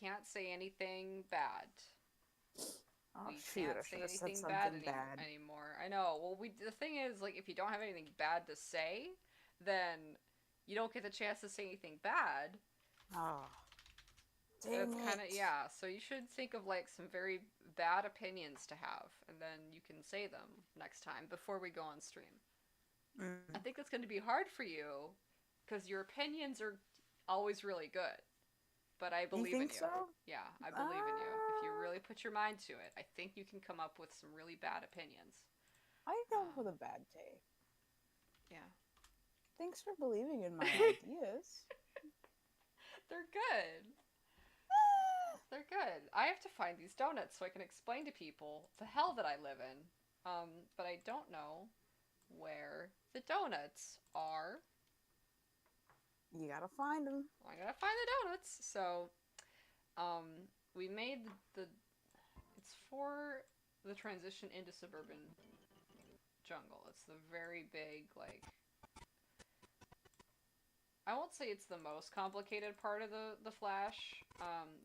can't say anything bad. Oh We shoot, can't I should say have said anything bad something bad. anymore. I know. Well, the thing is, like, if you don't have anything bad to say, then you don't get the chance to say anything bad. Oh, It's dang kind of, it. yeah. So you should think of like some very bad opinions to have, and then you can say them next time before we go on stream. I Mm. think it's going to be hard for you because your opinions are always really good. But I You believe in think you. so? Yeah, I believe in you. If you Uh, really put your mind to it, I think you can come up with some really bad opinions. I go Um, with a bad take. yeah. Thanks for believing in my ideas. They're good. They're good. I have to find these donuts so I can explain to people the hell that I live in. But I don't know where the donuts are. You gotta find them. I gotta find the donuts. So, we made the. It's for the transition into suburban jungle. It's the very big, like, I won't say it's the most complicated part of the Flash,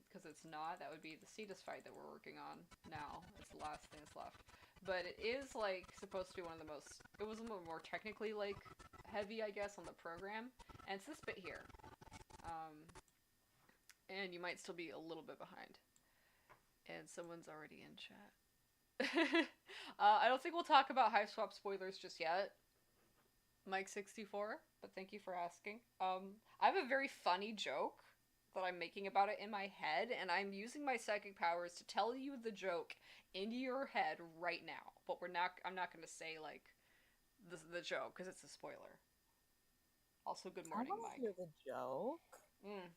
because it's not. That would be the Cetus fight that we're working on now. It's the last thing that's left. But it is like supposed to be one of the most. It was a little more technically like heavy, I guess, on the program, and it's this bit here. Um, and you might still be a little bit behind. And someone's already in chat. I don't think we'll talk about Hive Swap spoilers just yet, Mike64, but thank you for asking. I have a very funny joke that I'm making about it in my head, and I'm using my psychic powers to tell you the joke into your head right now. But we're not. I'm not going to say like the joke because it's a spoiler. Also, good I morning, want to Mike. hear the joke. Mm.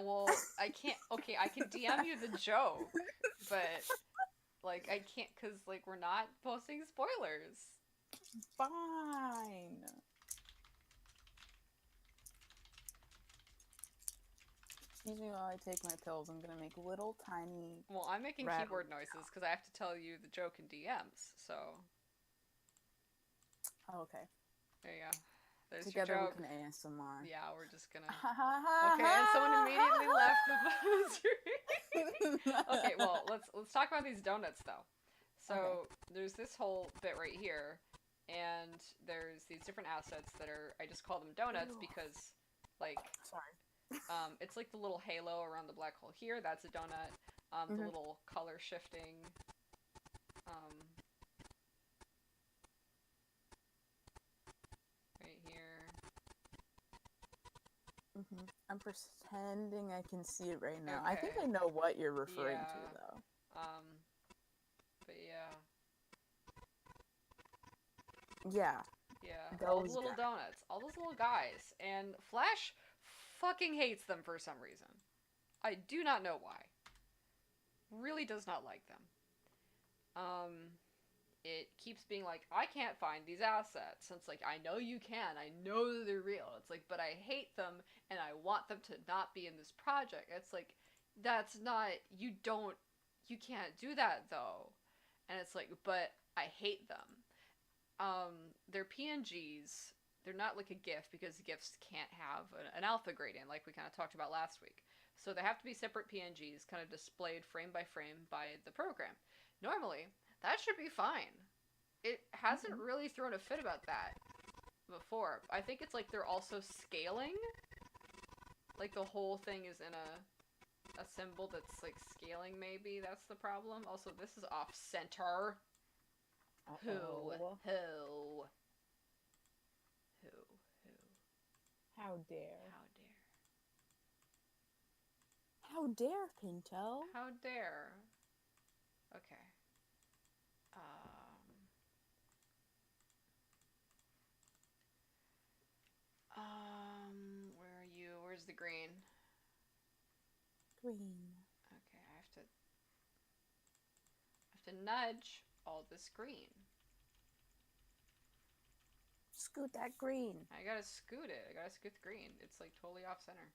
Well, I can't. Okay, I can DM you the joke, but like I can't because like we're not posting spoilers. Fine. Excuse me while I take my pills. I'm gonna make little tiny Well, I'm making rattling keyboard noises because sounds. I have to tell you the joke in DMs. So Oh, okay. there you go. There's your Together we joke. can ASMR. Yeah, we're just gonna. Ha ha Okay, and someone immediately left the ha Okay, well, ha. let's talk about these donuts though. Okay. So there's this whole bit right here, and there's these different assets that are. I just call them donuts Ew. because, like, Sorry. it's like the little halo around the black hole here. That's a donut. The Hmm. little color shifting. Um, right here. I'm pretending I can see it right now. I think Okay. I know what you're referring to, Yeah. though. Um, but yeah. Yeah, Yeah, all the those little guys. donuts, all those little guys, and Flash fucking hates them for some reason. I do not know why. Really does not like them. Um, it keeps being like, I can't find these assets. And it's like, I know you can. I know that they're real. It's like, but I hate them and I want them to not be in this project. It's like, that's not, you can't do that though. And it's like, but I hate them. They're PNGs. They're not like a GIF because GIFs can't have an alpha gradient like we kind of talked about last week. So they have to be separate PNGs, kind of displayed frame by frame by the program. Normally, that should be fine. It hasn't Hmm. really thrown a fit about that before. I think it's like they're also scaling. Like the whole thing is in a symbol that's like scaling, maybe. That's the problem. Also, this is off center. Who? Uh-oh. Who? Who? Who? How dare. How dare? How dare, Pinto? How dare? Okay. Um. Where are you? Where's the green? Green. Okay, I have to nudge all this green. Scoot that green. I gotta scoot it. I gotta scoot the green. It's like totally off center.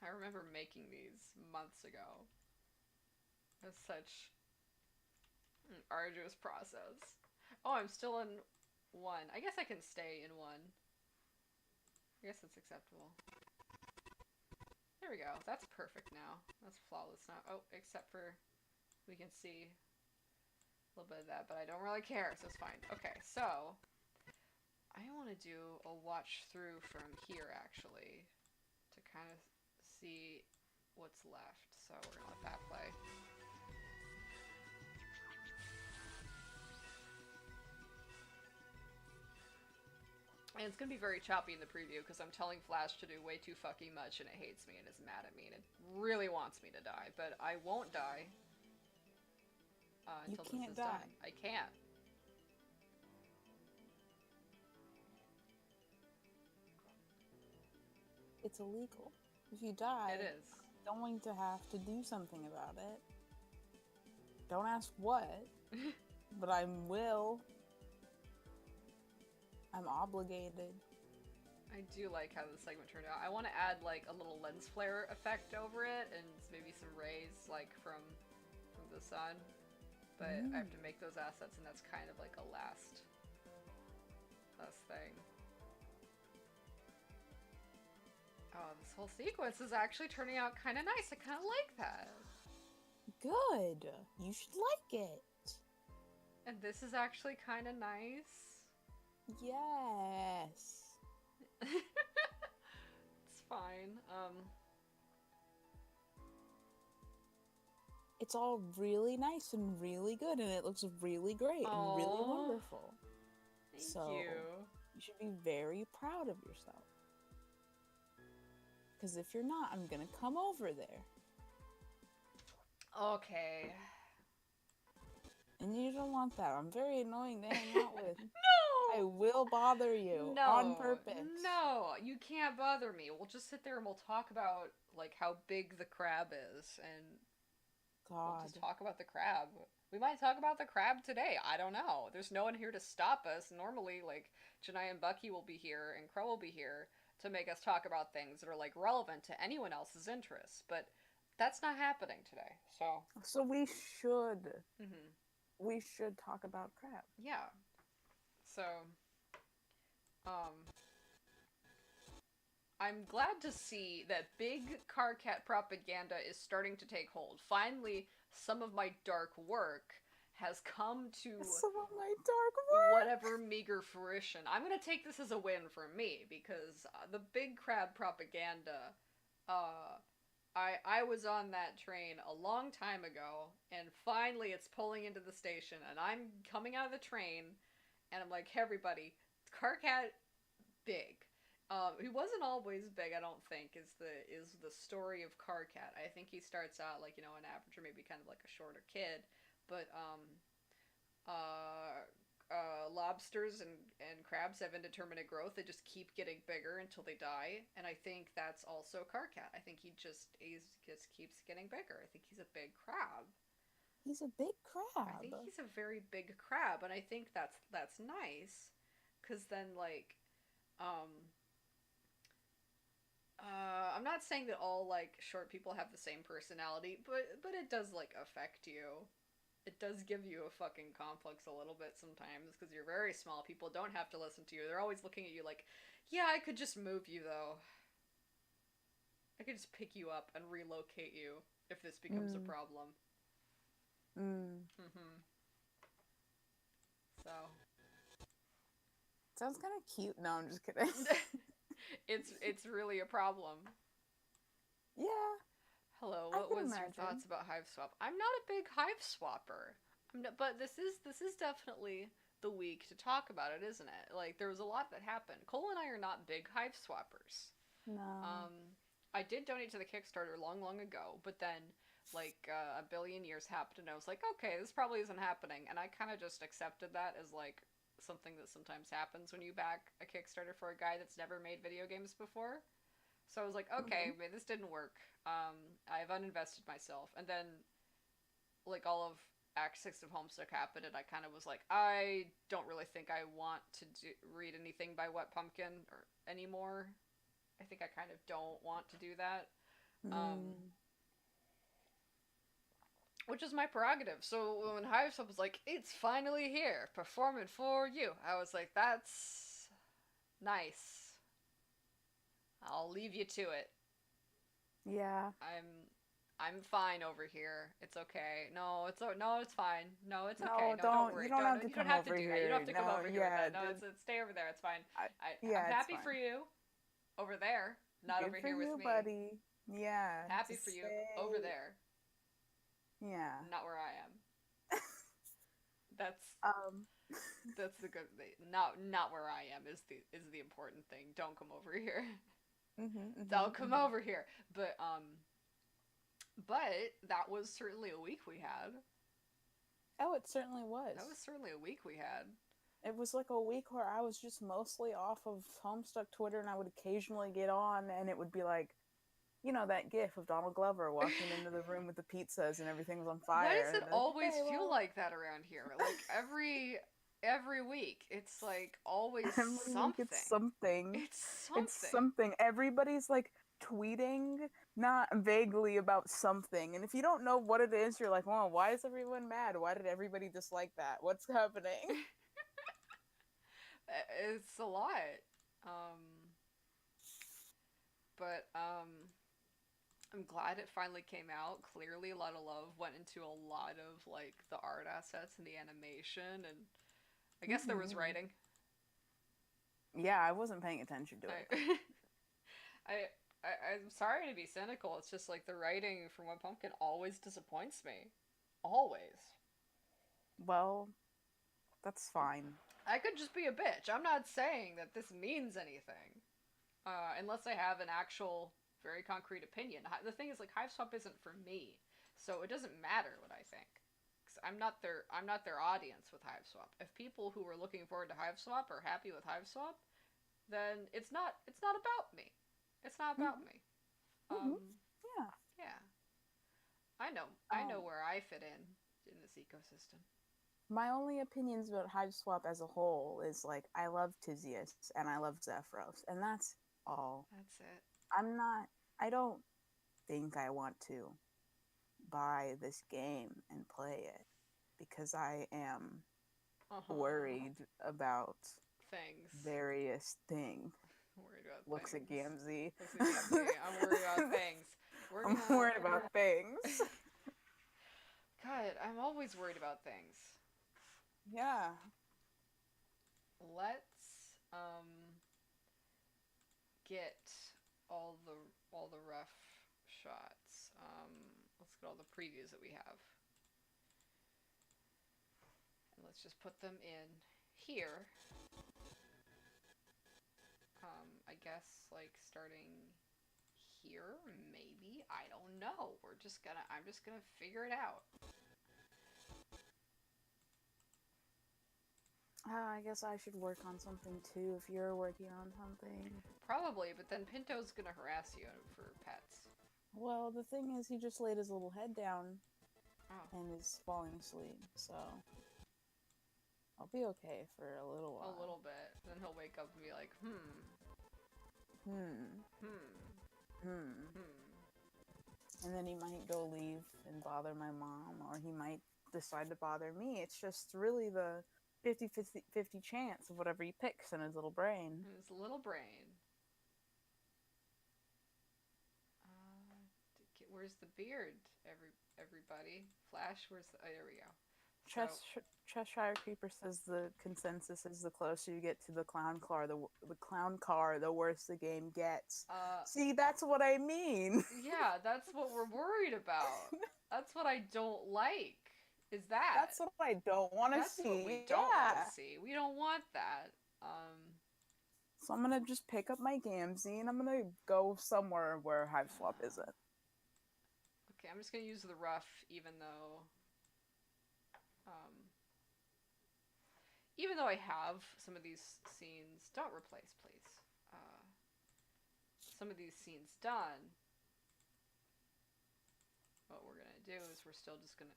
I remember making these months ago. It's such an arduous process. Oh, I'm still in one. I guess I can stay in one. I guess that's acceptable. There we go. That's perfect now. That's flawless now. Oh, except for we can see a little bit of that, but I don't really care, so it's fine. Okay, so I want to do a watch through from here, actually, to kind of see what's left. So we're going to let that play. And it's going to be very choppy in the preview because I'm telling Flash to do way too fucking much and it hates me and is mad at me and it really wants me to die. But I won't die until this is done. I can't. It's illegal. If you die, It is. I'm going to have to do something about it. Don't ask what, but I will. I'm obligated. I do like how the segment turned out. I want to add like a little lens flare effect over it and maybe some rays like from the sun. But I have to make those assets and that's kind of like a last thing. Oh, this whole sequence is actually turning out kind of nice. I kind of like that. Good. You should like it. And this is actually kind of nice. Yes. It's fine. It's all really nice and really good, and it looks really great and really wonderful. Thank you. You should be very proud of yourself. Because if you're not, I'm gonna come over there. Okay. And you don't want that. I'm very annoying to hang out with. No! I will bother you on purpose. No, you can't bother me. We'll just sit there and we'll talk about like how big the crab is and we'll just talk about the crab. We might talk about the crab today. I don't know. There's no one here to stop us. Normally, like, Janai and Bucky will be here and Crow will be here to make us talk about things that are, like, relevant to anyone else's interests. But that's not happening today, so... So we should. Mm-hmm. We should talk about crab. Yeah. So, I'm glad to see that big Karkat propaganda is starting to take hold. Finally, some of my dark work has come to some of my dark work. Whatever meager fruition. I'm gonna take this as a win for me because the big crab propaganda. I was on that train a long time ago, and finally it's pulling into the station, and I'm coming out of the train, and I'm like, hey, everybody, Karkat, big. He wasn't always big, I don't think, is the story of Karkat. I think he starts out like, an average or maybe kind of like a shorter kid, but lobsters and crabs have indeterminate growth. They just keep getting bigger until they die, and I think that's also Karkat. I think he just keeps getting bigger. I think he's a big crab. He's a big crab. I think he's a very big crab, and I think that's nice, because then like, I'm not saying that all like short people have the same personality, but it does like affect you. It does give you a fucking complex a little bit sometimes because you're very small. People don't have to listen to you. They're always looking at you like, yeah, I could just move you though. I could just pick you up and relocate you if this becomes a problem. So. Sounds kind of cute. No, I'm just kidding. It's really a problem. Yeah. Hello, what was your thoughts about Hive Swap? I'm not a big Hive Swapper. But this is definitely the week to talk about it, isn't it? Like, there was a lot that happened. Cole and I are not big Hive Swappers. No. I did donate to the Kickstarter long, long ago, but then, like, a billion years happened, and I was like, okay, this probably isn't happening, and I kind of just accepted that as, like, something that sometimes happens when you back a Kickstarter for a guy that's never made video games before. So I was like, okay, this didn't work. I've uninvested myself. And then, like, all of Act 6 of Homestuck happened, and I kind of was like, I don't really think I want to read anything by Wet Pumpkin anymore. I think I kind of don't want to do that. which is my prerogative. So when Hiveswap was like, "It's finally here, performing for you," I was like, "That's nice. I'll leave you to it. Yeah. I'm fine over here. It's okay. No, no, it's fine. No, it's okay. No, No, don't you worry. don't have to You don't come have to over do that. You don't here. have to come No, over here with yeah, that. No, it's stay over there. It's fine. I'm yeah, it's happy fine. for you over there, not Good over for here with you, me. buddy. Yeah, Happy just for you over stay. there, Yeah. not where I am. That's Um. that's the good thing. Not where I am is the important thing. Don't come over here. Don't come over here. But that was certainly a week we had. Oh, it certainly was. That was certainly a week we had. It was like a week where I was just mostly off of Homestuck Twitter, and I would occasionally get on, and it would be like, you know, that gif of Donald Glover walking into the room with the pizzas and everything was on Why fire. does And it I'd be like, always okay, feel well, like that around here? Like every week, it's like always every week it's something. something. It's It's something. something. Everybody's like tweeting, not vaguely about something. And if you don't know what it is, you're like, well, why is everyone mad? Why did everybody dislike that? What's happening? It's a lot. Um, but I'm glad it finally came out. Clearly, a lot of love went into a lot of like the art assets and the animation, and I guess there was writing. Yeah, I wasn't paying attention to it. I, I'm sorry to be cynical. It's just like the writing from One Pumpkin always disappoints me. Always. Well, that's fine. I could just be a bitch. I'm not saying that this means anything. Unless I have an actual, very concrete opinion. The thing is, like, Hiveswap isn't for me, so it doesn't matter what I think. Cause I'm not their audience with Hiveswap. If people who are looking forward to Hiveswap are happy with Hiveswap, then it's not about me. It's not about Mm-hmm. me. Mm-hmm. Um, Yeah. yeah, I know Um, where I fit in this ecosystem. my only opinions about Hiveswap as a whole is like I love Tizius and I love Zephyros, and that's all. That's it. I'm not. I don't think I want to buy this game and play it because I am Uh-huh. worried about Things. various things. Worried about Looks at things. Gamzee. Looks at Gamzee. I'm worried about things. We're I'm gonna. worried about things. God, I'm always worried about things. Yeah. Let's get all the rough shots. Let's get all the previews that we have, and let's just put them in here. I guess like starting here, maybe. I don't know. I'm just gonna figure it out. I guess I should work on something too if you're working on something. Probably, but then Pinto's gonna harass you for pets. Well, the thing is, he just laid his little head down Oh. and is falling asleep, so I'll be okay for a little while. A little bit. Then he'll wake up and be like, hmm. And then he might go leave and bother my mom, or he might decide to bother me. It's just really the 50 chance of whatever he picks in his little brain. His little brain. Where's the beard? Everybody. Flash, where's the... Oh, there we go. Cheshire Creeper says the consensus is the closer you get to the clown car, the worse the game gets. See, that's what I mean. Yeah, that's what we're worried about. That's what I don't like. Is that? That's what I don't want to see. That's what we don't want to see. We don't want that. So I'm gonna just pick up my Gamzee and I'm gonna go somewhere where Hiveswap isn't. Okay, I'm just gonna use the rough, even though I have some of these scenes. Don't replace, please. Some of these scenes done. What we're gonna do is we're still just gonna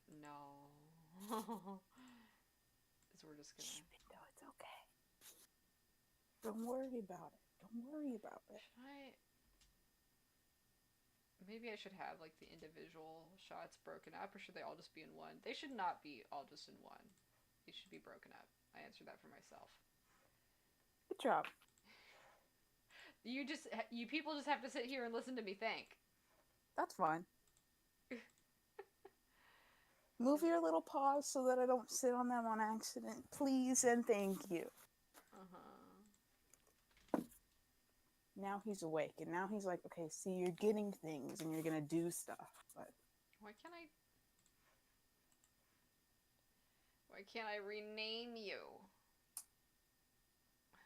is we're just gonna. No, it's okay. Don't worry about it. Don't worry about it. Should I Maybe I should have like the individual shots broken up, or should they all just be in one? They should not be all just in one. They should be broken up. I answered that for myself. Good job. You people just have to sit here and listen to me think. That's fine. Move your little paws so that I don't sit on them on accident, please and thank you. Now he's awake, and now he's like, okay, see, you're getting things, and you're gonna do stuff, but... Why can't I rename you?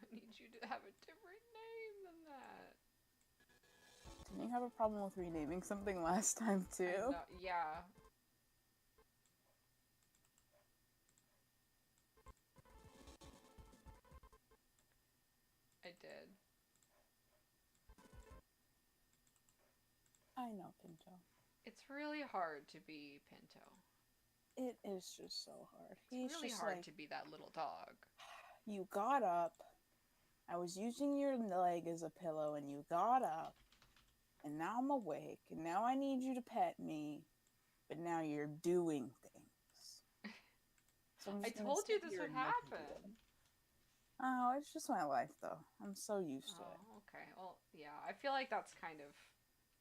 I need you to have a different name than that. Didn't you have a problem with renaming something last time, too? Yeah. I did. I know, Pinto. It's really hard to be Pinto. It is just so hard. It's really hard to be that little dog. You got up. I was using your leg as a pillow, and you got up. And now I'm awake, and now I need you to pet me. But now you're doing things. So I told you this would happen. Oh, it's just my life, though. I'm so used to it. Okay. Well, yeah. I feel like that's kind of...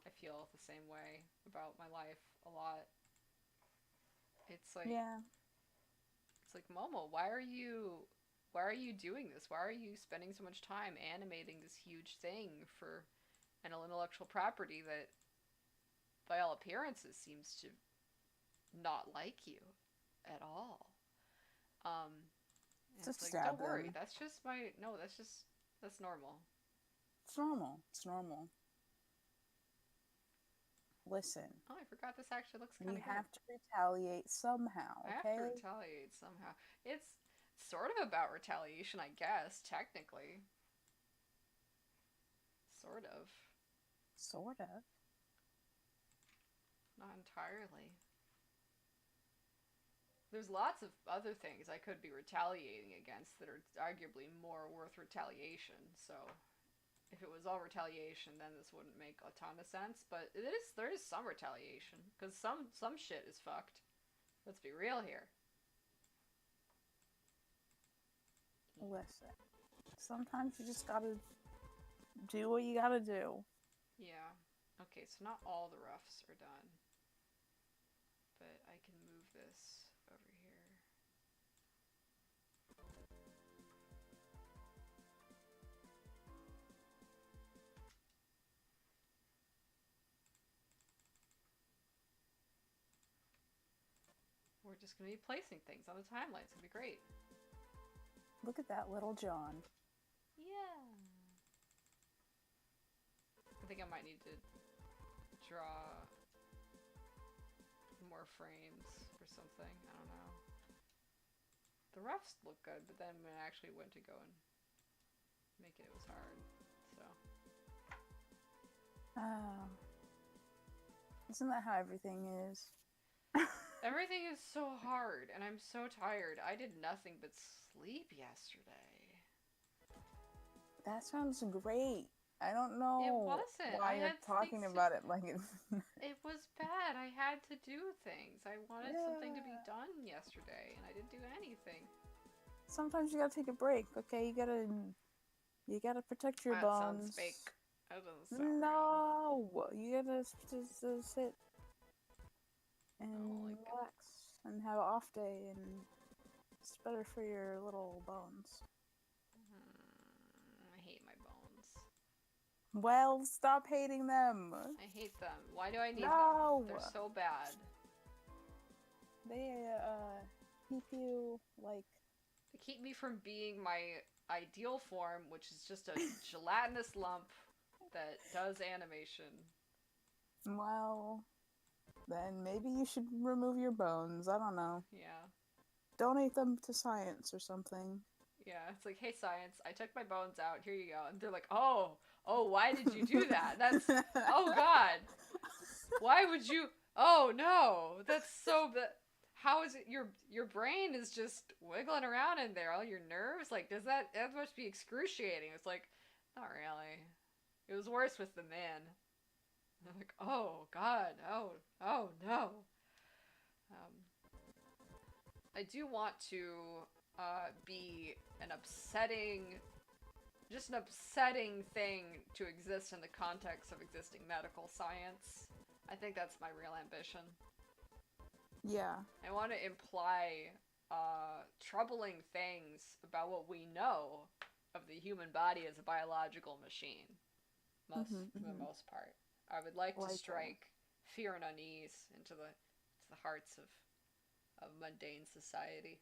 I feel the same way about my life a lot. It's like... Yeah. It's like, Momo, why are you doing this? Why are you spending so much time animating this huge thing for an intellectual property that, by all appearances, seems to not like you at all? Just like, stab don't worry, them. that's normal. It's normal. It's normal. Listen. Oh, I forgot this actually looks kind of good. We have to retaliate somehow, okay? I have to retaliate somehow. It's sort of about retaliation, I guess, technically. Sort of. Sort of. Not entirely. There's lots of other things I could be retaliating against that are arguably more worth retaliation, so if it was all retaliation, then this wouldn't make a ton of sense, but there is some retaliation, because some shit is fucked. Let's be real here. Listen, sometimes you just gotta do what you gotta do. Yeah. Okay, so not all the roughs are done, but I can move this over here. We're just gonna be placing things on the timeline. It's gonna be great. Look at that little John. Yeah. I think I might need to draw more frames or something. I don't know. The roughs look good, but then when I actually went to go and make it, it was hard. So. Isn't that how everything is? Everything is so hard, and I'm so tired. I did nothing but sleep yesterday. That sounds great. I don't know It wasn't. why you're talking about it like it's... It was bad. I had to do things. I wanted something to be done yesterday, and I didn't do anything. Sometimes you gotta take a break, okay? You gotta protect your bones. Sounds fake. That doesn't sound No! You gotta just sit and relax and have an off day, and it's better for your little bones. I hate my bones. Well, stop hating them. I hate them. Why do I need them? They're so bad. They keep you like... They keep me from being my ideal form, which is just a gelatinous lump that does animation. Well, then maybe you should remove your bones. I don't know. Yeah. Donate them to science or something. Yeah, it's like, hey, science, I took my bones out. Here you go. And they're like, oh, why did you do that? That's, oh, God. Why would you, oh, no. That's so, how is it, your brain is just wiggling around in there, all your nerves? Like, that must be excruciating. It's like, not really. It was worse with the man. I'm like, oh God, oh no. Um, I do want to be just an upsetting thing to exist in the context of existing medical science. I think that's my real ambition. Yeah. I want to imply troubling things about what we know of the human body as a biological machine, for the Mm-hmm. most part. I would like to Like that. strike fear and unease into the hearts of mundane society.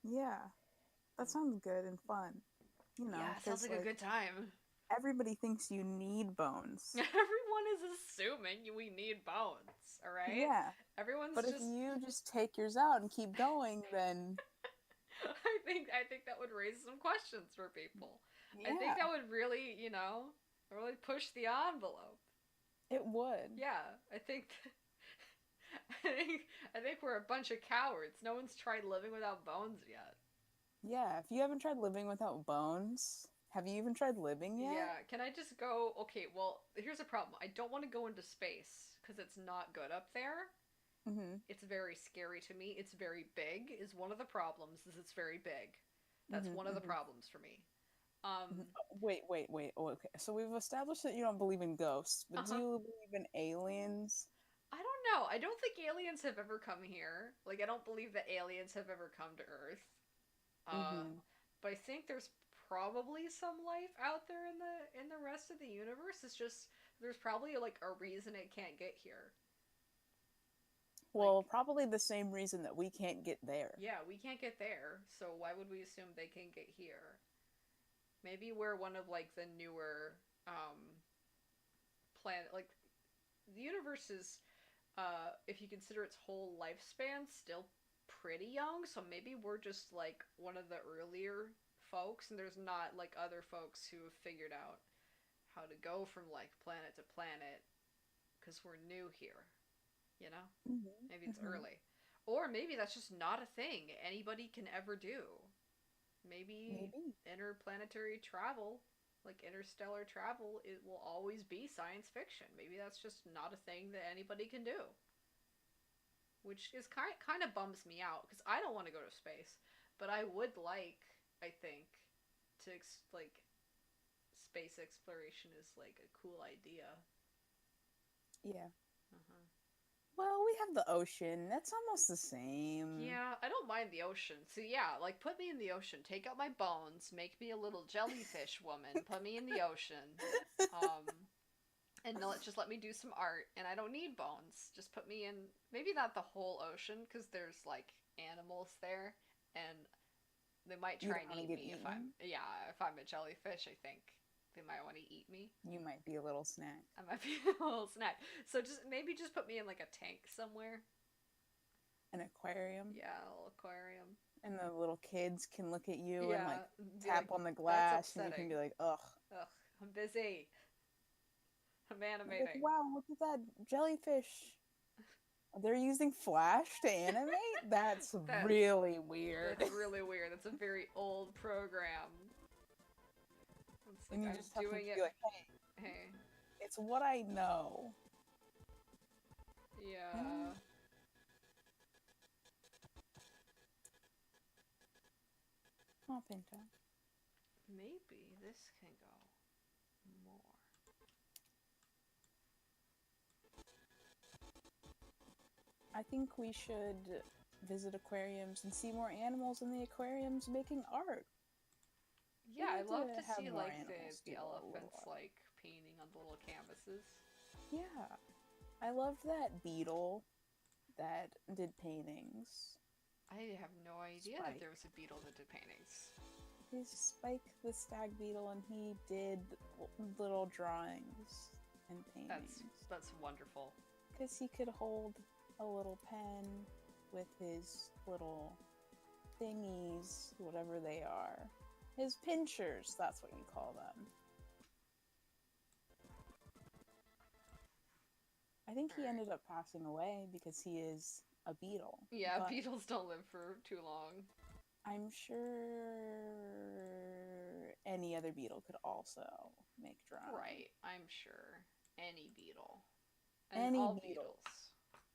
Yeah. That sounds good and fun. Yeah, sounds Because, like a like, good time. everybody thinks you need bones. Everyone is assuming we need bones, alright? Yeah. Everyone's But if just you just take yours out and keep going, then I think that would raise some questions for people. I think yeah, that would really, really push the envelope. it would. Yeah, I think I think we're a bunch of cowards. No one's tried living without bones yet. Yeah, if you haven't tried living without bones, have you even tried living yet? Yeah, can I just go? Okay, well, here's a problem. I don't want to go into space because it's not good up there. Mm-hmm. It's very scary to me. It's very big is one of the problems. Is it's very big. That's one Mm-hmm. of the Mm-hmm. problems for me. Mm-hmm. Um, Wait. Oh, okay. So we've established that you don't believe in ghosts, but do uh-huh. you believe in aliens? I don't know. I don't think aliens have ever come here. Like I don't believe that aliens have ever come to Earth. Uh, Mm-hmm. but I think there's probably some life out there in the rest of the universe. It's just there's probably like a reason it can't get here. Well, Like probably the same reason that we can't get there. yeah, we can't get there, so why would we assume they can get here? Maybe we're one of like the newer planet. Like the universe is, if you consider its whole lifespan, still pretty young. So maybe we're just like one of the earlier folks, and there's not like other folks who have figured out how to go from like planet to planet because we're new here. You know, Mm-hmm. maybe it's Mm-hmm. early, or maybe that's just not a thing anybody can ever do. Maybe Maybe. interplanetary travel, like interstellar travel, it will always be science fiction. Maybe that's just not a thing that anybody can do, which is kind of bums me out because I don't want to go to space, but I would like, I think, to like space exploration is like a cool idea. Yeah. Uh-huh. Well, we have the ocean. That's almost the same. Yeah, I don't mind the ocean. So yeah, like put me in the ocean, take out my bones, make me a little jellyfish woman, put me in the ocean, um, and just let me do some art. And I don't need bones. Just put me in maybe not the whole ocean because there's like animals there, and they might You try don't and want to eat get me eaten. if I'm a jellyfish. I think they might want to eat me. You might be a little snack. I might be a little snack. So just put me in like a tank somewhere. An aquarium. Yeah, a little aquarium. And the little kids can look at you and like Yeah, be tap like, on the that's glass, and you can upsetting. be like, ugh. Ugh, I'm busy. I'm Like, animating. wow, look at that jellyfish. They're using Flash to animate? That's That's really weird. that's really weird. That's a very old program. It's like And you I'm just have to doing be it. like, hey, Hey, it's what I know. You know? yeah, Oh, Pinta. maybe this can go more. I think we should visit aquariums and see more animals in the aquariums making art. We Yeah, I need love to to have see more like animals the do a little elephants art. like painting on the little canvases. Yeah. I loved that beetle that did paintings. I have no idea that Spike. there was a beetle that did paintings. He's Spike the stag beetle, and he did little drawings and That's paintings. that's wonderful. Because he could hold a little pen with his little thingies, whatever they are. His pinchers, that's what you call them. I think he Alright. ended up passing away because he is a beetle. Yeah, But beetles don't live for too long. I'm sure any other beetle could also make drawings. Right, I'm sure. Any beetle. And Any all beetle.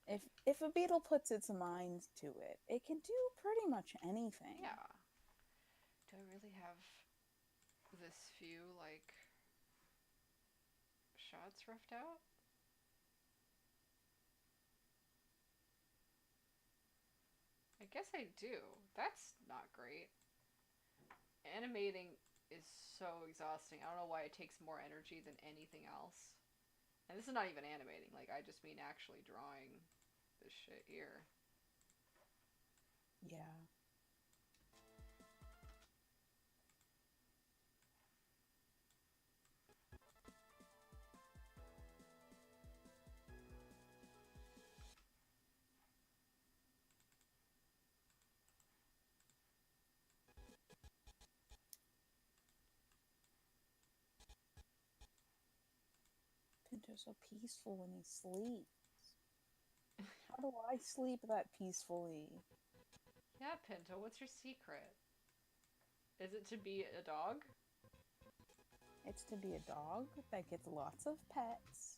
beetles. If a beetle puts its mind to it, it can do pretty much anything. Yeah. Do I really have this few, like, shots roughed out? I guess I do. That's not great. Animating is so exhausting. I don't know why it takes more energy than anything else. And this is not even animating. Like, I just mean actually drawing this shit here. Yeah. Pinto's so peaceful when he sleeps. How do I sleep that peacefully? Yeah, Pinto, what's your secret? Is it to be a dog? It's to be a dog that gets lots of pets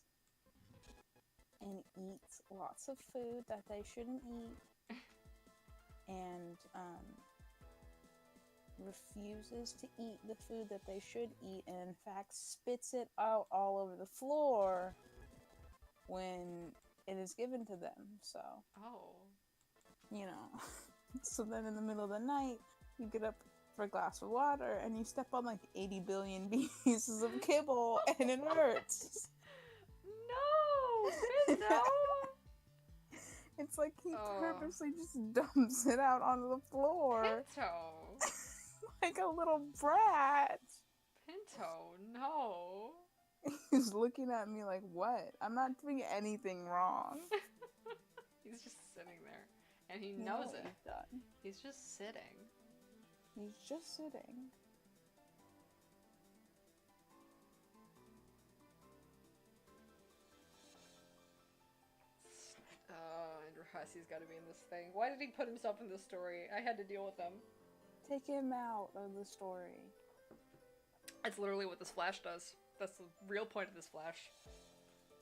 and eats lots of food that they shouldn't eat and refuses to eat the food that they should eat and in fact spits it out all over the floor when it is given to them. So, Oh. you know, so then in the middle of the night, you get up for a glass of water and you step on like 80 billion pieces of kibble and it hurts. No! Pinto! It's like he purposely just dumps it out onto the floor. Pinto! Like a little brat. Pinto, no. He's looking at me like, what? I'm not doing anything wrong. He's just sitting there. And he knows it. He's done. He's just sitting. He's just sitting. Andrew Hussey's gotta be in this thing. Why did he put himself in this story? I had to deal with him. Take him out of the story. That's literally what this Flash does. That's the real point of this Flash.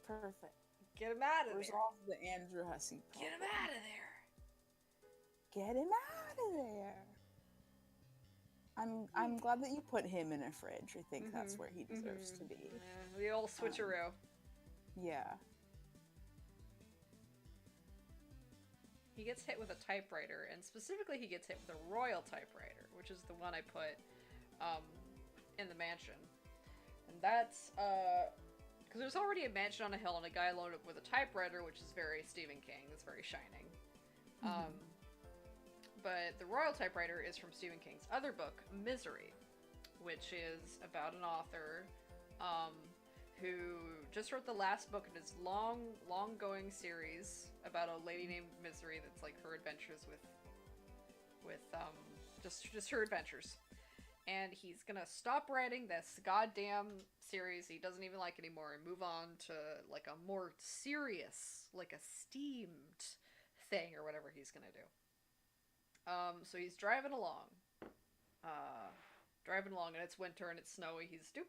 Perfect. Get him out of there. Resolve the Andrew Hussey problem. Get him out of there. Get him out of there. I'm glad that you put him in a fridge. I think that's where he deserves to be. Yeah, the old switcheroo. Yeah. He gets hit with a typewriter, and specifically he gets hit with a royal typewriter, which is the one I put in the mansion. And that's, because there's already a mansion on a hill and a guy loaded up with a typewriter, which is very Stephen King. It's very Shining. But the royal typewriter is from Stephen King's other book, Misery, which is about an author who just wrote the last book in his long-going series about a lady named Misery that's like her adventures with just her adventures. And he's gonna stop writing this goddamn series he doesn't even like anymore and move on to like a more serious, like a steamed thing or whatever he's gonna do. So he's driving along, and it's winter and it's snowy. He's doop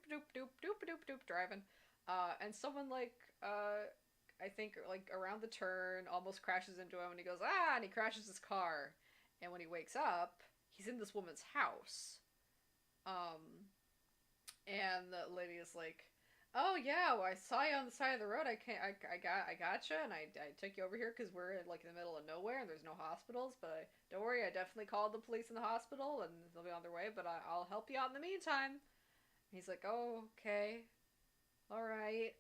driving, and someone like, I think like around the turn almost crashes into him and he goes, ah, and he crashes his car. And when he wakes up, he's in this woman's house. And the lady is like, oh yeah, well, I saw you on the side of the road. I gotcha, and I took you over here because we're like in the middle of nowhere and there's no hospitals. But don't worry, I definitely called the police in the hospital and they'll be on their way. But I'll help you out in the meantime. And he's like, oh, okay, all right.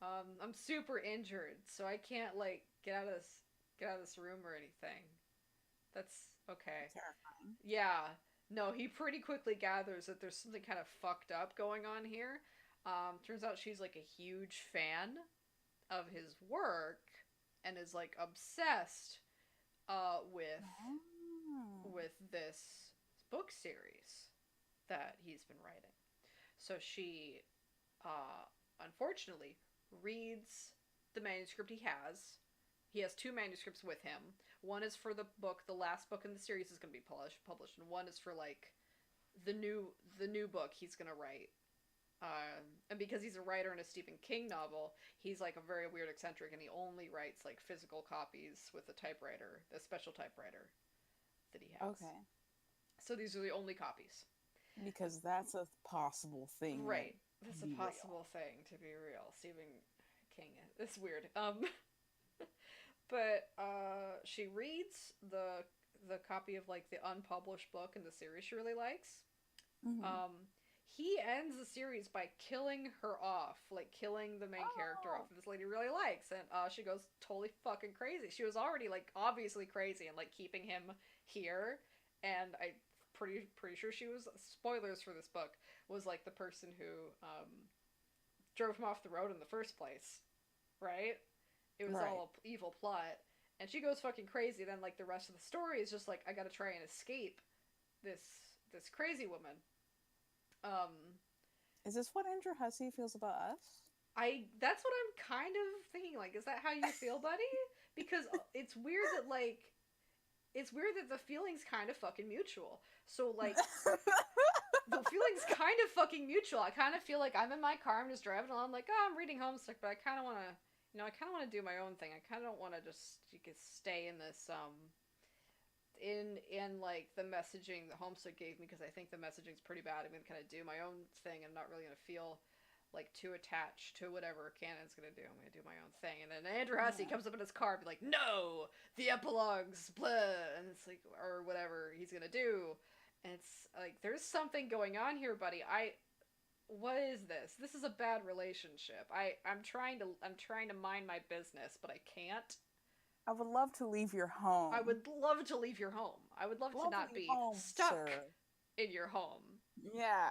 I'm super injured, so I can't like get out of this room or anything. That's okay. Terrifying. Yeah. No, he pretty quickly gathers that there's something kind of fucked up going on here. Turns out she's like a huge fan of his work and is like obsessed with this book series that he's been writing. So she unfortunately reads the manuscript he has. He has two manuscripts with him. One is for the book, the last book in the series is going to be published, and one is for like the new book he's going to write And because he's a writer in a Stephen King novel, he's like a very weird eccentric, and he only writes like physical copies with a typewriter, a special typewriter that he has. Okay. So these are the only copies. Because that's a possible thing. Right. That's a be possible thing to be real. Stephen King. It's weird. But she reads the copy of like the unpublished book in the series she really likes. Mm-hmm. He ends the series by killing her off, like killing the main character off that this lady really likes, and she goes totally fucking crazy. She was already like obviously crazy and like keeping him here, and I pretty sure she was, spoilers for this book, was like the person who drove him off the road in the first place, right? It was all an evil plot, and she goes fucking crazy. Then like the rest of the story is just like, I gotta try and escape this crazy woman. Is this what Andrew Hussey feels about us? That's what I'm kind of thinking. Like, is that how you feel, buddy? Because it's weird that the feelings kind of fucking mutual. So like, the feelings kind of fucking mutual. I kind of feel like I'm in my car, I'm just driving along, like, oh, I'm reading Homesick, but I kind of want to, I kind of want to do my own thing. I kind of don't want to just stay in this in like the messaging that Homesick gave me, because I think the messaging's pretty bad. I'm gonna kind of do my own thing. I'm not really gonna feel like too attached to whatever Canon's gonna do. I'm gonna do my own thing. And then Andrew Hussey comes up in his car and be like, no, the epilogues, blah, and it's like, or whatever he's gonna do. And it's like, there's something going on here, buddy. What is this? This is a bad relationship. I'm trying to mind my business, but I can't. I would love to leave your home. I would love to leave your home. I would love to not be home, stuck sir. in your home. Yeah.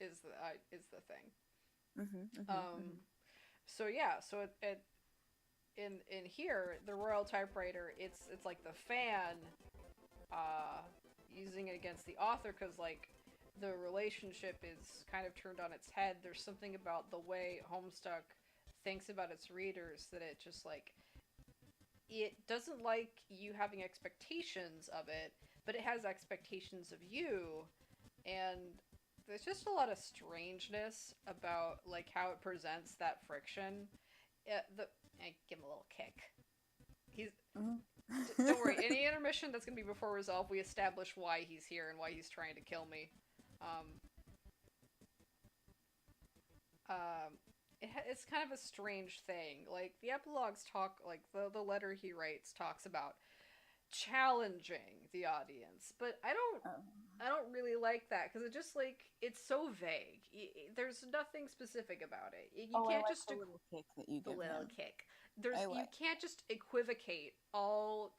Is the thing. Mm-hmm, mm-hmm. So yeah, so in here, the Royal Typewriter, it's like the fan using it against the author, because like the relationship is kind of turned on its head. There's something about the way Homestuck thinks about its readers that it just like, it doesn't like you having expectations of it, but it has expectations of you, and there's just a lot of strangeness about like how it presents that friction. Give him a little kick. Don't worry. Any intermission that's gonna be before Resolve, we establish why he's here and why he's trying to kill me. It's kind of a strange thing. Like the epilogues talk, like the letter he writes talks about challenging the audience, but I don't really like that, because it just like, it's so vague. There's nothing specific about it. You can't just the little kick that you give little him. kick. You can't just equivocate all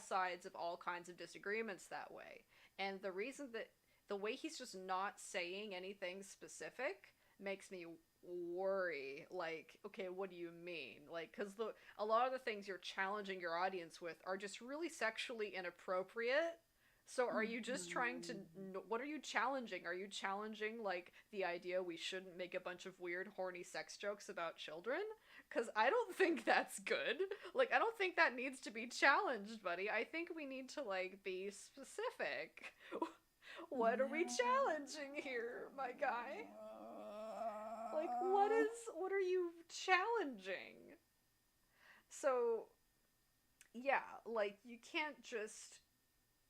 sides of all kinds of disagreements that way. And the reason that the way he's just not saying anything specific makes me worry, like, okay, what do you mean? Like, because a lot of the things you're challenging your audience with are just really sexually inappropriate. So are you just trying to, what are you challenging? Are you challenging like the idea we shouldn't make a bunch of weird horny sex jokes about children? Because I don't think that's good. Like, I don't think that needs to be challenged, buddy. I think we need to like be specific. What are we challenging here, my guy? Like, what are you challenging? So, yeah, like, you can't just,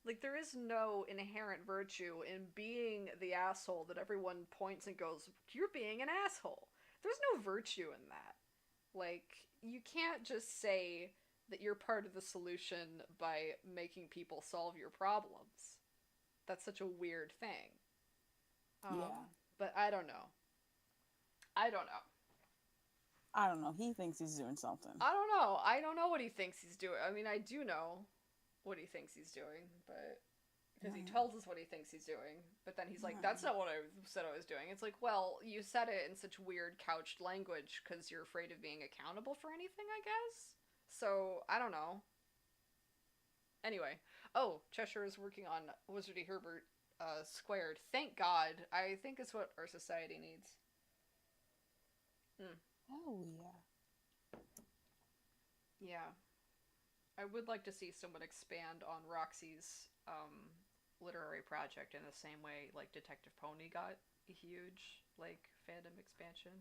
like, there is no inherent virtue in being the asshole that everyone points and goes, you're being an asshole. There's no virtue in that. Like, you can't just say that you're part of the solution by making people solve your problems. That's such a weird thing. But I don't know. I don't know. He thinks he's doing something. I don't know. I don't know what he thinks he's doing. I mean, I do know what he thinks he's doing, but because he tells us what he thinks he's doing, but then he's like, that's not what I said I was doing. It's like, well, you said it in such weird couched language because you're afraid of being accountable for anything, I guess? So, I don't know. Anyway. Oh, Cheshire is working on Wizardy Herbert Squared. Thank God. I think it's what our society needs. Oh, yeah. Yeah. I would like to see someone expand on Roxy's literary project in the same way like Detective Pony got a huge like fandom expansion.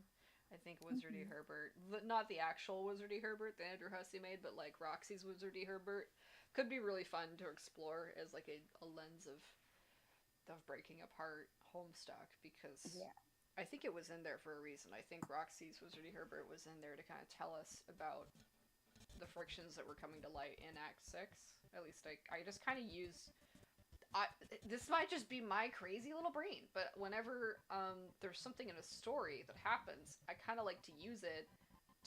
I think Wizard E. Mhm. Herbert, not the actual Wizard E. Herbert that Andrew Hussey made, but like Roxy's Wizard E. Herbert could be really fun to explore as like a lens of breaking apart Homestuck because Yeah. I think it was in there for a reason. I think Roxy's Wizard E. Herbert was in there to kind of tell us about the frictions that were coming to light in Act 6. At least I just kind of use I, this might just be my crazy little brain, but whenever there's something in a story that happens, I kind of like to use it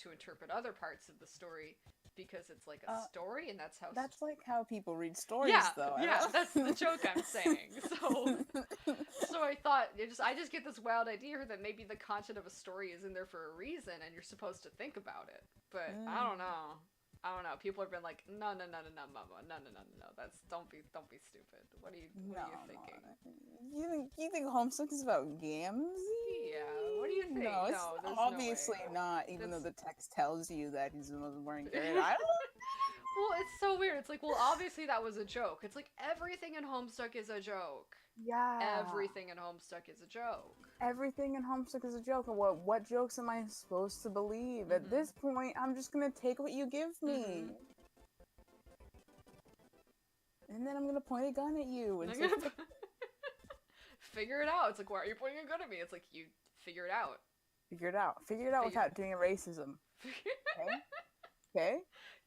to interpret other parts of the story because it's like a Uh, story, and that's how. that's like how people read Yeah, stories, though. I yeah, that's the don't. joke I'm saying. So I thought I just get this wild idea that maybe the content of a story is in there for a reason, and you're supposed to think about it. But I Mm. don't know. I don't know. People have been like, no, no, no, no, no, mama, no, no, no, no, no. That's don't be stupid. What No, are you thinking? no. You think Homestuck is about Gamzee? Yeah, what do you think? No, it's No, there's no obviously way. not. Even though That's the text tells you that he's the most boring character. I well, it's so weird. It's like, well, obviously that was a joke. It's like everything in Homestuck is a joke. don't. Yeah. Everything in Homestuck is a joke. Everything in Homestuck is a joke. And what jokes am I supposed to believe? At Mhm. this point, I'm just gonna take what you give me, Mhm. and then I'm gonna point a gun at you and I'm say, gonna figure it out. It's like, why are you pointing a gun at me? It's like you figure it out. "Figure it out. Figure it out Figure. without doing a racism." Okay. Okay.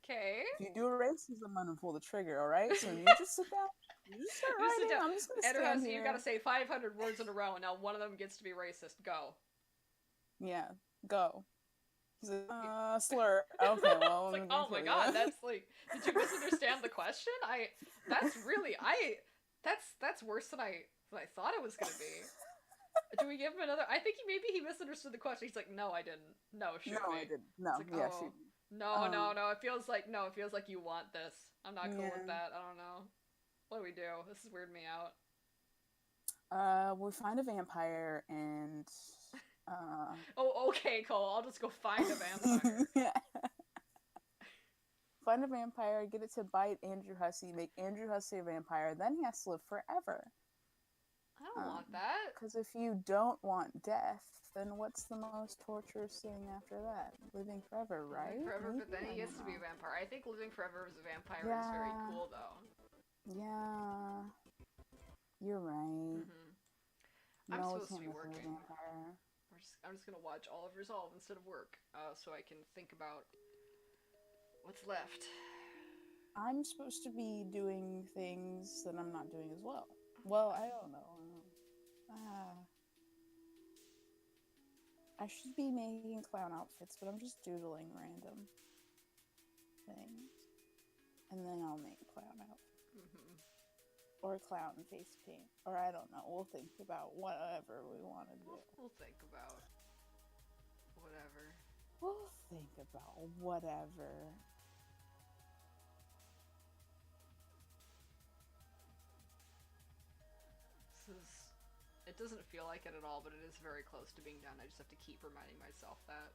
Okay. If you do a racism, I'm gonna pull the trigger. All right. So you just sit down. You just start You sit writing. down. I'm just gonna Andrew stand Hussey, you here. gotta say 500 words in a row, and now one of them gets to be racist. Go. Yeah. Go. He's like, slur. Okay, well, It's I'm like, gonna oh my kill god, you. that's like, did you misunderstand the question? That's really, that's worse than I thought it was gonna be. Do we give him another? I think maybe he misunderstood the question. He's like, no, I didn't. No, shoot No, I me. didn't. No, It's like, yeah, oh, shoot me. no, no, no. It feels like no. It feels like you want this. I'm not cool with Yeah. that. I don't know. What do we do? This is weirding me out. We find a vampire and Oh, okay, Cole. I'll just go find a vampire. find a vampire, get it to bite Andrew Hussey, make Andrew Hussey a vampire, then he has to live forever. I don't want that. Because if you don't want death, then what's the most torturous thing after that? Living forever, right? Living forever, Maybe? but then I he gets don't to be a know. vampire. I think living forever as a vampire is very Yeah. cool, though. Yeah. You're right. Hmm. I'm No, we supposed to can't be make him a working. vampire. I'm just gonna watch all of Resolve instead of work, so I can think about what's left. I'm supposed to be doing things that I'm not doing as well. Well, I don't know. Ah. I should be making clown outfits, but I'm just doodling random things. And then I'll make a clown outfit. Hmm. Or a clown face paint. Or I don't know. We'll think about whatever we want to do. We'll think about whatever. We'll think about whatever. This is. It doesn't feel like it at all, but it is very close to being done. I just have to keep reminding myself that.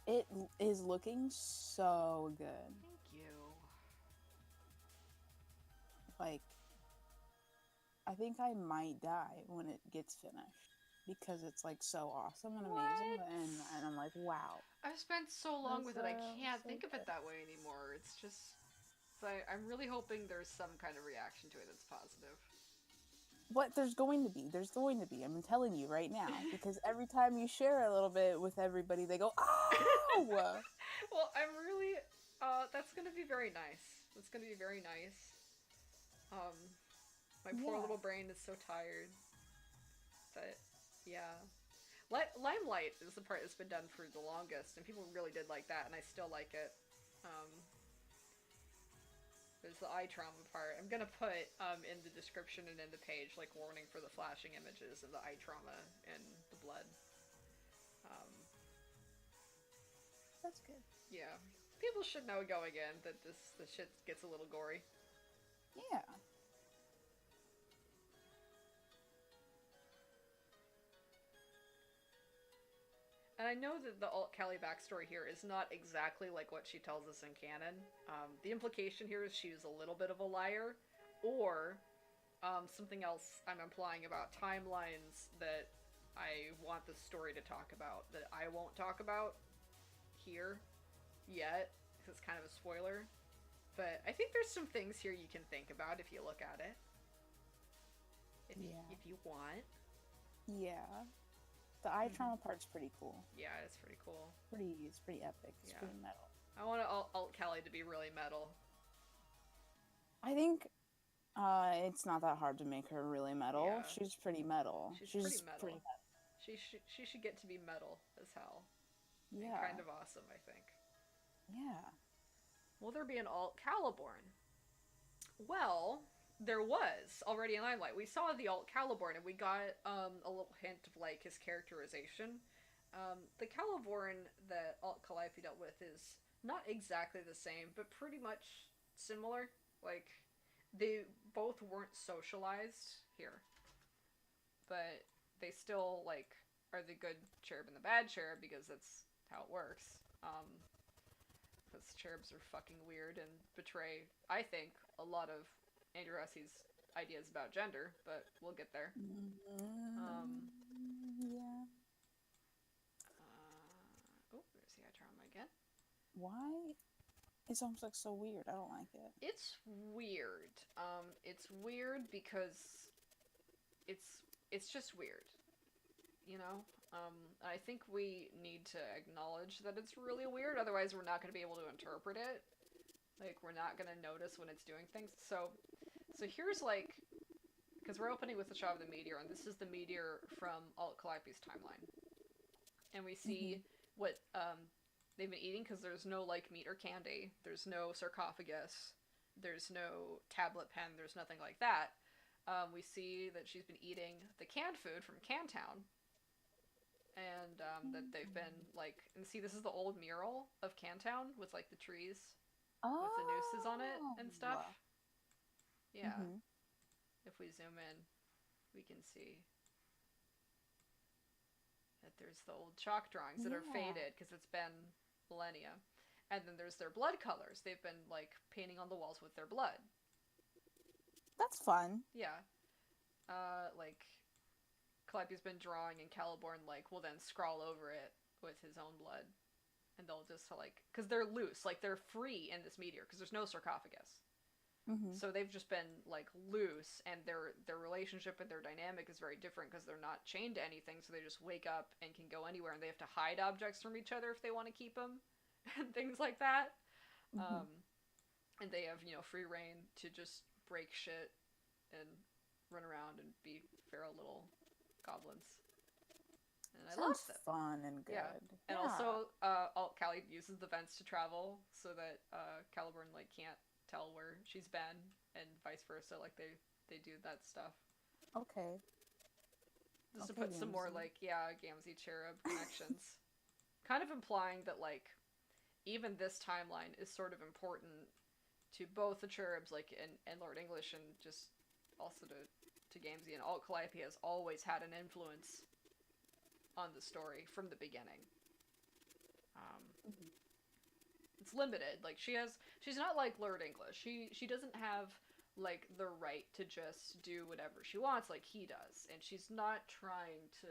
It is looking so good. Thank you. Like, I think I might die when it gets finished because it's like so awesome and amazing, What? and I'm like, wow. I've spent so long with it, I can't so think of it good. that way anymore. It's just. I'm really hoping there's some kind of reaction to it that's positive. What there's going to be, I'm telling you right now, because every time you share a little bit with everybody, they go, oh. Well, I'm really. That's gonna be very nice. That's gonna be very nice. Um, my poor Yeah. little brain is so tired. But yeah, Limelight is the part that's been done for the longest, and people really did like that, and I still like it. Um, there's the eye trauma part. I'm gonna put in the description and in the page like warning for the flashing images of the eye trauma and the blood. Um, That's good. yeah, people should know going in that the shit gets a little gory. Yeah. And I know that the Alt Callie backstory here is not exactly like what she tells us in canon. The implication here is she's a little bit of a liar, or Something else I'm implying about timelines that I want the story to talk about that I won't talk about here yet, because it's kind of a spoiler. But I think there's some things here you can think about if you look at it. Yeah. If you want. Yeah. The eye Mm-hmm. trauma part's pretty cool. Yeah, it's pretty cool. It's pretty epic. It's Yeah. pretty metal. I want Alt Callie to be really metal. I think it's not that hard to make her really metal. Yeah. She's pretty metal. She's pretty She's pretty metal. metal. She should get to be metal as hell. And kind Yeah. of awesome, I think. Yeah. Will there be an Alt Caliborn? Well, there was already in Limelight. We saw the Alt Caliborn, and we got a little hint of like his characterization. The Caliborn that Alt Calliope dealt with is not exactly the same, but pretty much similar. Like they both weren't socialized here, but they still like are the good cherub and the bad cherub because that's how it works. Because cherubs are fucking weird and betray, I think, a lot of Andrew Hussey's ideas about gender, but we'll get there. Um, Yeah. oh, there's the eye trauma again. Why? It's almost like so weird. I don't like it. It's weird. It's weird because it's just weird, you know. I think we need to acknowledge that it's really weird. Otherwise, we're not going to be able to interpret it. Like, we're not going to notice when it's doing things. So here's like, because we're opening with the shot of the meteor, and this is the meteor from Alt Calliope's timeline, and we see what they've been eating because there's no like meat or candy. There's no sarcophagus. There's no tablet pen. There's nothing like that. We see that she's been eating the canned food from Cantown, and that they've been like, and see, this is the old mural of Cantown with like the trees with the nooses on it and stuff. Yeah. If we zoom in, we can see that there's the old chalk drawings that are faded because it's been millennia. And then there's their blood colors. They've been like painting on the walls with their blood. That's fun. Yeah. Like Calliope's been drawing and Caliborn like will then scrawl over it with his own blood. And they'll just like, because they're loose, like they're free in this meteor because there's no sarcophagus. So they've just been like loose, and their relationship and their dynamic is very different because they're not chained to anything. So they just wake up and can go anywhere, and they have to hide objects from each other if they want to keep them, and things like that. And they have free reign to just break shit and run around and be feral little goblins. And I love them. Fun and good. Yeah. And also, Alt Callie uses the vents to travel so that Caliburn like can't tell where she's been, and vice versa. Like they do that stuff. Okay. Just to put some more like Gamzee cherub connections, kind of implying that like even this timeline is sort of important to both the cherubs, like and Lord English, and just also to Gamzee. And Alt Calliope has always had an influence on the story from the beginning. It's limited. Like she's not like Lord English. She doesn't have like the right to just do whatever she wants like he does, and she's not trying to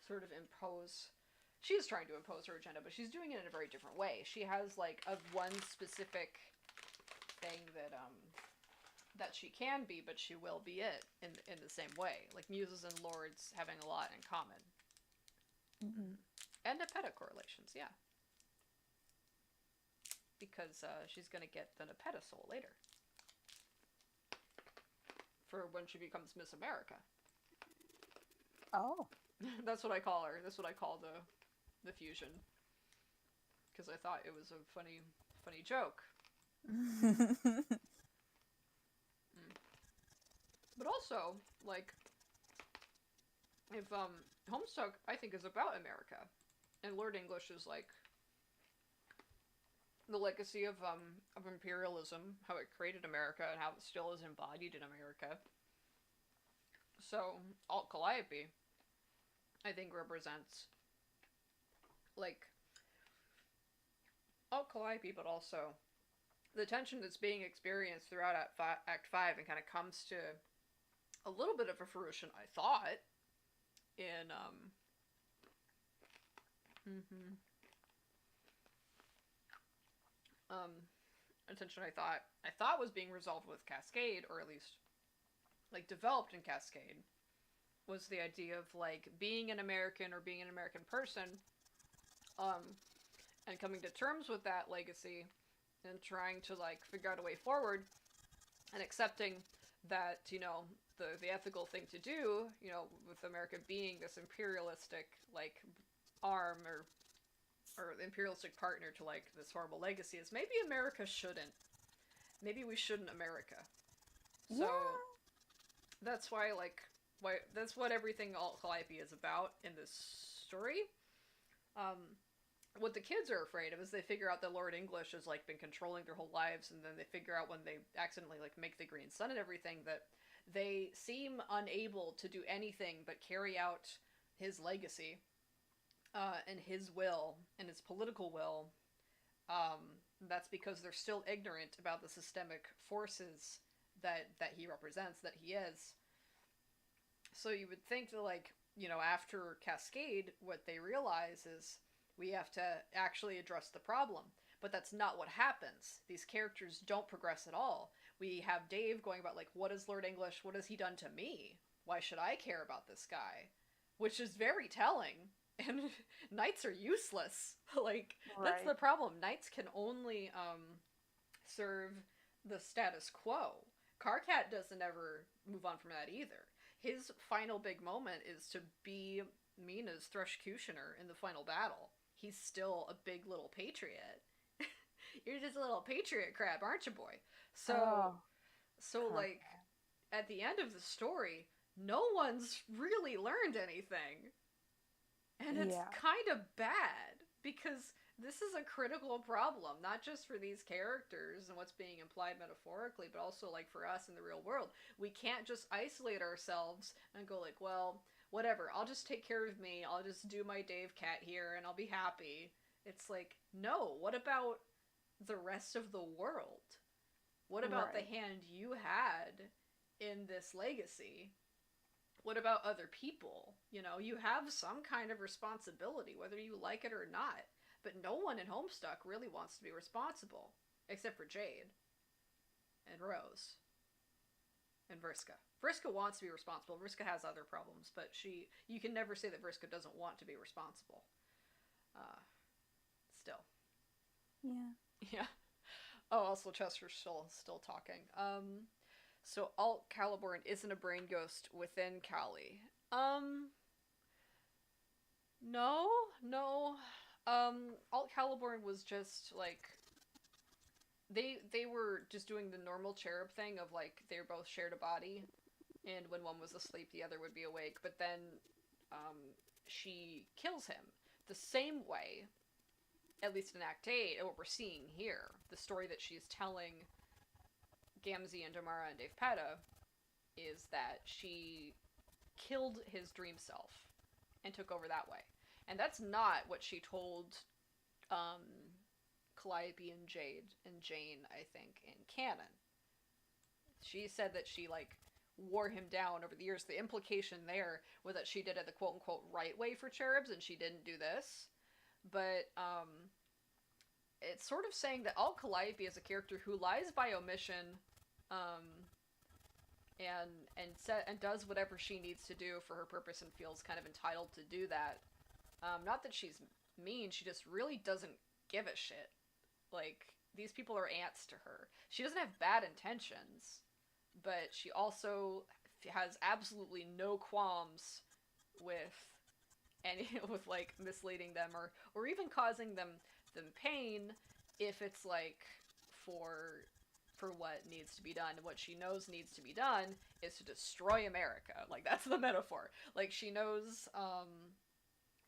sort of impose. She is trying to impose her agenda, but she's doing it in a very different way. She has like a one specific thing that she can be, but she will be it in the same way. Like muses and lords having a lot in common. And Nepeta correlations, yeah. Because she's going to get the Nepeta soul later. For when she becomes Miss America. Oh. That's what I call her. That's what I call the fusion. Because I thought it was a funny joke. But also, like, if Homestuck, I think, is about America, and Lord English is like the legacy of imperialism, how it created America, and how it still is embodied in America. So Alt Calliope, I think, represents like Alt Calliope, but also the tension that's being experienced throughout Act 5 and kind of comes to a little bit of a fruition, I thought, in mhm, um attention I thought was being resolved with Cascade, or at least like developed in Cascade, was the idea of like being an American or being an American person, um, and coming to terms with that legacy and trying to like figure out a way forward and accepting that, the ethical thing to do, with America being this imperialistic like arm, or imperialistic partner to like this horrible legacy, is maybe America shouldn't. Maybe we shouldn't America. So Yeah. that's why that's what everything Alt Calliope is about in this story. Um, what the kids are afraid of is they figure out that Lord English has like been controlling their whole lives, and then they figure out when they accidentally like make the Green Sun and everything that they seem unable to do anything but carry out his legacy, and his will and his political will. Um, that's because they're still ignorant about the systemic forces that he represents, that he is. So you would think that, like, after Cascade, what they realize is we have to actually address the problem. But that's not what happens. These characters don't progress at all. We have Dave going about, like, what is Lord English? What has he done to me? Why should I care about this guy? Which is very telling. And knights are useless. Like, that's the Right. problem. Knights can only serve the status quo. Karkat doesn't ever move on from that either. His final big moment is to be Mina's Thrushcutioner in the final battle. He's still a big little patriot. You're just a little patriot crab, aren't you, boy? So, Oh, like, Karkat. at the end of the story, no one's really learned anything. And it's Yeah. kind of bad because this is a critical problem, not just for these characters and what's being implied metaphorically, but also like for us in the real world. We can't just isolate ourselves and go like, well, whatever, I'll just take care of me. I'll just do my Dave Cat here and I'll be happy. It's like, no, what about the rest of the world? What about the Right. hand you had in this legacy? What about other people? You have some kind of responsibility, whether you like it or not. But no one in Homestuck really wants to be responsible, except for Jade and Rose and Vriska. Vriska wants to be responsible. Vriska has other problems, but you can never say that Vriska doesn't want to be responsible. Uh, Still, Yeah. yeah. Oh, also Chester's still talking. So Alt Caliborn isn't a brain ghost within Cali. No, no. Alt Caliborn was just like they were just doing the normal cherub thing of like they both shared a body, and when one was asleep, the other would be awake. But then, um, she kills him the same way, at least in Act 8, and what we're seeing here, the story that she's telling Gamzee and Damara and Dave Petta, is that she killed his dream self and took over that way. And that's not what she told um, Calliope and Jane, I think, in canon. She said that she like wore him down over the years. The implication there was that she did it the quote unquote right way for cherubs and she didn't do this. But it's sort of saying that Alt Calliope is a character who lies by omission, um, and does whatever she needs to do for her purpose and feels kind of entitled to do that. Not that she's mean, she just really doesn't give a shit. Like, these people are ants to her. She doesn't have bad intentions, but she also has absolutely no qualms with any with like misleading them, or even causing them pain if it's like for for what needs to be done. And what she knows needs to be done is to destroy America. Like, that's the metaphor. Like, she knows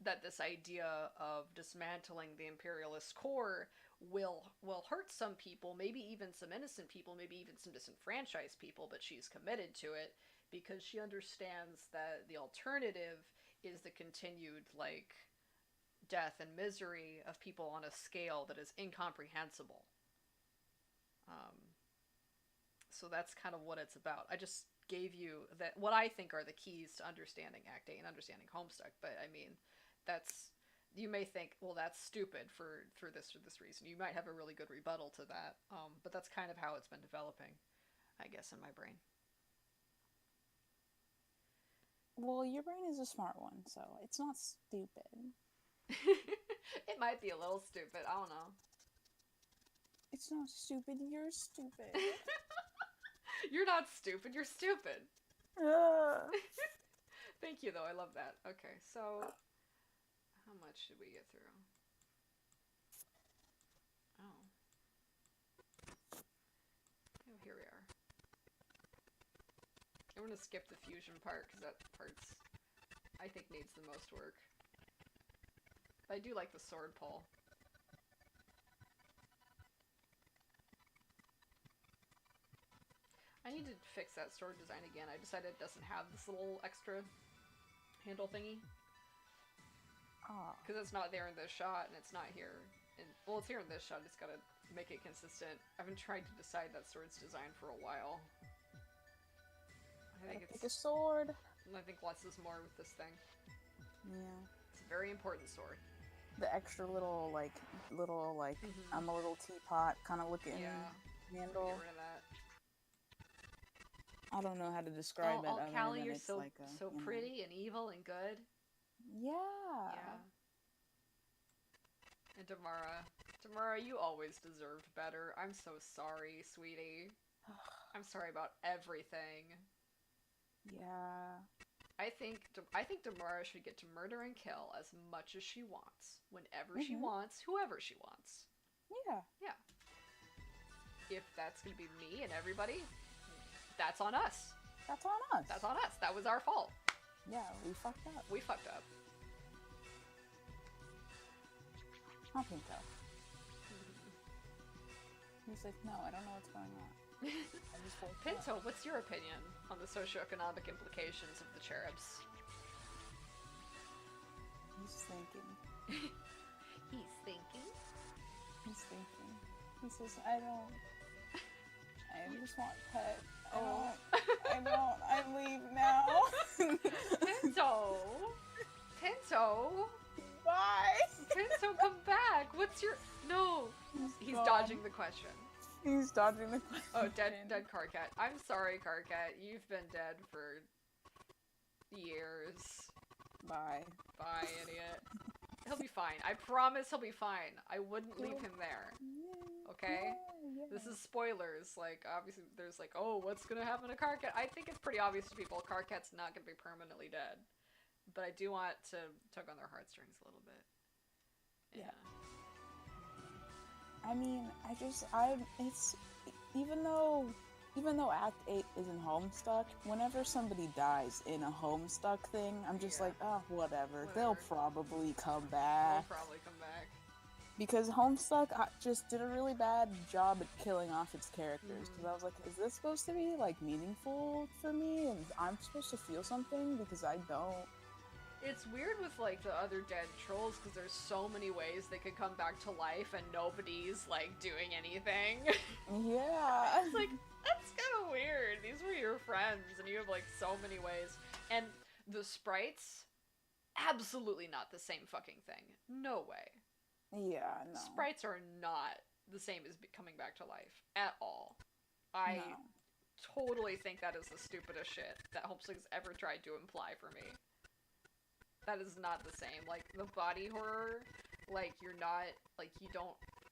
that this idea of dismantling the imperialist core will hurt some people, maybe even some innocent people, maybe even some disenfranchised people, but she's committed to it because she understands that the alternative is the continued like death and misery of people on a scale that is incomprehensible. Um, so that's kind of what it's about. I just gave you that what I think are the keys to understanding Act 8 and understanding Homestuck. But I mean, that's you may think, well, that's stupid for this or this reason. You might have a really good rebuttal to that. But that's kind of how it's been developing, I guess, in my brain. Well, your brain is a smart one, so it's not stupid. It might be a little stupid. I don't know. It's not stupid. You're stupid. You're not stupid. You're stupid. Ugh. Thank you, though. I love that. Okay, so how much did we get through? Oh. Oh, here we are. I'm gonna skip the fusion part because that part's I think needs the most work. But I do like the sword pull. I need to fix that sword design again. I decided it doesn't have this little extra handle thingy. Ah. Because it's not there in this shot, and it's not here. Well, it's here in this shot, I just gotta make it consistent. I've been trying to decide that sword's design for a while. I think Pick a sword. I think less is more with this thing. Yeah. It's a very important sword. The extra little, I'm a little teapot kind of looking handle. Get rid of that. I don't know how to describe it. Oh, Callie, you're it's so like pretty and evil and good. Yeah. Yeah. And Tamara, you always deserved better. I'm so sorry, sweetie. I'm sorry about everything. Yeah. I think Tamara should get to murder and kill as much as she wants, whenever she wants, whoever she wants. Yeah. Yeah. If that's gonna be me and everybody, that's on us. That's on us. That's on us. That was our fault. Yeah, we fucked up. We fucked up. I think so. He's like, no, I don't know what's going on. I just woke up. Pinto, what's your opinion on the socioeconomic implications of the cherubs? He's thinking. He's thinking? He's thinking. He says, I just want pet. I leave now. Pinto! Pinto! Bye! Pinto, come back! What's your... No! He's dodging the question. He's dodging the question. Oh, dead Carcat. I'm sorry, Carcat. You've been dead for years. Bye. Bye, idiot. He'll be fine. I promise he'll be fine. I wouldn't leave him there. Okay? Yeah. This is spoilers. Like, obviously, there's like, oh, what's gonna happen to Carcat? I think it's pretty obvious to people Carcat's not gonna be permanently dead. But I do want to tug on their heartstrings a little bit. Yeah. I mean, it's, even though Act 8 isn't Homestuck, whenever somebody dies in a Homestuck thing, I'm just like, oh, whatever. They'll probably come back. They'll probably come back. Because Homestuck just did a really bad job at killing off its characters. Because I was like, is this supposed to be, like, meaningful for me? And I'm supposed to feel something? Because I don't. It's weird with, like, the other dead trolls, because there's so many ways they could come back to life, and nobody's, like, doing anything. Yeah. It's like, that's kind of weird. These were your friends, and you have, like, so many ways. And the sprites, absolutely not the same fucking thing. No way. Yeah, no. Sprites are not the same as coming back to life. At all. I totally think that is the stupidest shit that Homestuck's ever tried to imply for me. That is not the same. Like, the body horror, like, you're not, like,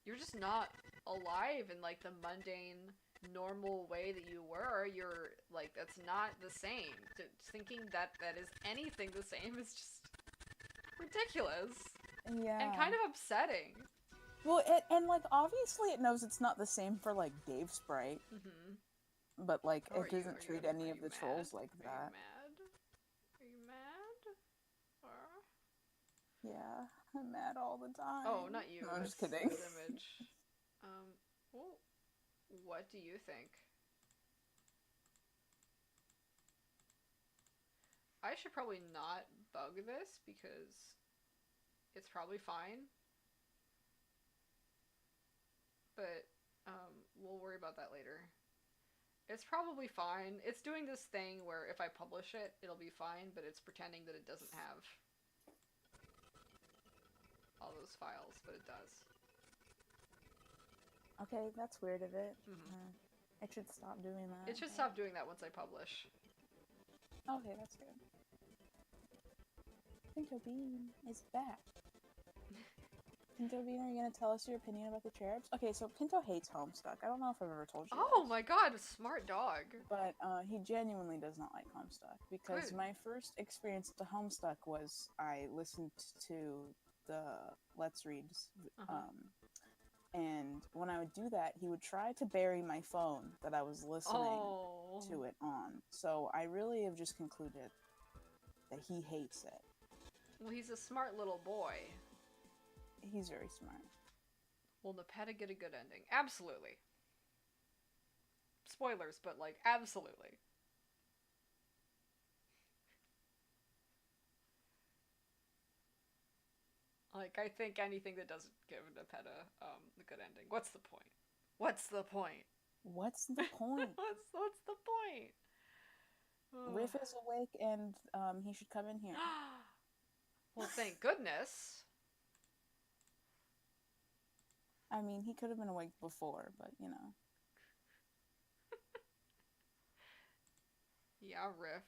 you're just not alive in, like, the mundane, normal way that you were. You're, like, that's not the same. Thinking that is anything the same is just ridiculous. Yeah. And kind of upsetting. Well, and, like, obviously it knows it's not the same for, like, Dave Sprite. But, like, it doesn't treat any of the trolls like that. Are you mad? Yeah, I'm mad all the time. Oh, not you. No, I'm just kidding. Image. Well, what do you think? I should probably not bug this because it's probably fine. But, we'll worry about that later. It's probably fine. It's doing this thing where if I publish it, it'll be fine, but it's pretending that it doesn't have all those files, but it does. Okay, that's weird of it. Hmm. It should stop doing that. It should stop doing that once I publish. Okay, that's good. Pinto Bean is back. Pinto Bean, are you gonna tell us your opinion about the cherubs? Okay, so Pinto hates Homestuck. I don't know if I've ever told you Oh this. my god, smart dog. But he genuinely does not like Homestuck because Good. my first experience to Homestuck was I listened to the Let's Reads, and when I would do that, he would try to bury my phone that I was listening to it on. So I really have just concluded that he hates it. Well, he's a smart little boy. He's very smart. Will Nepeta get a good ending? Absolutely. Spoilers, but like, absolutely. Like, I think anything that doesn't give Nepeta a good ending. What's the point? What's the point? What's the point? what's the point? Riff is awake and he should come in here. Well, thank goodness. I mean, he could have been awake before, but you know. Yeah, Riff.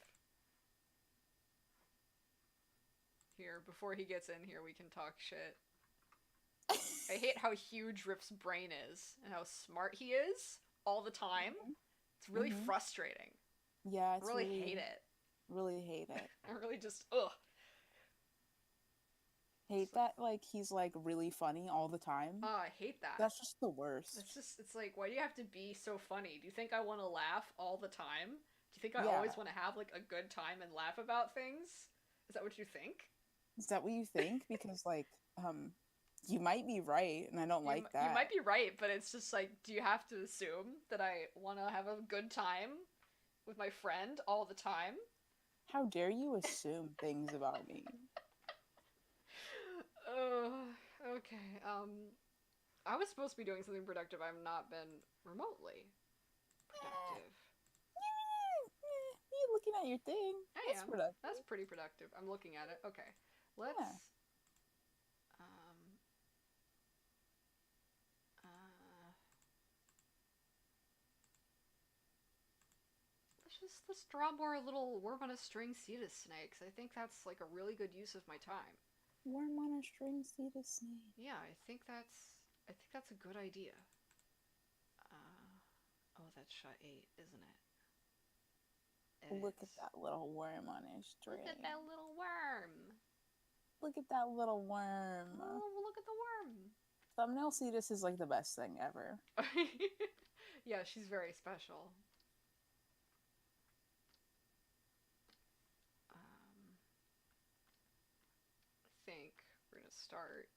Here, before he gets in here, we can talk shit. I hate how huge Riff's brain is and how smart he is all the time. It's really frustrating. Yeah, it's I really hate it. Really hate it. I really just, ugh. Hate that, like, he's, like, really funny all the time. Oh, I hate that. That's just the worst. It's like, why do you have to be so funny? Do you think I want to laugh all the time? Do you think I always want to have, like, a good time and laugh about things? Is that what you think? Is that what you think? Because, like, you might be right, and I don't like that. You might be right, but it's just like, do you have to assume that I want to have a good time with my friend all the time? How dare you assume things about me? Okay. I was supposed to be doing something productive. I've not been remotely productive. You looking at your thing? I am. Productive. That's pretty productive. I'm looking at it. Okay. Let's let's draw more little worm on a string Cetus snakes. I think that's like a really good use of my time. Worm on a string Cetus snake. Yeah, I think that's a good idea. Oh, that's shot 8, isn't it? Look at that little worm on his string. Look at that little worm. Look at that little worm. Oh, look at the worm. Thumbnail Cetus is like the best thing ever. Yeah, she's very special. I think we're gonna start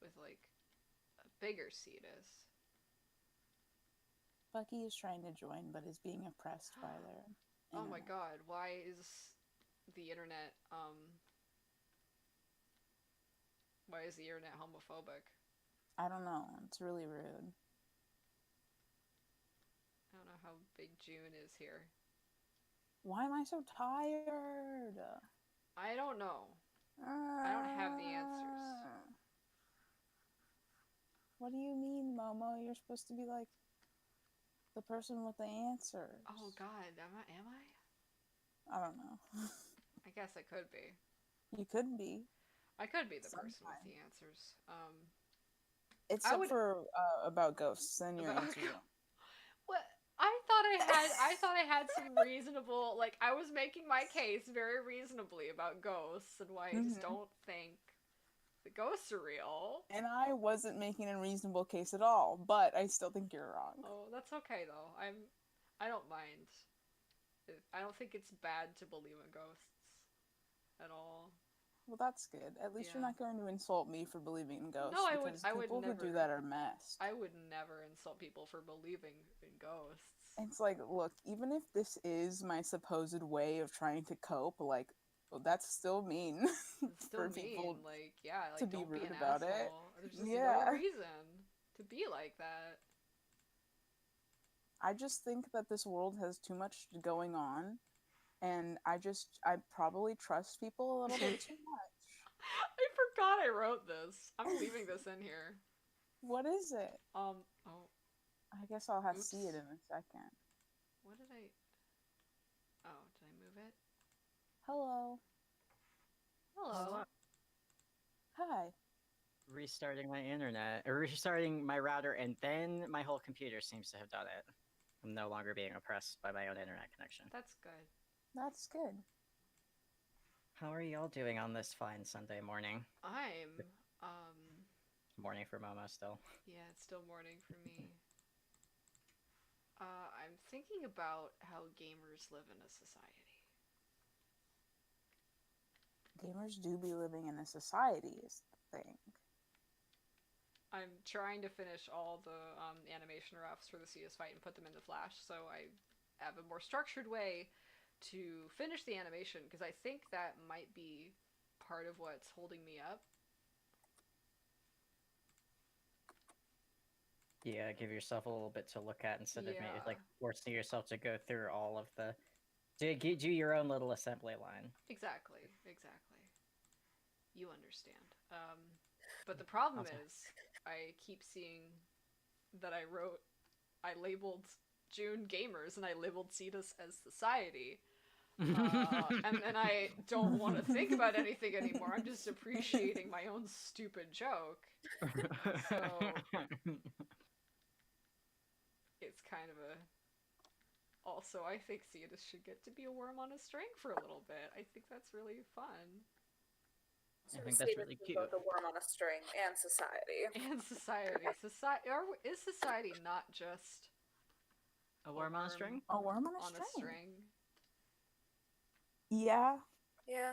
with like a bigger Cetus. Bucky is trying to join, but is being oppressed by their internet. Oh my god, why is the internet homophobic? I don't know. It's really rude. I don't know how big June is here. Why am I so tired? I don't know. I don't have the answers. What do you mean, Momo? You're supposed to be like the person with the answers. Oh god, am I? I don't know. I guess I could be. You could be. I could be the person with the answers. Except for about ghosts, then your answer. What? I thought I had some reasonable, like, I was making my case very reasonably about ghosts and why I just don't think the ghosts are real. And I wasn't making a reasonable case at all, but I still think you're wrong. Oh, that's okay though. I don't mind. I don't think it's bad to believe in ghosts at all. Well, that's good. At least you're not going to insult me for believing in ghosts. No, I would people never. Who do that are messed. I would never insult people for believing in ghosts. It's like, look, even if this is my supposed way of trying to cope, like, well, that's still mean. It's still mean. People like, yeah, like, to be don't rude be an about asshole. it. There's just no reason to be like that. I just think that this world has too much going on, and I probably trust people a little bit too much. I forgot I wrote this. I'm leaving this in here. What is it? Oh, I guess I'll have to oops. see it in a second. What did I... Oh, did I move it? Hello. Hello. Hi. Restarting my internet, or restarting my router, and then my whole computer seems to have done it. I'm no longer being oppressed by my own internet connection. That's good. That's good. How are y'all doing on this fine Sunday morning? I'm, Morning for Momo still. yeah, it's still morning for me. I'm thinking about how gamers live in a society. Gamers do be living in a society, is the thing. I'm trying to finish all the animation roughs for the CS fight and put them into Flash, so I have a more structured way to finish the animation, because I think that might be part of what's holding me up. Yeah, give yourself a little bit to look at instead of Yeah. like forcing yourself to go through all of the... Do your own little assembly line. Exactly. You understand. But the problem Awesome. is, I keep seeing that I labeled June gamers, and I labeled Cetus as society. And then I don't want to think about anything anymore. I'm just appreciating my own stupid joke. So it's kind of a... Also, I think Cetus should get to be a worm on a string for a little bit. I think that's really fun. I think that's really cute. Both a worm on a string and society. And society. Is society not just A worm on a string? A worm on a on string. a string? Yeah. Yeah.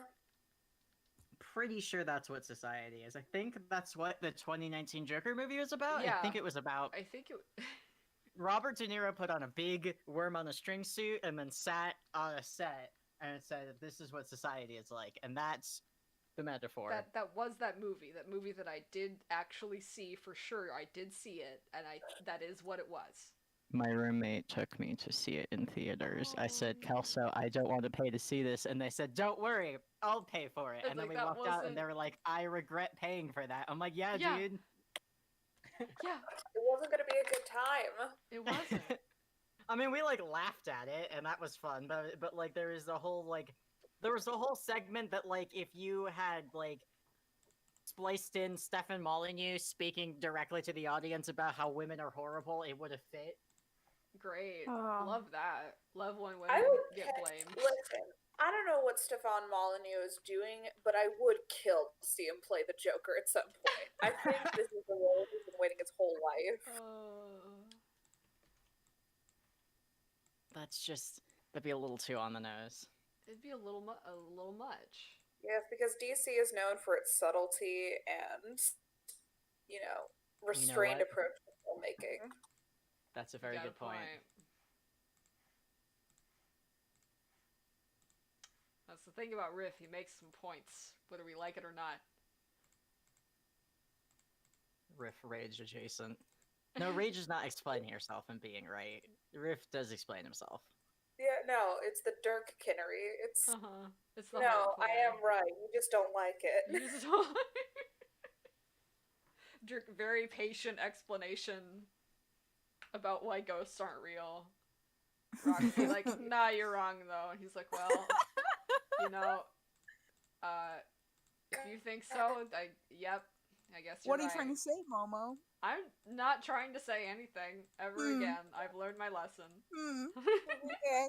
Pretty sure that's what society is. I think that's what the 2019 Joker movie was about. Yeah. I think it was about I think it... Robert De Niro put on a big worm on a string suit and then sat on a set and said, "This is what society is like," and that's the metaphor. That was that movie that I did actually see for sure. I did see it, and that is what it was. My roommate took me to see it in theaters. I said, Oh. "Kelso, I don't want to pay to see this," and they said, "Don't worry, I'll pay for it." And, And then like, we that walked out, wasn't- and they were like, "I regret paying for that." I'm like, "Yeah, Yeah. dude." Yeah, It wasn't gonna be a good time. it wasn't. I mean, we like laughed at it, and that was fun. But like, there was the whole segment that like if you had like spliced in Stefan Molyneux speaking directly to the audience about how women are horrible, it would have fit. Great. Oh. Love that. Love when I women would get blamed. Listen, I don't know what Stefan Molyneux is doing, but I would kill to see him play the Joker at some point. I think this is the role he's been waiting his whole life. That'd be a little too on the nose. It'd be a little much. Yes, because DC is known for its subtlety and, restrained what? approach to filmmaking. That's a very Got a good point. That's the thing about Riff. He makes some points, whether we like it or not. Riff rage adjacent. No, rage is not explaining yourself and being right. Riff does explain himself. Yeah, no, it's the Dirk Kinnery. It's It's the no, hard I play. am right. You just don't like You it. just don't... Very patient explanation about why ghosts aren't real. Roxy like, nah, you're wrong though. And he's like, well, if you think so, yep, I guess you're What are you right. trying to say, Momo? I'm not trying to say anything ever again. I've learned my lesson. Okay.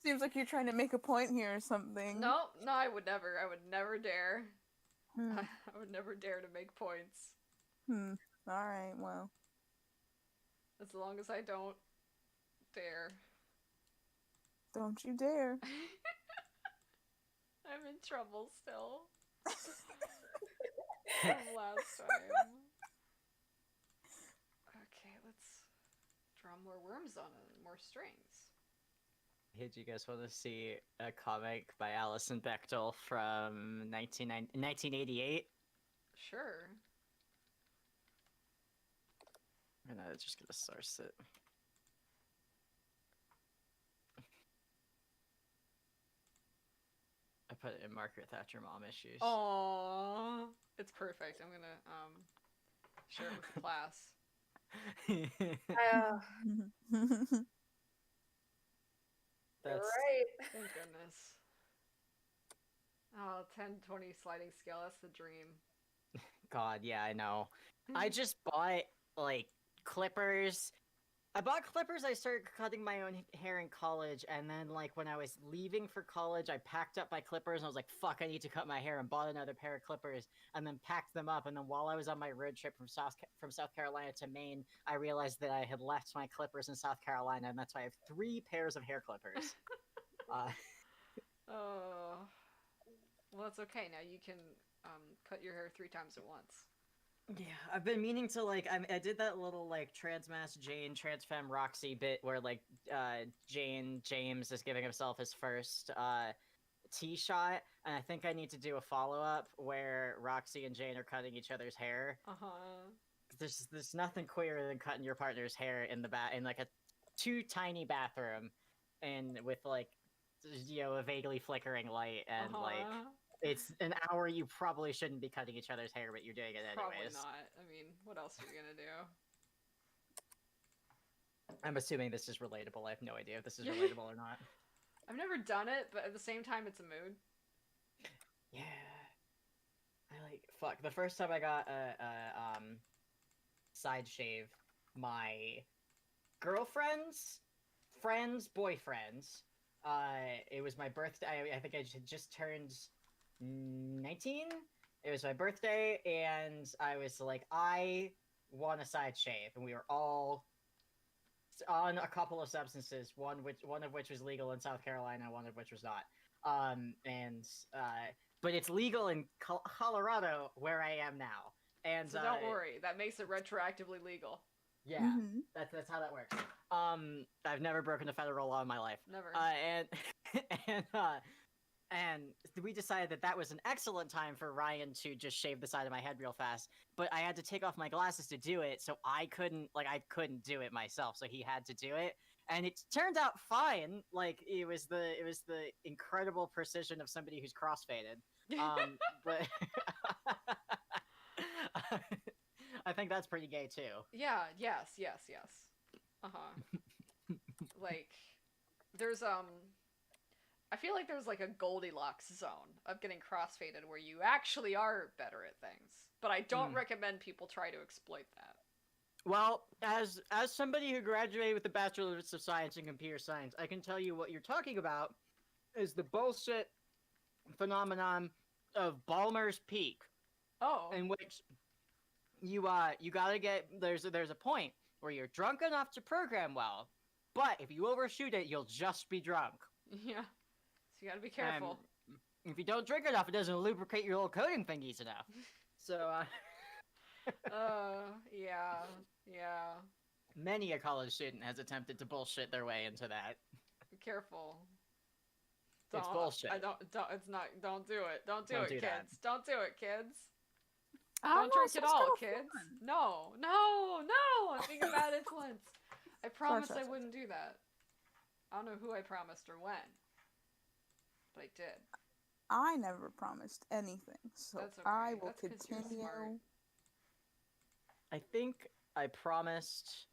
Seems like you're trying to make a point here or something. No, I would never. I would never dare. Hmm. I would never dare to make points. Alright, well. As long as I don't dare. Don't you dare. I'm in trouble still. From last time. Okay, let's draw more worms on it, more strings. Hey, do you guys want to see a comic by Alison Bechdel from 1988? Sure. I'm just gonna source it. put it in Margaret Thatcher mom issues. Aww, it's perfect. I'm gonna share it with the class. You're That's right. Thank goodness. Oh, 10/20 sliding scale. That's the dream. God, yeah, I know. I just bought like clippers. I bought clippers. I started cutting my own hair in college, and then like when I was leaving for college, I packed up my clippers and I was like, "Fuck, I need to cut my hair," and bought another pair of clippers, and then packed them up. And then while I was on my road trip from South Carolina to Maine, I realized that I had left my clippers in South Carolina, and that's why I have 3 pairs of hair clippers. Oh, well, that's okay. Now you can cut your hair 3 times at once. Yeah, I've been meaning to like I did that little like Transmass Jane Transfemme Roxy bit where like James is giving himself his first tee shot, and I think I need to do a follow-up where Roxy and Jane are cutting each other's hair. There's nothing queerer than cutting your partner's hair in like a too tiny bathroom, and with like a vaguely flickering light, and like it's an hour you probably shouldn't be cutting each other's hair, but you're doing it anyways. Probably not. I mean, what else are you gonna do? I'm assuming this is relatable. I have no idea if this is relatable or not. I've never done it, but at the same time, it's a mood. Yeah. Fuck. The first time I got a side shave, my girlfriend's friend's boyfriend's, it was my birthday. I think I just turned 19. It was my birthday, and I was like, I want a side shave, and we were all on a couple of substances, one of which was legal in South Carolina, one of which was not. But it's legal in Colorado, where I am now. And so don't worry, that makes it retroactively legal. Yeah, that's how that works. I've never broken a federal law in my life. Never. And we decided that was an excellent time for Ryan to just shave the side of my head real fast. But I had to take off my glasses to do it, so I couldn't do it myself. So he had to do it, and it turned out fine. Like it was the incredible precision of somebody who's crossfaded. But I think that's pretty gay too. Yeah. Yes. Like, there's I feel like there's like a Goldilocks zone of getting crossfaded where you actually are better at things. But I don't recommend people try to exploit that. Well, as somebody who graduated with a Bachelor's of Science in Computer Science, I can tell you what you're talking about is the bullshit phenomenon of Balmer's Peak. Oh. In which you gotta get there's a point where you're drunk enough to program well, but if you overshoot it, you'll just be drunk. Yeah. So you gotta be careful. If you don't drink enough, it doesn't lubricate your little coding thingies enough. So, yeah. Many a college student has attempted to bullshit their way into that. Be careful. It's bullshit. Don't do it. Don't do Don't it, do kids. that. Don't do it, kids. I Don't drink know, at sounds all, kinda kids. fun. No. I'm being a bad influence. I promised I wouldn't do that. I don't know who I promised or when. But I did. I never promised anything, so That's okay. I will That's 'cause you're continue. smart. I think I promised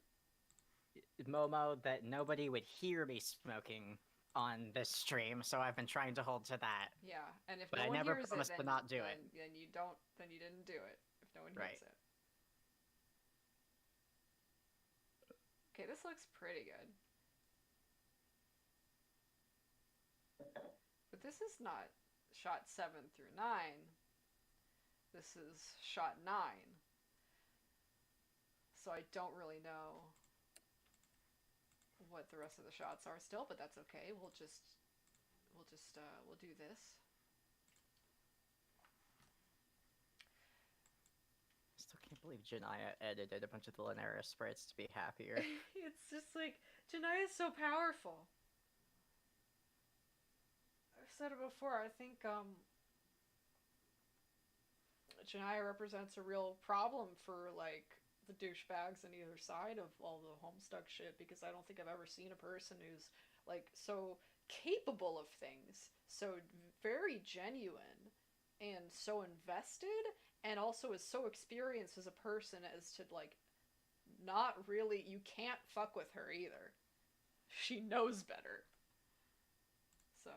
Momo that nobody would hear me smoking on this stream, so I've been trying to hold to that. Yeah, and if But no I one never hears promised it, to not do it. then you don't. Then you didn't do it. If no one hears Right. it. Okay, this looks pretty good. But this is not shot 7 through 9. This is shot 9. So I don't really know what the rest of the shots are still, but that's okay. We'll do this. I still can't believe Janaya edited a bunch of the Linares sprites to be happier. It's just like, Janaya's so powerful. I've said it before, I think, Janaya represents a real problem for, like, the douchebags on either side of all the Homestuck shit, because I don't think I've ever seen a person who's, like, so capable of things, so very genuine and so invested, and also is so experienced as a person as to, like, not really, you can't fuck with her either. She knows better. So,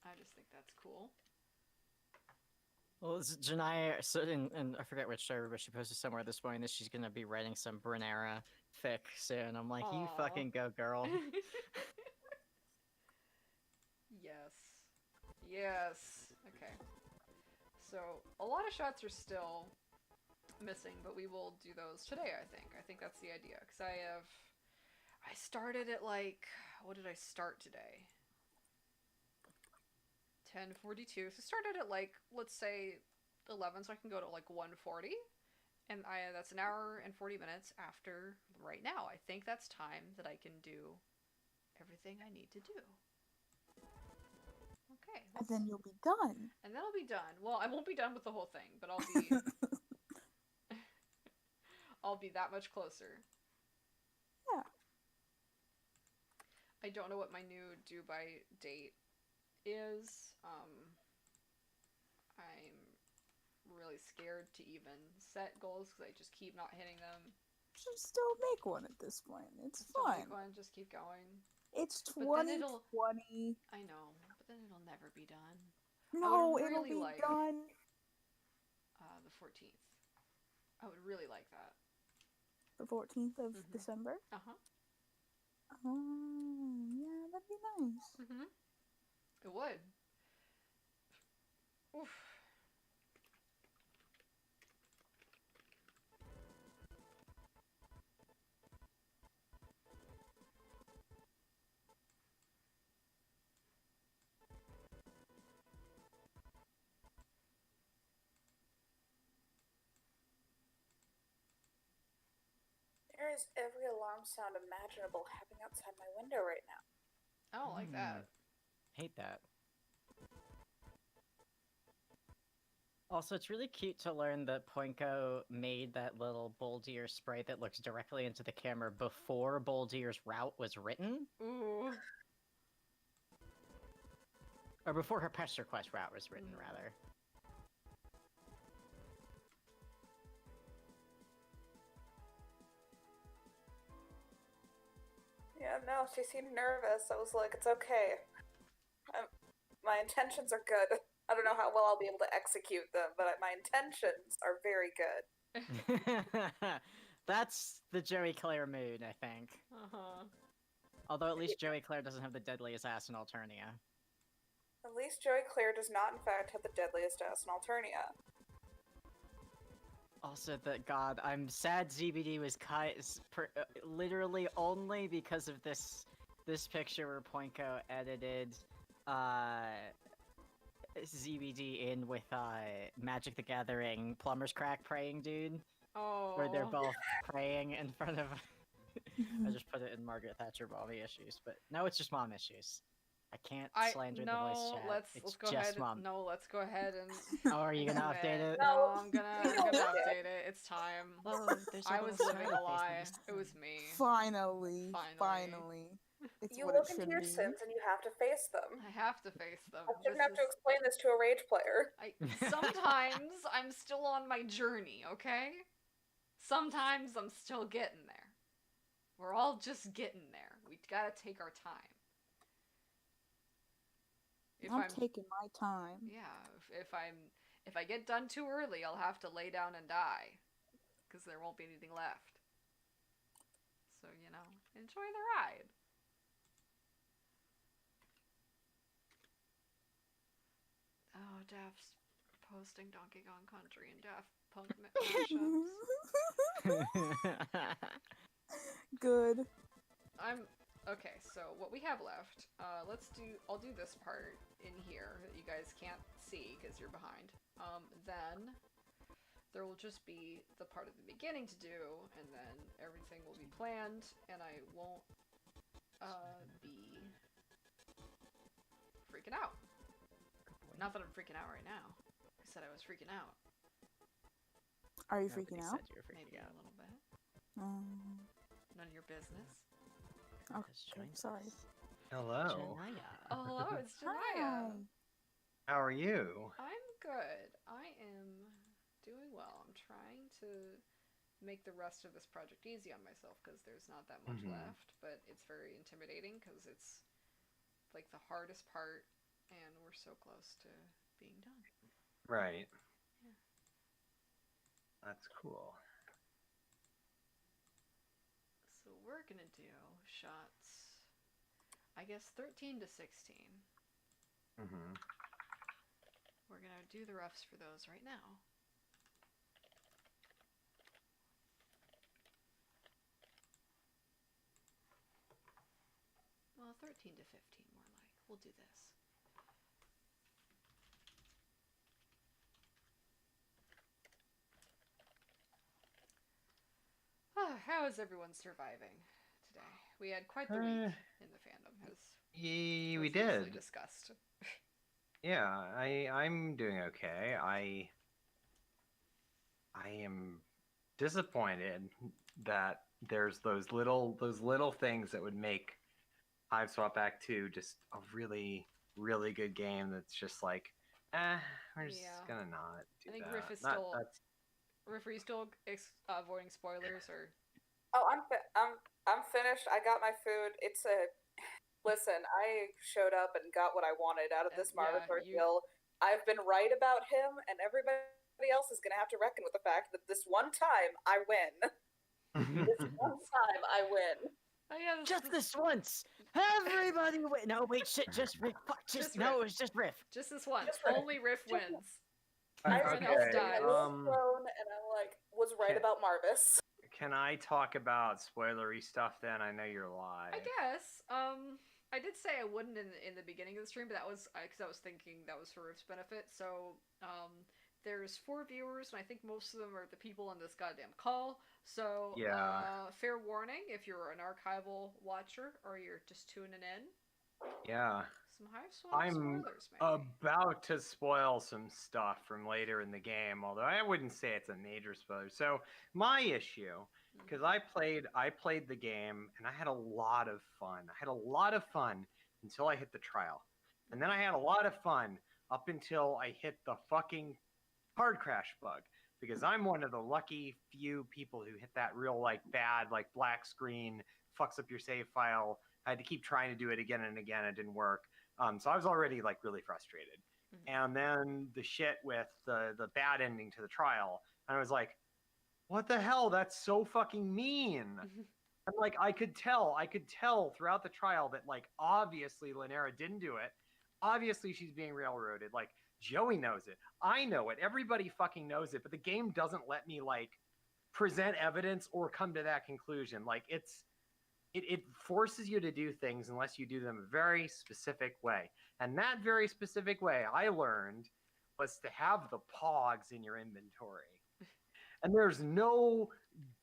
I just think that's cool. Well, Janai, so and I forget which server, but she posted somewhere this morning that she's gonna be writing some Brunera fic soon. I'm like, you Aw. fucking go, girl. Yes. Yes. Okay. So, a lot of shots are still missing, but we will do those today, I think. I think that's the idea. Because I started at, like, what did I start today? 10:42. So started at, like, let's say 11, so I can go to, like, 1:40. And that's an hour and 40 minutes after right now. I think that's time that I can do everything I need to do. Okay. And then you'll be done. And then I'll be done. Well, I won't be done with the whole thing, but I'll be I'll be that much closer. Yeah. I don't know what my new due by date is. I'm really scared to even set goals because I just keep not hitting them. Just still make one at this point. It's Just don't fun. make one, just keep going. It's But then it'll- 2020. I know, but then it'll never be done. No, would it'll really be like- done. The 14th. I would really like that. The 14th of Mhm. December. Uh-huh. Yeah, that'd be nice. Mm-hmm. It would. Oof. There is every alarm sound imaginable happening outside my window right now. I don't like that. Hate that. Also, it's really cute to learn that Poinko made that little Boldier sprite that looks directly into the camera before Boldier's route was written. Ooh. Or before her Pester Quest route was written, rather. Yeah, no, she seemed nervous. I was like, it's okay. My intentions are good. I don't know how well I'll be able to execute them, but my intentions are very good. That's the Joey Claire mood, I think. Uh-huh. Although at least Joey Claire doesn't have the deadliest ass in Alternia. At least Joey Claire does not, in fact, have the deadliest ass in Alternia. Also, God, I'm sad ZBD was cut literally only because of this picture where Poinko edited ZBD in with Magic the Gathering Plumber's Crack praying dude, Oh. where they're both praying in front of. I just put it in Margaret Thatcher mommy issues, but no, it's just mom issues. I can't slander the voice chat. Let's it's go just ahead. mom. No, let's go ahead and. Oh, are you gonna do update it? No, No. I'm gonna update it. It's time. Oh, there's I a was little living smiley a face lie. next It to was it. me. Finally. Finally. It's You what look it should into your be. sins and you have to face them. I have to face them. I shouldn't This have to is- explain this to a rage player. Sometimes I'm still on my journey, okay? Sometimes I'm still getting there. We're all just getting there. We gotta take our time. If I'm taking my time. yeah, if I get done too early, I'll have to lay down and die, because there won't be anything left. So enjoy the ride. Oh, Daft's posting Donkey Kong Country and Daft Punk mashups. Good. Okay, so what we have left, I'll do this part in here that you guys can't see because you're behind. Then there will just be the part at the beginning to do, and then everything will be planned, and I won't, be freaking out. Not that I'm freaking out right now. I said I was freaking out. Are you Nobody freaking said out? you were freaking Maybe out. a little bit. Um, None of your business. Chris okay, joins sorry. us. Hello. Janaya. Oh, hello, it's Janaya. Hi. How are you? I'm good. I am doing well. I'm trying to make the rest of this project easy on myself because there's not that much Mhm. left, but it's very intimidating because it's like the hardest part and we're so close to being done. Right. Yeah. That's cool. So we're gonna do shots, I guess 13 to 16. Hmm. We're gonna do the roughs for those right now. Well, 13 to 15 more like. We'll do this. How is everyone surviving today? We had quite the week in the fandom, as We was easily did. discussed. Yeah, I'm doing okay. I am disappointed that there's those little things that would make Hive Swap Act 2 just a really good game that's just like, we're just Yeah. gonna not do I think that. Riff is Not still. that's Riff, are you still avoiding spoilers or? Oh, I'm finished. I got my food. It's a listen. I showed up and got what I wanted out of And this yeah, Marvitor you. deal. I've been right about him, and everybody else is gonna have to reckon with the fact that this one time I win. This one time I win. Oh yeah, Just this once. Everybody wait. No, wait, shit. Just Riff. Fuck. Just Just no. Riff. It was just Riff. Just this once. Just Riff. Only Riff Just wins. I Everyone was else Okay, dies. a little thrown, and I'm like, was right Okay. about Marvis. Can I talk about spoilery stuff then? I know you're live. I guess. I did say I wouldn't in the beginning of the stream, but that was because I was thinking that was for Rift's benefit. So, there's 4 viewers, and I think most of them are the people on this goddamn call. So, Yeah. fair warning if you're an archival watcher or you're just tuning in. Yeah. Some Hive Swap I'm spoilers, maybe. about to spoil some stuff from later in the game, although I wouldn't say it's a major spoiler. So my issue, because I played the game and I had a lot of fun. I had a lot of fun until I hit the trial. And then I had a lot of fun up until I hit the fucking hard crash bug. Because I'm one of the lucky few people who hit that real like bad, like black screen, fucks up your save file. I had to keep trying to do it again and again. It didn't work. So I was already like really frustrated. And then the shit with the bad ending to the trial, and I was like, what the hell? That's so fucking mean. And like I could tell throughout the trial that like obviously Lynera didn't do it. Obviously she's being railroaded. Like Joey knows it. I know it. Everybody fucking knows it, but the game doesn't let me like present evidence or come to that conclusion. Like it forces you to do things unless you do them a very specific way. And that very specific way I learned was to have the pogs in your inventory. And there's no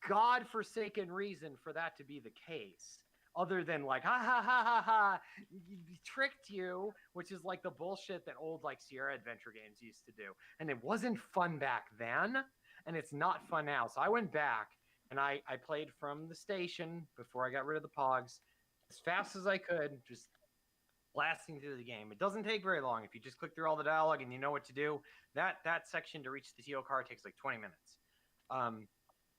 godforsaken reason for that to be the case other than like ha ha ha ha ha tricked you, which is like the bullshit that old like Sierra adventure games used to do. And it wasn't fun back then, and it's not fun now. So I went back and I played from the station before I got rid of the pogs as fast as I could, just blasting through the game. It doesn't take very long if you just click through all the dialogue and you know what to do. That section to reach the TO car takes like 20 minutes.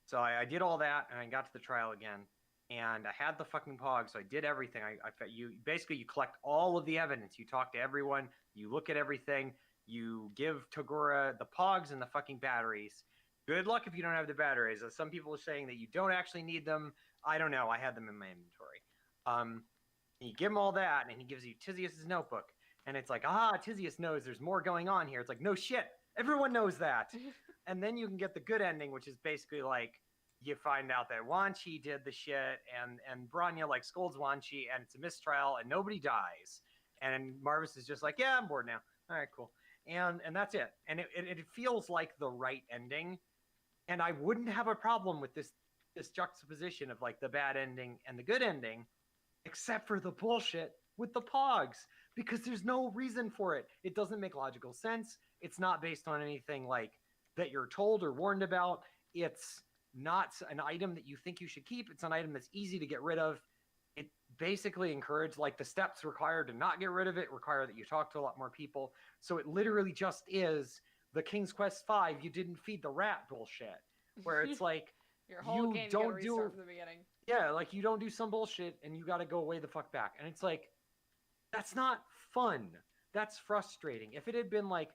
So I did all that and I got to the trial again, and I had the fucking pog, so I did everything. You basically you collect all of the evidence. You talk to everyone. You look at everything. You give Togura the pogs and the fucking batteries. Good luck if you don't have the batteries. Some people are saying that you don't actually need them. I don't know. I had them in my inventory. You give him all that, and he gives you Tizius's notebook. And it's like, Tizius knows there's more going on here. It's like, no shit. Everyone knows that. And then you can get the good ending, which is basically like, you find out that Wanchi did the shit, and Bronya like scolds Wanchi, and it's a mistrial, and nobody dies. And Marvis is just like, yeah, I'm bored now. All right, cool. And that's it. And it feels like the right ending. And I wouldn't have a problem with this juxtaposition of like the bad ending and the good ending, except for the bullshit with the pogs, because there's no reason for it. It doesn't make logical sense. It's not based on anything like that you're told or warned about. It's not an item that you think you should keep. It's an item that's easy to get rid of. It basically encourage, like, the steps required to not get rid of it require that you talk to a lot more people. So it literally just is the King's Quest V, you didn't feed the rat bullshit, where it's like, Your whole you game, you gotta don't restart do- from the beginning. yeah, like, you don't do some bullshit and you got to go way the fuck back. And it's like, that's not fun. That's frustrating. If it had been like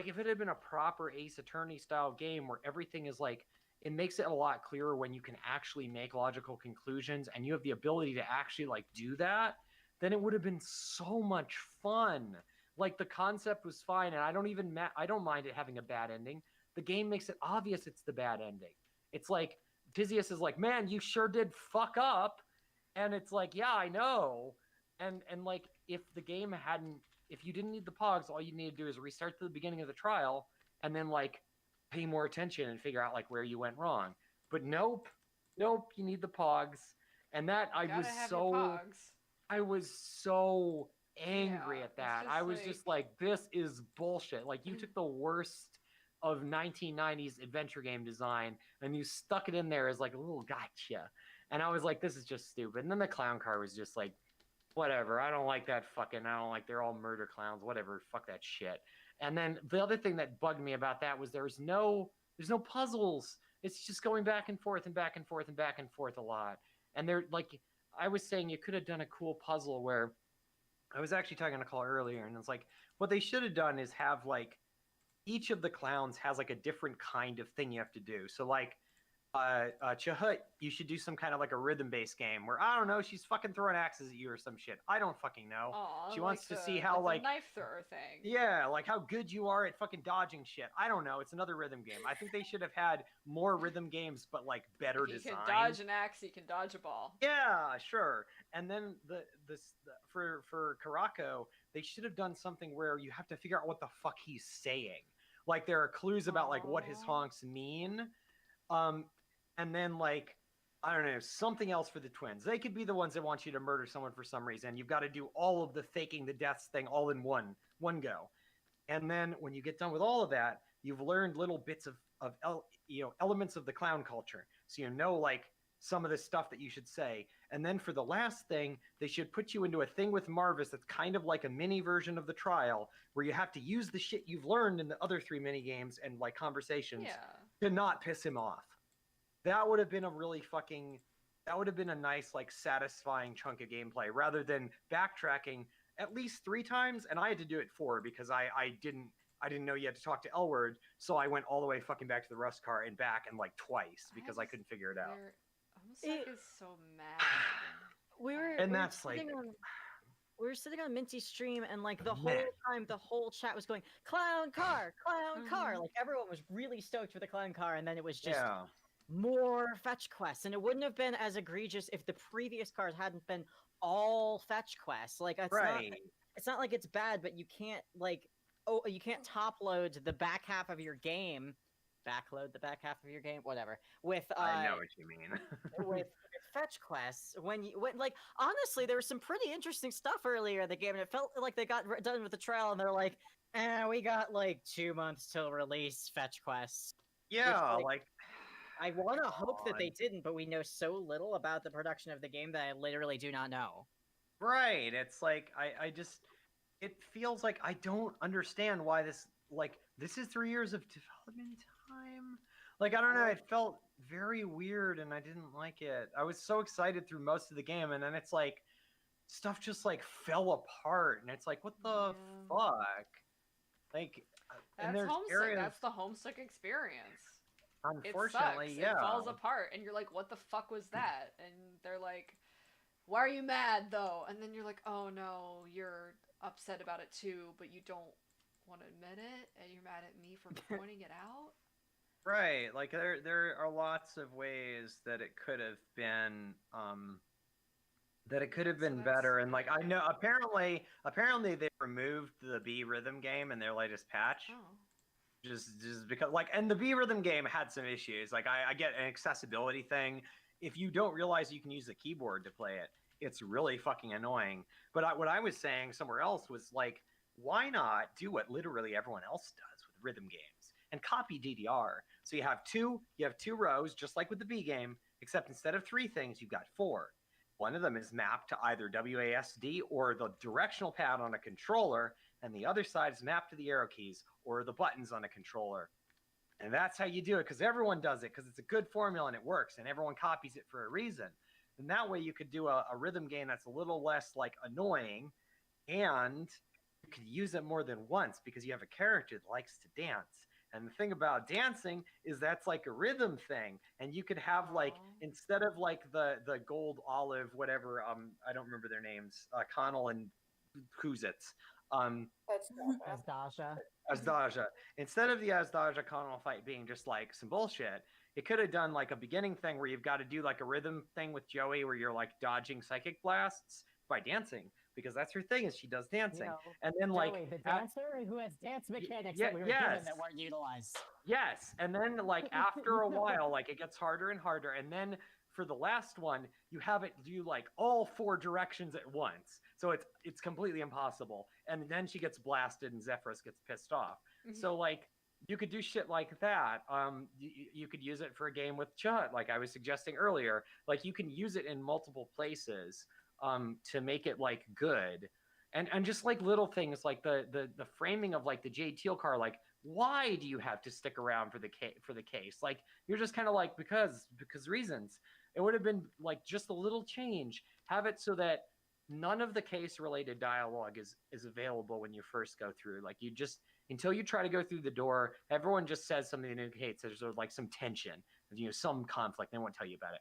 if it had been a proper Ace Attorney style game where everything is like, it makes it a lot clearer when you can actually make logical conclusions and you have the ability to actually like do that, then it would have been so much fun. Like, the concept was fine, and I don't mind it having a bad ending. The game makes it obvious it's the bad ending. It's like Dizius is like, man, you sure did fuck up, and it's like, yeah, I know. And like, if you didn't need the pogs, all you need to do is restart to the beginning of the trial and then like pay more attention and figure out like where you went wrong. But nope, you need the pogs. And that Gotta have your pogs. I was so angry Yeah, at it's that. just I was like- just like, this is bullshit. Like, you took the worst of 1990s adventure game design and you stuck it in there as like a little gotcha. And I was like, this is just stupid. And then the clown car was just like, whatever. I don't like they're all murder clowns. Whatever. Fuck that shit. And then the other thing that bugged me about that was there's no puzzles. It's just going back and forth and back and forth and back and forth a lot. And they're like, I was saying you could have done a cool puzzle where I was actually talking to Call earlier, and it's like, what they should have done is have like each of the clowns has like a different kind of thing you have to do. So like Chahut, you should do some kind of like a rhythm-based game where, I don't know, she's fucking throwing axes at you or some shit. I don't fucking know. Aw, She like wants to the- see how the like knife thrower thing. yeah, like how good you are at fucking dodging shit. I don't know. It's another rhythm game. I think they should have had more rhythm games, but like better If you design. can dodge an axe, you can dodge a ball. Yeah, sure. And then for Karako, they should have done something where you have to figure out what the fuck he's saying. Like, there are clues about like what his Aw. honks mean. And then like, I don't know, something else for the twins. They could be the ones that want you to murder someone for some reason. You've got to do all of the faking the deaths thing all in one go. And then when you get done with all of that, you've learned little bits of elements of the clown culture. So you know like some of the stuff that you should say. And then for the last thing, they should put you into a thing with Marvis that's kind of like a mini version of the trial, where you have to use the shit you've learned in the other 3 mini games and like conversations Yeah. to not piss him off. That would have been a nice, like, satisfying chunk of gameplay rather than backtracking at least 3 times. And I had to do it 4 because I didn't know you had to talk to Elward. So I went all the way fucking back to the Rust car and back and like twice because I couldn't figure it out. Homestuck is so mad. And that's like, We were sitting on Minty's stream, and like the Man. whole time, the whole chat was going clown car, clown car. Mhm. Like everyone was really stoked for the clown car, and then it was just yeah. more fetch quests, and it wouldn't have been as egregious if the previous cars hadn't been all fetch quests. Like Right. it's not like it's bad, but you can't you can't top load the back half of your game, backload the back half of your game, whatever. With I know what you mean. with fetch quests when like honestly there was some pretty interesting stuff earlier in the game, and it felt like they got done with the trial and they're like, we got like 2 months till release fetch quests. yeah, like, like I want to hope that they God. didn't, but we know so little about the production of the game that I literally do not know. right. It's like I just, it feels like I don't understand why this is 3 years of development time. Like, I don't know, it felt very weird and I didn't like it. I was so excited through most of the game, and then it's like stuff just like fell apart, and it's like, what the Yeah. fuck? Like, and That's there's Homestuck. areas, That's the Homestuck experience. It unfortunately, sucks. yeah. It falls apart, and you're like, "What the fuck was that?" And they're like, "Why are you mad though?" And then you're like, "Oh no, you're upset about it too, but you don't want to admit it, and you're mad at me for pointing it out." Right, like there are lots of ways that it could have been So better, and like I yeah. know apparently they removed the B rhythm game in their latest patch. Oh. Just because like, and the B rhythm game had some issues. Like I get an accessibility thing. If you don't realize you can use the keyboard to play it, it's really fucking annoying. But what I was saying somewhere else was like, why not do what literally everyone else does with rhythm games and copy DDR? So you have two rows, just like with the B game, except instead of 3 things, you've got 4. One of them is mapped to either WASD or the directional pad on a controller, and the other side is mapped to the arrow keys or the buttons on a controller. And that's how you do it, because everyone does it, because it's a good formula and it works, and everyone copies it for a reason. And that way you could do a rhythm game that's a little less like annoying, and you could use it more than once because you have a character that likes to dance. And the thing about dancing is that's like a rhythm thing, and you could have like, instead of like the gold, olive, whatever, I don't remember their names, Connell and Kuzitz, That's Asdaja. instead of the Asdaja Connell fight being just like some bullshit, it could have done like a beginning thing where you've got to do like a rhythm thing with Joey where you're like dodging psychic blasts by dancing, because that's her thing, is she does dancing. You know, And then like Joey, the dancer who has dance mechanics yeah, that we were yes. given that weren't utilized. Yes, and then like after a while, like it gets harder and harder, and then for the last one, you have it do like all 4 directions at once, so it's completely impossible. And then she gets blasted, and Zephyrus gets pissed off. So like you could do shit like that. You could use it for a game with Chut, like I was suggesting earlier. Like you can use it in multiple places to make it like good. And just like little things like the framing of like the Jade Teal car, like why do you have to stick around for the case? Like you're just kind of like because reasons. It would have been like just a little change. Have it so that none of the case related dialogue is available when you first go through. Like you just, until you try to go through the door, everyone just says something that indicates there's like some tension, some conflict. They won't tell you about it.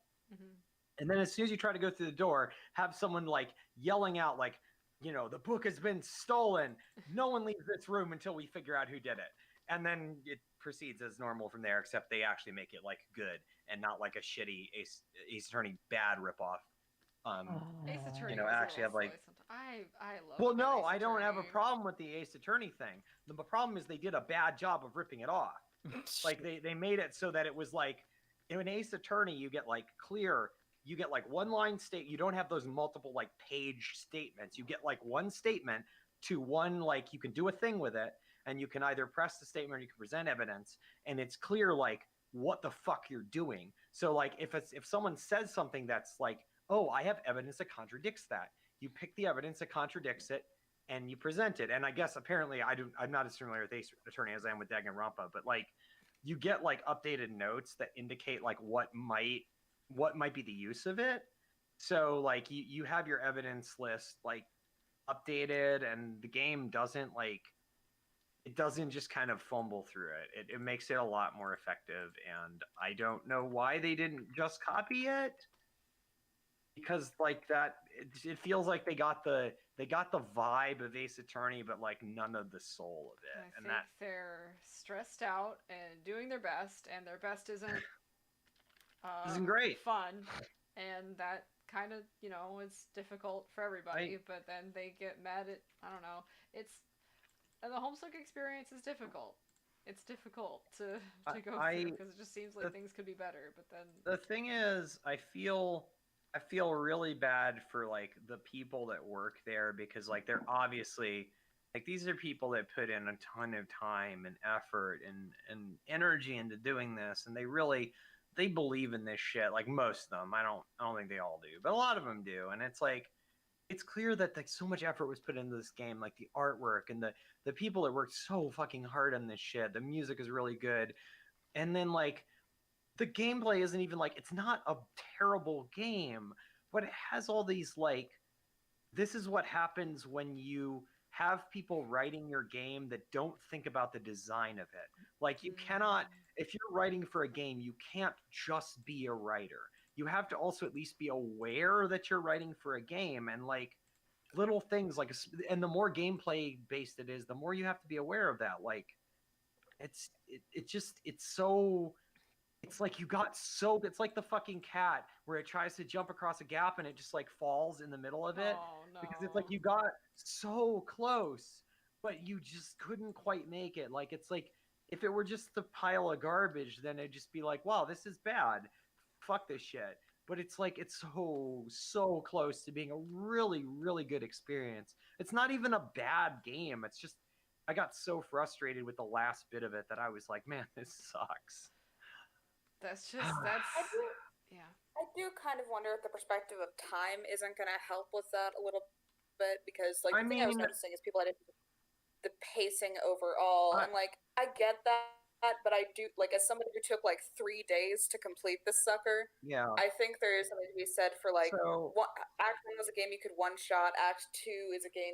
And then as soon as you try to go through the door, have someone like yelling out like, the book has been stolen. No one leaves this room until we figure out who did it. And then it proceeds as normal from there, except they actually make it like good and not like a shitty Ace Attorney bad ripoff. Ace Attorney actually have like. I love. Well, a good no, Ace I don't have a Attorney. problem with the Ace Attorney thing. The problem is they did a bad job of ripping it off. Like they made it so that it was like in an Ace Attorney, you get like clear. You get like one line state. You don't have those multiple like page statements. You get like one statement to one, like you can do a thing with it, and you can either press the statement or you can present evidence, and it's clear like what the fuck you're doing. So like if someone says something that's like, oh, I have evidence that contradicts that, you pick the evidence that contradicts it and you present it. And I guess apparently I'm not as familiar with Ace Attorney as I am with Danganronpa, but like you get like updated notes that indicate like what might be the use of it. So like you have your evidence list like updated, and the game doesn't like, it doesn't just kind of fumble through it. It makes it a lot more effective, and I don't know why they didn't just copy it, because like that it feels like they got the vibe of Ace Attorney, but like none of the soul of it. I think they're stressed out and doing their best, and their best isn't great fun, and that kind of is difficult for everybody. But then they get mad at, I don't know, and the Homestuck experience is difficult. It's difficult to go through because it just seems like things could be better. But then the thing is, I feel really bad for like the people that work there, because like they're obviously like, these are people that put in a ton of time and effort and energy into doing this, and they believe in this shit. Like most of them, I don't think they all do, but a lot of them do. And it's like, it's clear that like so much effort was put into this game, like the artwork and the people that worked so fucking hard on this shit. The music is really good. And then like the gameplay isn't even like, it's not a terrible game, but it has all these like, this is what happens when you have people writing your game that don't think about the design of it. Like you cannot, if you're writing for a game, you can't just be a writer. You have to also at least be aware that you're writing for a game, and like little things like, and the more gameplay based it is, the more you have to be aware of that. Like it's like it's like the fucking cat where it tries to jump across a gap and it just like falls in the middle of it. Oh, no. Because it's like you got so close, but you just couldn't quite make it. Like it's like, if it were just a pile of garbage, then it'd just be like, wow, this is bad. Fuck this shit. But it's like, it's so close to being a really, really good experience. It's not even a bad game. It's just, I got so frustrated with the last bit of it that I was like, man, this sucks. that's yeah. I do kind of wonder if the perspective of time isn't going to help with that a little bit because, like, I the thing I was mean- noticing is people had the pacing overall, and like, I get that, but I do like as somebody who took like 3 days to complete this sucker. Yeah. I think there is something to be said for like So Act 1 was a game you could one shot. Act 2 is a game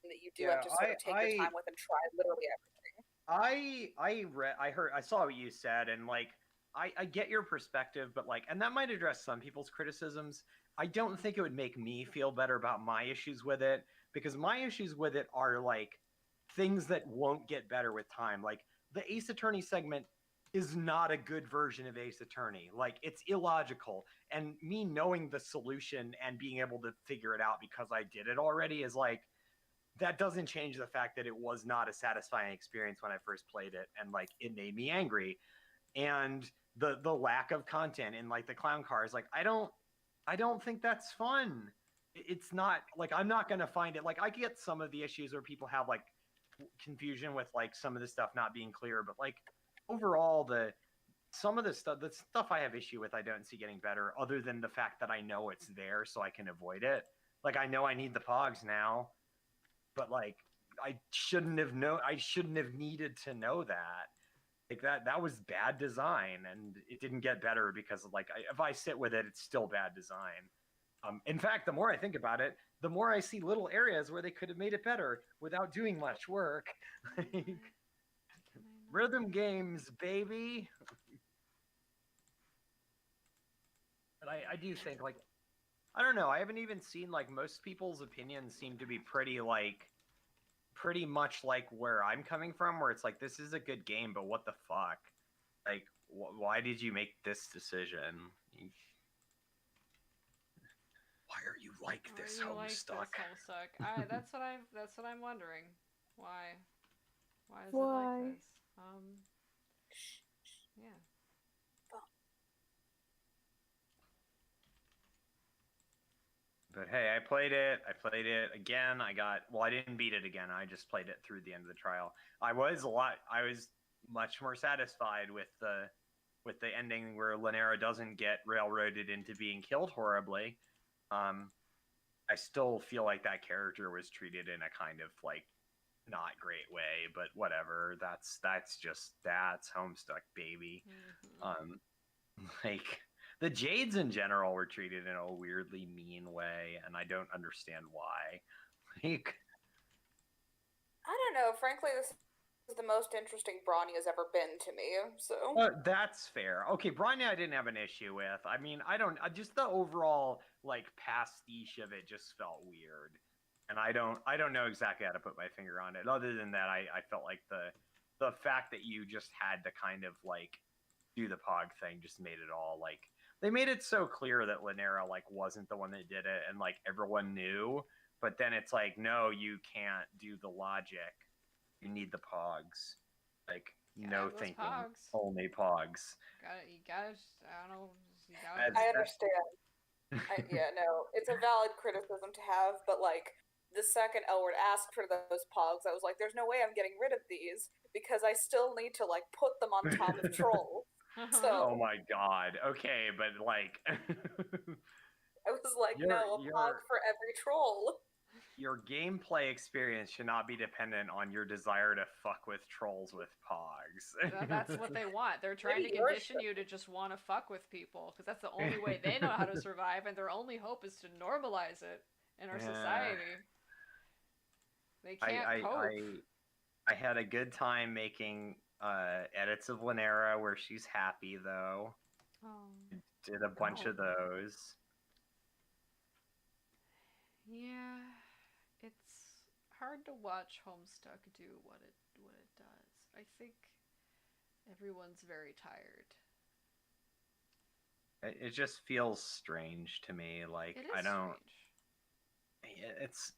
that you do have Yeah, to sort of take your time with and try literally everything. I saw what you said, and like I get your perspective, but like, and that might address some people's criticisms. I don't think it would make me feel better about my issues with it, because my issues with it are like things that won't get better with time. Like the Ace Attorney segment is not a good version of Ace Attorney. Like it's illogical, and me knowing the solution and being able to figure it out because I did it already is like, that doesn't change the fact that it was not a satisfying experience when I first played it, and like it made me angry. And the lack of content in like the clown cars, like I don't think that's fun. It's not like, I'm not gonna find it. Like I get some of the issues where people have like confusion with like some of the stuff not being clear, but like overall the stuff I have issue with, I don't see getting better, other than the fact that I know it's there so I can avoid it. Like I know I need the pogs now, but like I shouldn't have needed to know that. Like that was bad design, and it didn't get better because like if I sit with it, it's still bad design. In fact, the more I think about it, the more I see little areas where they could have made it better without doing much work. Like, rhythm games, baby. But I do think, like, I don't know, I haven't even seen, like, most people's opinions seem to be pretty much like where I'm coming from, where it's like, this is a good game, but what the fuck? Like, why did you make this decision? Why are you like this, Homestuck? That's what I'm wondering. Why? Why is it Why? like this? Yeah. But hey, I played it again. I didn't beat it again. I just played it through the end of the trial. I was much more satisfied with the ending where Lanera doesn't get railroaded into being killed horribly. I still feel like that character was treated in a kind of like not great way, but whatever. That's Homestuck, baby. Like the Jades in general were treated in a weirdly mean way, and I don't understand why. Like, I don't know. Frankly, this is the most interesting Brawny has ever been to me. So that's fair. Okay, Bronya I didn't have an issue with. I mean, just the overall like pastiche of it just felt weird, and I don't know exactly how to put my finger on it. Other than that, I felt like the fact that you just had to kind of like do the pog thing just made it all like, they made it so clear that Lanera like wasn't the one that did it, and like everyone knew. But then it's like, no, you can't do the logic. You need the pogs. Like, no thinking, pogs. only pogs. You gotta. I don't know. I understand. Yeah, no, it's a valid criticism to have, but like the second Elward asked for those pogs, I was like, "There's no way I'm getting rid of these because I still need to like put them on top of Troll." So, oh my god. Okay, but like, I was like, no, a pog for every troll. Your gameplay experience should not be dependent on your desire to fuck with trolls with pogs. That's what they want. They're trying to condition you to just want to fuck with people, because that's the only way they know how to survive, and their only hope is to normalize it in our society. They can't cope. I had a good time making edits of Lanera where she's happy, though. Oh. Did a bunch of those. Yeah, it's hard to watch Homestuck do what it does. I think everyone's very tired. It just feels strange to me. Like, I don't. Strange.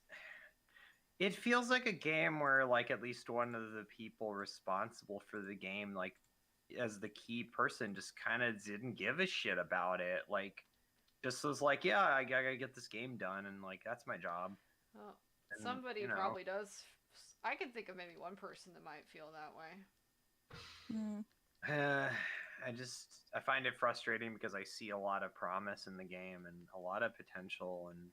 It feels like a game where like at least one of the people responsible for the game, like as the key person, just kind of didn't give a shit about it. Like, just was like, yeah, I gotta get this game done, and like that's my job. Well, somebody probably does. I can think of maybe one person that might feel that way. I find it frustrating because I see a lot of promise in the game and a lot of potential, and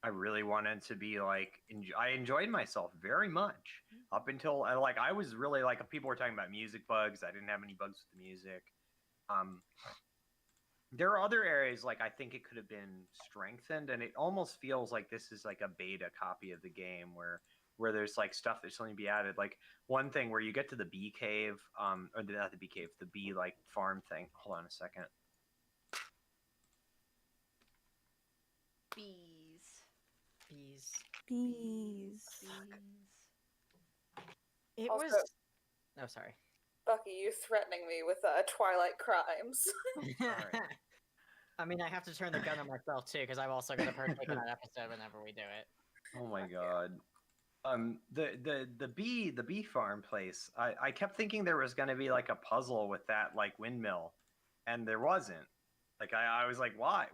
I really wanted to be like I enjoyed myself very much up until I was really like people were talking about music bugs. I didn't have any bugs with the music. There are other areas like I think it could have been strengthened, and it almost feels like this is like a beta copy of the game where there's like stuff that's going to be added. Like one thing where you get to the bee cave, or not the bee cave, the bee like farm thing. Hold on a second. Bees. Bees. Bees. It Also- was. Oh, sorry. Bucky, you threatening me with Twilight crimes. Alright. I mean, I have to turn the gun on myself too, because I'm also going to partake in that episode whenever we do it. Oh my god. The bee farm place. I kept thinking there was going to be like a puzzle with that like windmill, and there wasn't. Like I was like, why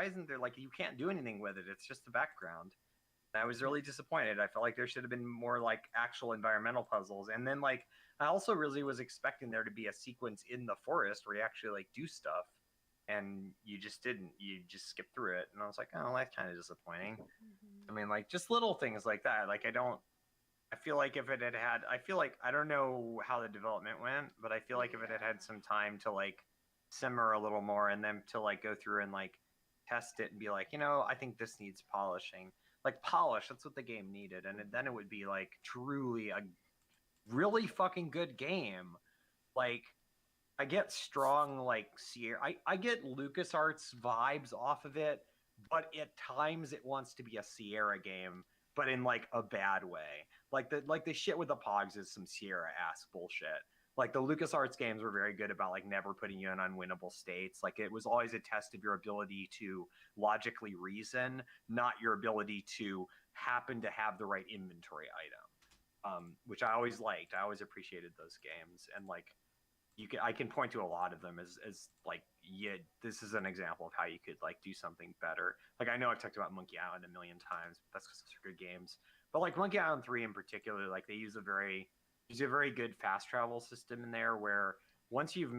isn't there, like, you can't do anything with it? It's just the background. And I was really disappointed. I felt like there should have been more like actual environmental puzzles. And then like I also really was expecting there to be a sequence in the forest where you actually like do stuff, and you just didn't. You just skipped through it, and I was like, oh, that's kind of disappointing. I mean, like, just little things like that. Like, I feel like if it had had, I don't know how the development went, but I feel like if it had had some time to, like, simmer a little more and then to, like, go through and, like, test it and be like, I think this needs polishing. Like, polish, that's what the game needed. And then it would be, like, truly a really fucking good game. Like, I get strong, like, Sierra. I get LucasArts vibes off of it, but at times it wants to be a Sierra game, but in like a bad way. Like the shit with the Pogs is some Sierra ass bullshit. Like the LucasArts games were very good about like never putting you in unwinnable states. Like it was always a test of your ability to logically reason, not your ability to happen to have the right inventory item. Which I always liked. I always appreciated those games, and like I can point to a lot of them as like, yeah, this is an example of how you could like do something better. Like I know I've talked about Monkey Island a million times, but that's because those are good games. But like Monkey Island 3 in particular, like they use a very good fast travel system in there where once you've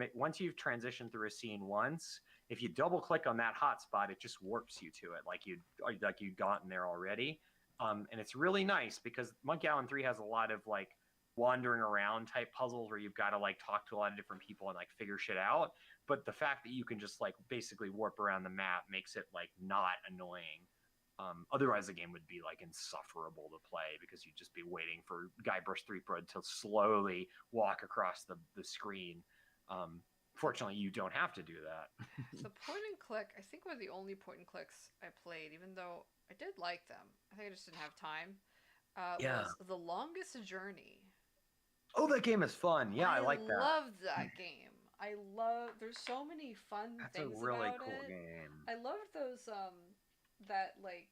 transitioned through a scene once, if you double click on that hotspot, it just warps you to it like you'd gotten there already. And it's really nice because Monkey Island 3 has a lot of like wandering around type puzzles where you've got to like talk to a lot of different people and like figure shit out. But the fact that you can just like basically warp around the map makes it like not annoying. Otherwise the game would be like insufferable to play because you'd just be waiting for Guybrush Threepwood to slowly walk across the screen. Fortunately, you don't have to do that. So point and click, I think were the only point and clicks I played, even though I did like them. I think I just didn't have time. Yeah. Was The Longest Journey. Oh, that game is fun. Yeah, I like that. I loved that game. There's so many fun That's a things really about cool it. game. I loved those, that, like,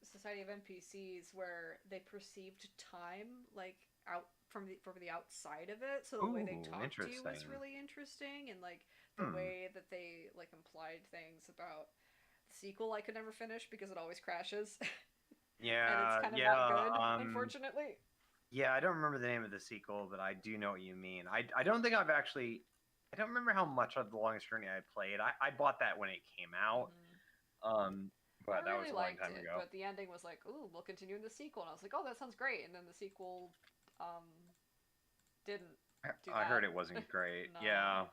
Society of NPCs where they perceived time, like, out from the outside of it. So the way they Ooh, talked to you was interesting. really interesting, and, like, the way that they, like, implied things about the sequel I could never finish because it always crashes. Yeah, And it's kind of yeah. not good, unfortunately. Yeah, I don't remember the name of the sequel, but I do know what you mean. I don't think I've actually. I don't remember how much of The Longest Journey I played. I bought that when it came out. But I that really was a long liked time it, ago. but the ending was like, ooh, we'll continue in the sequel. And I was like, oh, that sounds great. And then the sequel didn't do I heard that. it wasn't great. No. Yeah.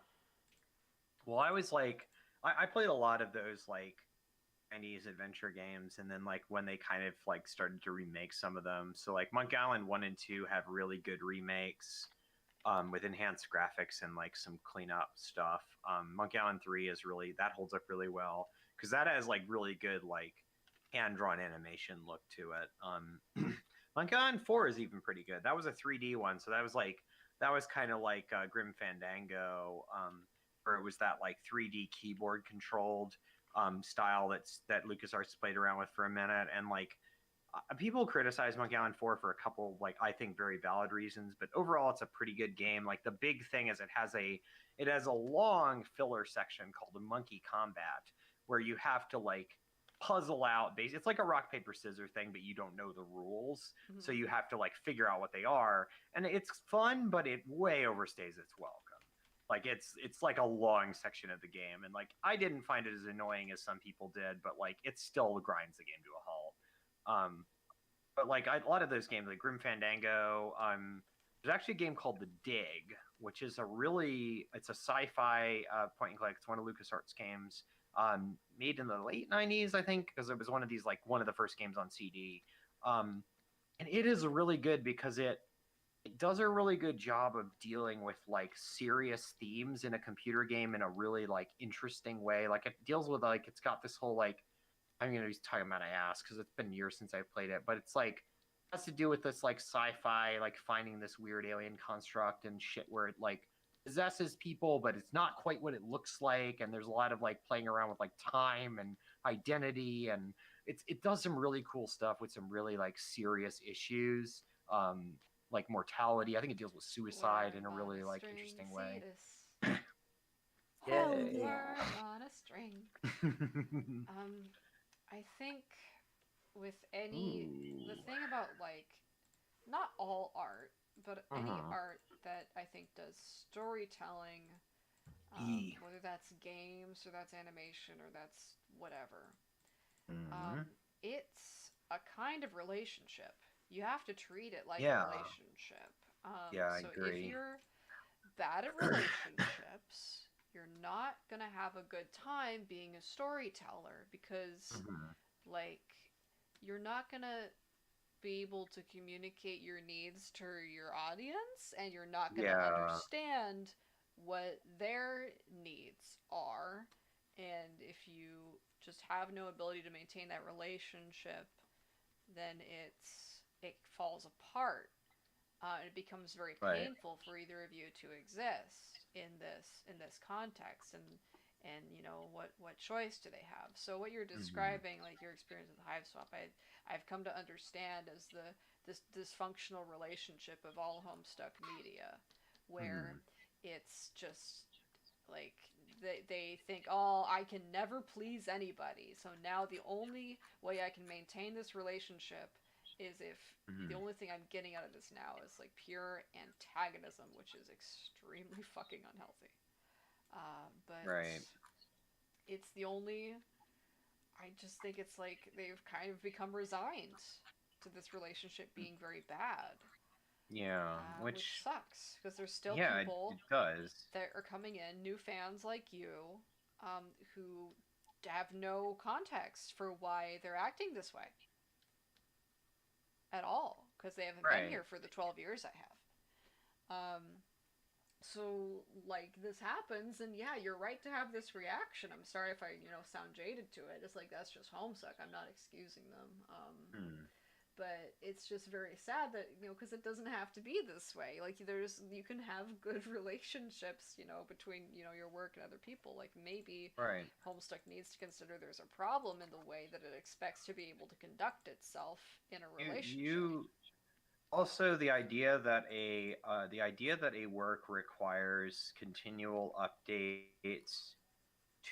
Well, I was like, I played a lot of those like Chinese adventure games, and then like when they kind of like started to remake some of them. So like Monkey Island 1 and 2 have really good remakes with enhanced graphics and like some cleanup stuff. Monkey Island 3 is really, that holds up really well because that has like really good like hand-drawn animation look to it. Monkey Island 4 is even pretty good. That was a 3D one, so that was kind of like Grim Fandango, where it was that like 3D keyboard controlled style that LucasArts played around with for a minute. And like people criticize Monkey Island 4 for a couple like I think very valid reasons, but overall it's a pretty good game. Like the big thing is it has a long filler section called the Monkey Combat where you have to like puzzle out it's like a rock paper scissors thing, but you don't know the rules. Mhm. So you have to like figure out what they are, and it's fun, but it way overstays its welcome. Like it's like a long section of the game, and like I didn't find it as annoying as some people did, but like it still grinds the game to a halt. But like a lot of those games, like Grim Fandango, there's actually a game called The Dig, which is it's a sci-fi point and click. It's one of LucasArts games, made in the late '90s, I think, because it was one of the first games on CD. And it is really good because it does a really good job of dealing with like serious themes in a computer game in a really like interesting way. Like it deals with like it's got this whole like I'm gonna be talking about my ass because it's been years since I've played it, but it's like has to do with this like sci-fi, like finding this weird alien construct and shit where it like possesses people, but it's not quite what it looks like, and there's a lot of like playing around with like time and identity, and it does some really cool stuff with some really like serious issues, like mortality. I think it deals with suicide in a really like interesting way. Hell Yay. yeah. We're on a string. I think with the thing about like not all art, but any art that I think does storytelling, whether that's games or that's animation or that's whatever, it's a kind of relationship. You have to treat it like a relationship. I so agree. if you're bad at relationships, you're not gonna have a good time being a storyteller because like you're not gonna be able to communicate your needs to your audience, and you're not gonna understand what their needs are. And if you just have no ability to maintain that relationship, then it falls apart. It becomes very painful for either of you to exist in this context, and you know what choice do they have? So what you're describing, like your experience with Hiveswap, I've come to understand as this dysfunctional relationship of all Homestuck media, where it's just like they think, oh, I can never please anybody, so now the only way I can maintain this relationship is if the only thing I'm getting out of this now is like pure antagonism, which is extremely fucking unhealthy. But it's the only. I just think it's like they've kind of become resigned to this relationship being very bad. Which sucks because there's still people it does. that are coming in, new fans like you, who have no context for why they're acting this way at all, because they haven't been here for the 12 years I have. So like this happens, and yeah, you're right to have this reaction. I'm sorry if I sound jaded to it. It's like that's just Homestuck. I'm not excusing them. But it's just very sad that because it doesn't have to be this way. Like you can have good relationships between your work and other people. Like maybe Homestuck needs to consider there's a problem in the way that it expects to be able to conduct itself in a relationship. Also, the idea that a work requires continual updates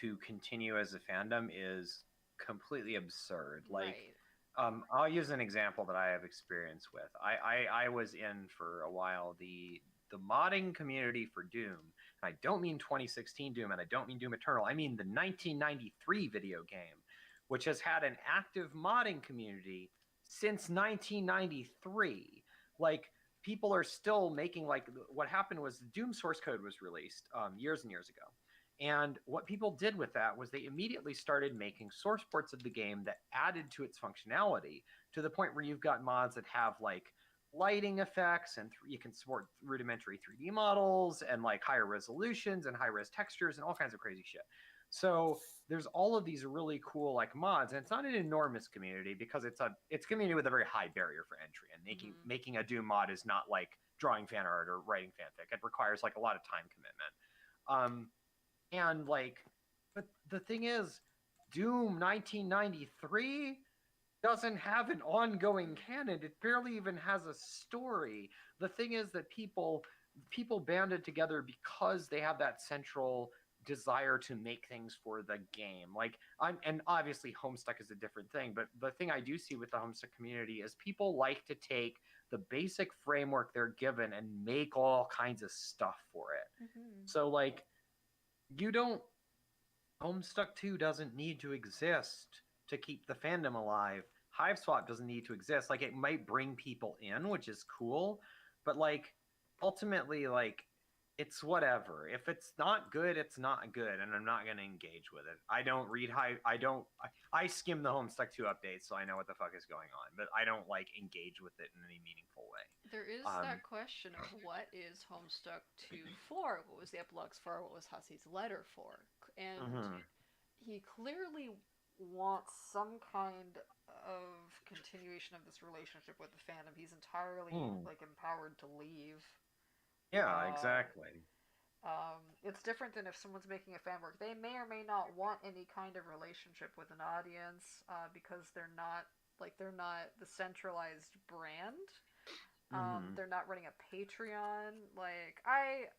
to continue as a fandom is completely absurd. Like, I'll use an example that I have experience with. I was in for a while the modding community for Doom. And I don't mean 2016 Doom, and I don't mean Doom Eternal. I mean the 1993 video game, which has had an active modding community since 1993. Like, people are still making, like, what happened was the Doom source code was released years and years ago. And what people did with that was they immediately started making source ports of the game that added to its functionality, to the point where you've got mods that have, like, lighting effects, and you can support rudimentary 3D models, and, like, higher resolutions and high-res textures and all kinds of crazy shit. So there's all of these really cool like mods, and it's not an enormous community because it's a community with a very high barrier for entry, and making a Doom mod is not like drawing fan art or writing fanfic. It requires like a lot of time commitment. And like, but the thing is, Doom 1993 doesn't have an ongoing canon. It barely even has a story. The thing is that people banded together because they have that central desire to make things for the game. Like, and obviously Homestuck is a different thing, but the thing I do see with the Homestuck community is people like to take the basic framework they're given and make all kinds of stuff for it. Mhm. So like, you don't. Homestuck 2 doesn't need to exist to keep the fandom alive. Hiveswap doesn't need to exist. Like, it might bring people in, which is cool, but like, ultimately, like, it's whatever. If it's not good, it's not good, and I'm not going to engage with it. I don't read I skim the Homestuck 2 updates, so I know what the fuck is going on, but I don't like engage with it in any meaningful way. There is that question of what is Homestuck 2 for? What was the epilogues for? What was Hussey's letter for? And he clearly wants some kind of continuation of this relationship with the fandom. He's entirely like empowered to leave. Yeah, exactly. It's different than if someone's making a fan work. They may or may not want any kind of relationship with an audience because they're not the centralized brand. They're not running a Patreon. Like I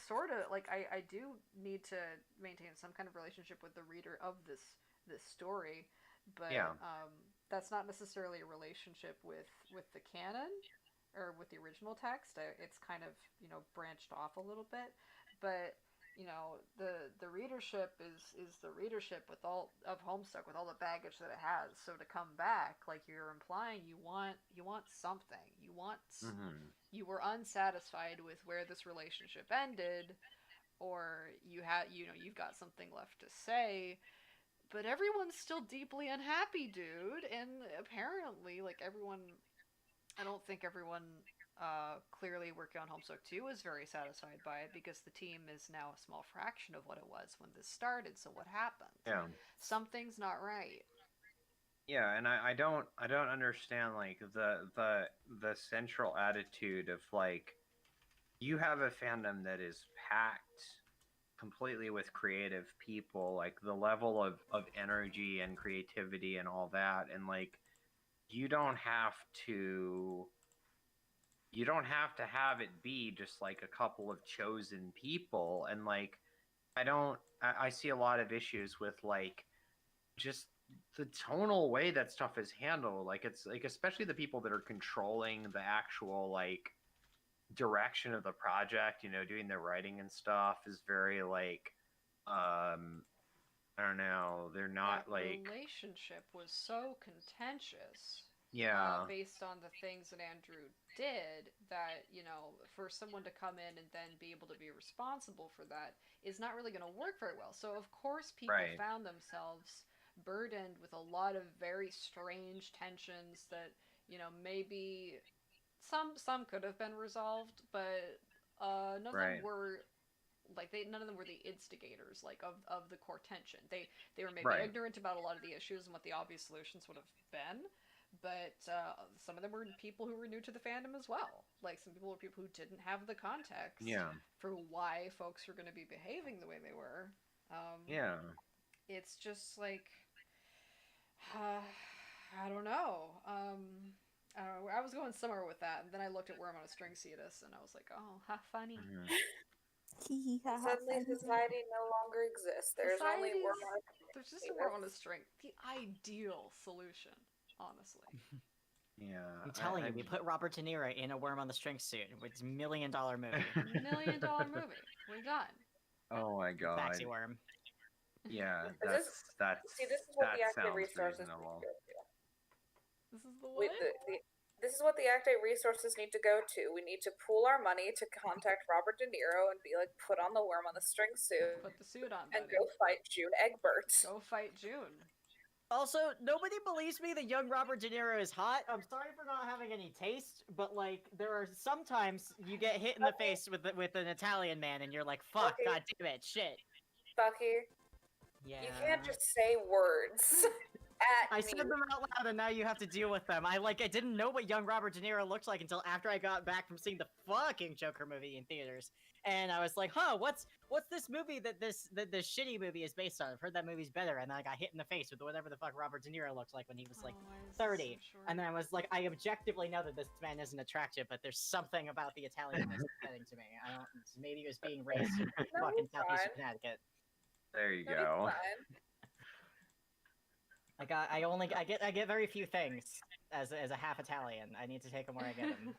sort of like I do need to maintain some kind of relationship with the reader of this story, but that's not necessarily a relationship with the canon or with the original text. It's kind of branched off a little bit, but the readership is the readership with all of Homestuck, with all the baggage that it has. So to come back, like you're implying, you want something. You were unsatisfied with where this relationship ended, or you've got something left to say, but everyone's still deeply unhappy, dude. And apparently, like I don't think everyone clearly working on Homestuck 2 is very satisfied by it, because the team is now a small fraction of what it was when this started. So what happened? Yeah. Something's not right. Yeah, and I don't understand like the central attitude of like, you have a fandom that is packed completely with creative people, like the level of energy and creativity and all that, and like you don't have to have it be just like a couple of chosen people. And like I see a lot of issues with like just the tonal way that stuff is handled. Like, it's like, especially the people that are controlling the actual like direction of the project, doing the writing and stuff, is very like I don't know, they're not That like relationship was so contentious. Yeah. Based on the things that Andrew did, that for someone to come in and then be able to be responsible for that is not really going to work very well. So of course people found themselves burdened with a lot of very strange tensions that maybe some could have been resolved, but none of them were none of them were the instigators of the core tension. They were maybe ignorant about a lot of the issues and what the obvious solutions would have been, but some of them were people who were new to the fandom as well. Like, some people were people who didn't have the context for why folks were going to be behaving the way they were. It's just like I don't know. I was going somewhere with that, and then I looked at Worm on a String Cetus, and I was like, oh, how funny. Suddenly society no longer exists. There's only Worm on a String. There's just a Worm on a String. The ideal solution, honestly. Yeah. I'm telling you, we put Robert De Niro in a Worm on the String suit. It's $1 million movie. $1 million movie. We're done. Oh my god. Taxi Worm. Yeah, this is what the active resources need to go to. This is the what? This is what the active resources need to go to. We need to pool our money to contact Robert De Niro and be like, put on the Worm on the String suit. Put the suit on, and buddy. go fight June Egbert. Go fight June. Also, nobody believes me that young Robert De Niro is hot. I'm sorry for not having any taste, but like, there are sometimes you get hit in the face with an Italian man, and you're like, "Fuck, god damn it, shit." Bucky, yeah. You can't just say words at I me. said them out loud, and now you have to deal with them. I didn't know what young Robert De Niro looked like until after I got back from seeing the fucking Joker movie in theaters, and I was like, "Huh, what's this movie that this shitty movie is based on? I've heard that movie's better," and then I got hit in the face with whatever the fuck Robert De Niro looked like when he was like 30, and then I was like, I objectively know that this man isn't attractive, but there's something about the Italianness getting to me. I don't. Maybe he was being raised in fucking Southeastern Connecticut. There you go. I get very few things as a half Italian. I need to take them where I get them.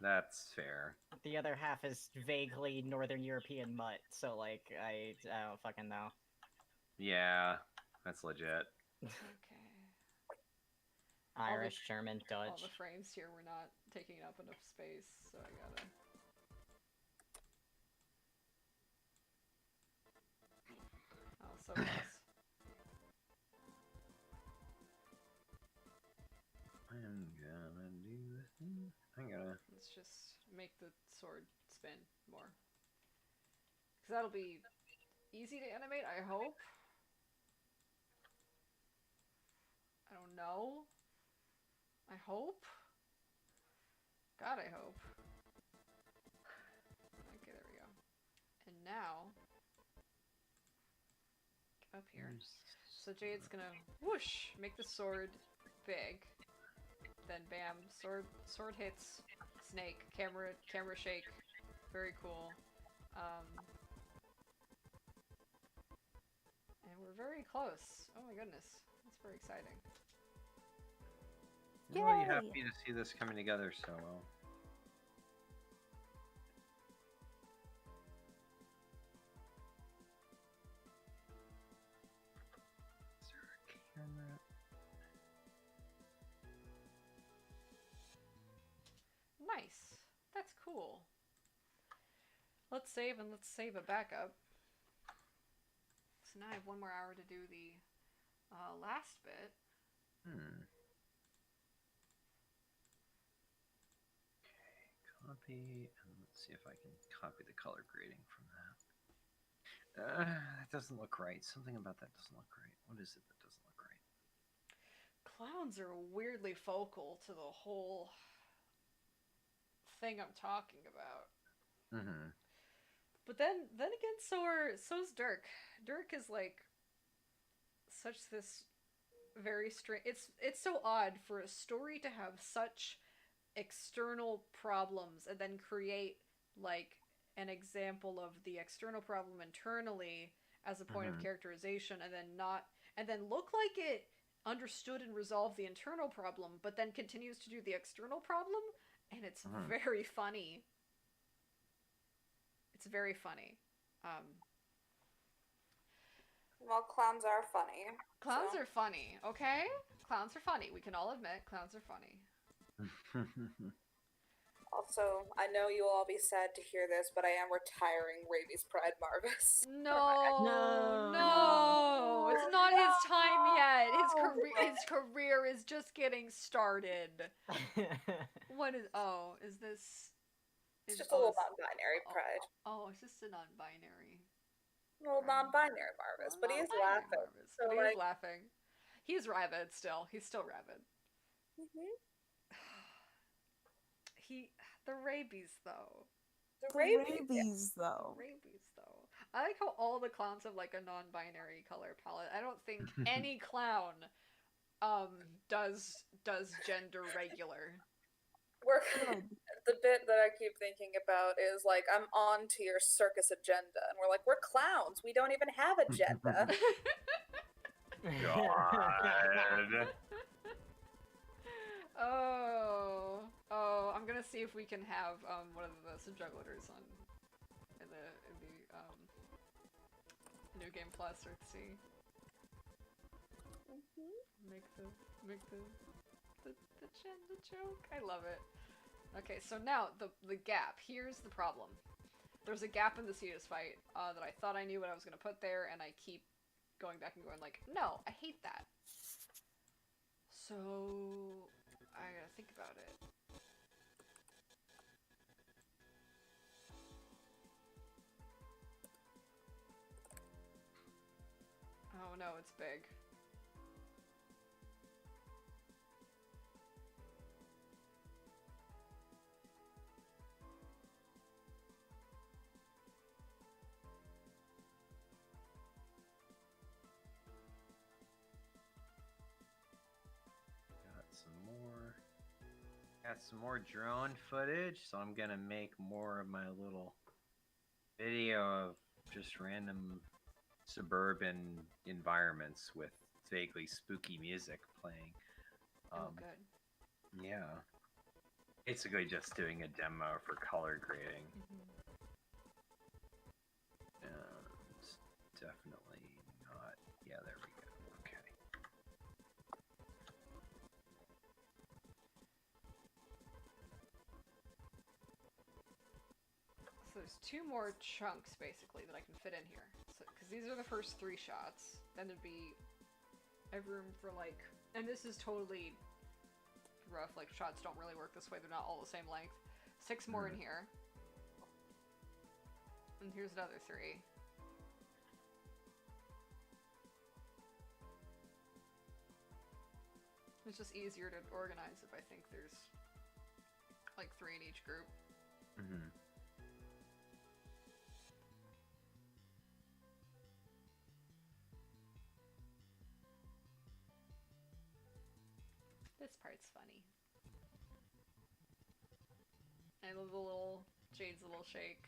That's fair. The other half is vaguely Northern European mutt, so like I don't fucking know. Yeah, that's legit. Okay. Irish, German, All Dutch. the frames here were not taking up enough space, so I gotta. Oh, so close. I'm gonna do this thing. I'm gonna. Let's just make the sword spin more. Because that'll be easy to animate, I hope. I don't know. I hope. God, I hope. Okay, there we go. And now, get up here. So Jade's gonna whoosh, make the sword big. Then bam, sword hits Snake. Camera shake. Very cool. And we're very close. Oh my goodness, that's very exciting. I'm really Yay! happy to see this coming together so well. Is there a camera? Nice. That's cool. Let's save and let's save a backup. So now I have 1 more hour to do the last bit. Copy, and let's see if I can copy the color grading from that. That doesn't look right. Something about that doesn't look right. What is it that doesn't look right? Clowns are weirdly focal to the whole thing I'm talking about. Mm-hmm. But then again, so's Dirk. Dirk is like such this very strange. It's so odd for a story to have such external problems and then create like an example of the external problem internally as a point of characterization, and then look like it understood and resolved the internal problem, but then continues to do the external problem, and it's very funny. It's very funny. Well, clowns are funny. Clowns so- are funny, okay? Clowns are funny. We can all admit clowns are funny. Also, I know you'll all be sad to hear this, but I am retiring Ravi's Pride Marvis. No, it's not his time yet. His career is just getting started. What is? Oh, is this? It's just a little non-binary Pride. Oh, it's just a non-binary. Well, non-binary Marvis, but he is Non-binary laughing. Marvis, So, but he like, is laughing. He's rabid still. He's still rabid. The rabies though. the The rabies. rabies, though. Rabies though. I like how all the clowns have like a non-binary color palette. I don't think any clown does gender regular. We're Good. the bit that I keep thinking about is like, I'm on to your circus agenda, and we're like, we're clowns. We don't even have agenda. God. Oh, I'm gonna see if we can have one of the jugglers on in the New Game Plus, or see make the gender joke. I love it. Okay, so now the gap. Here's the problem. There's a gap in the Cetus fight that I thought I knew what I was gonna put there, and I keep going back and going like, no, I hate that. So I gotta think about it. Oh no, it's big. Got some more drone footage, so I'm gonna make more of my little video of just random suburban environments with vaguely spooky music playing. Oh, good. Yeah. Basically just doing a demo for color grading. It's definitely not. Yeah, there we go. Okay. So there's 2 more chunks basically that I can fit in here. So, because these are the first 3 shots, then there'd be I have room for like, and this is totally rough. Like shots don't really work this way; they're not all the same length. 6 more in here, and here's another 3. It's just easier to organize if I think there's like 3 in each group. This part's funny. I love the little Jade's little shake.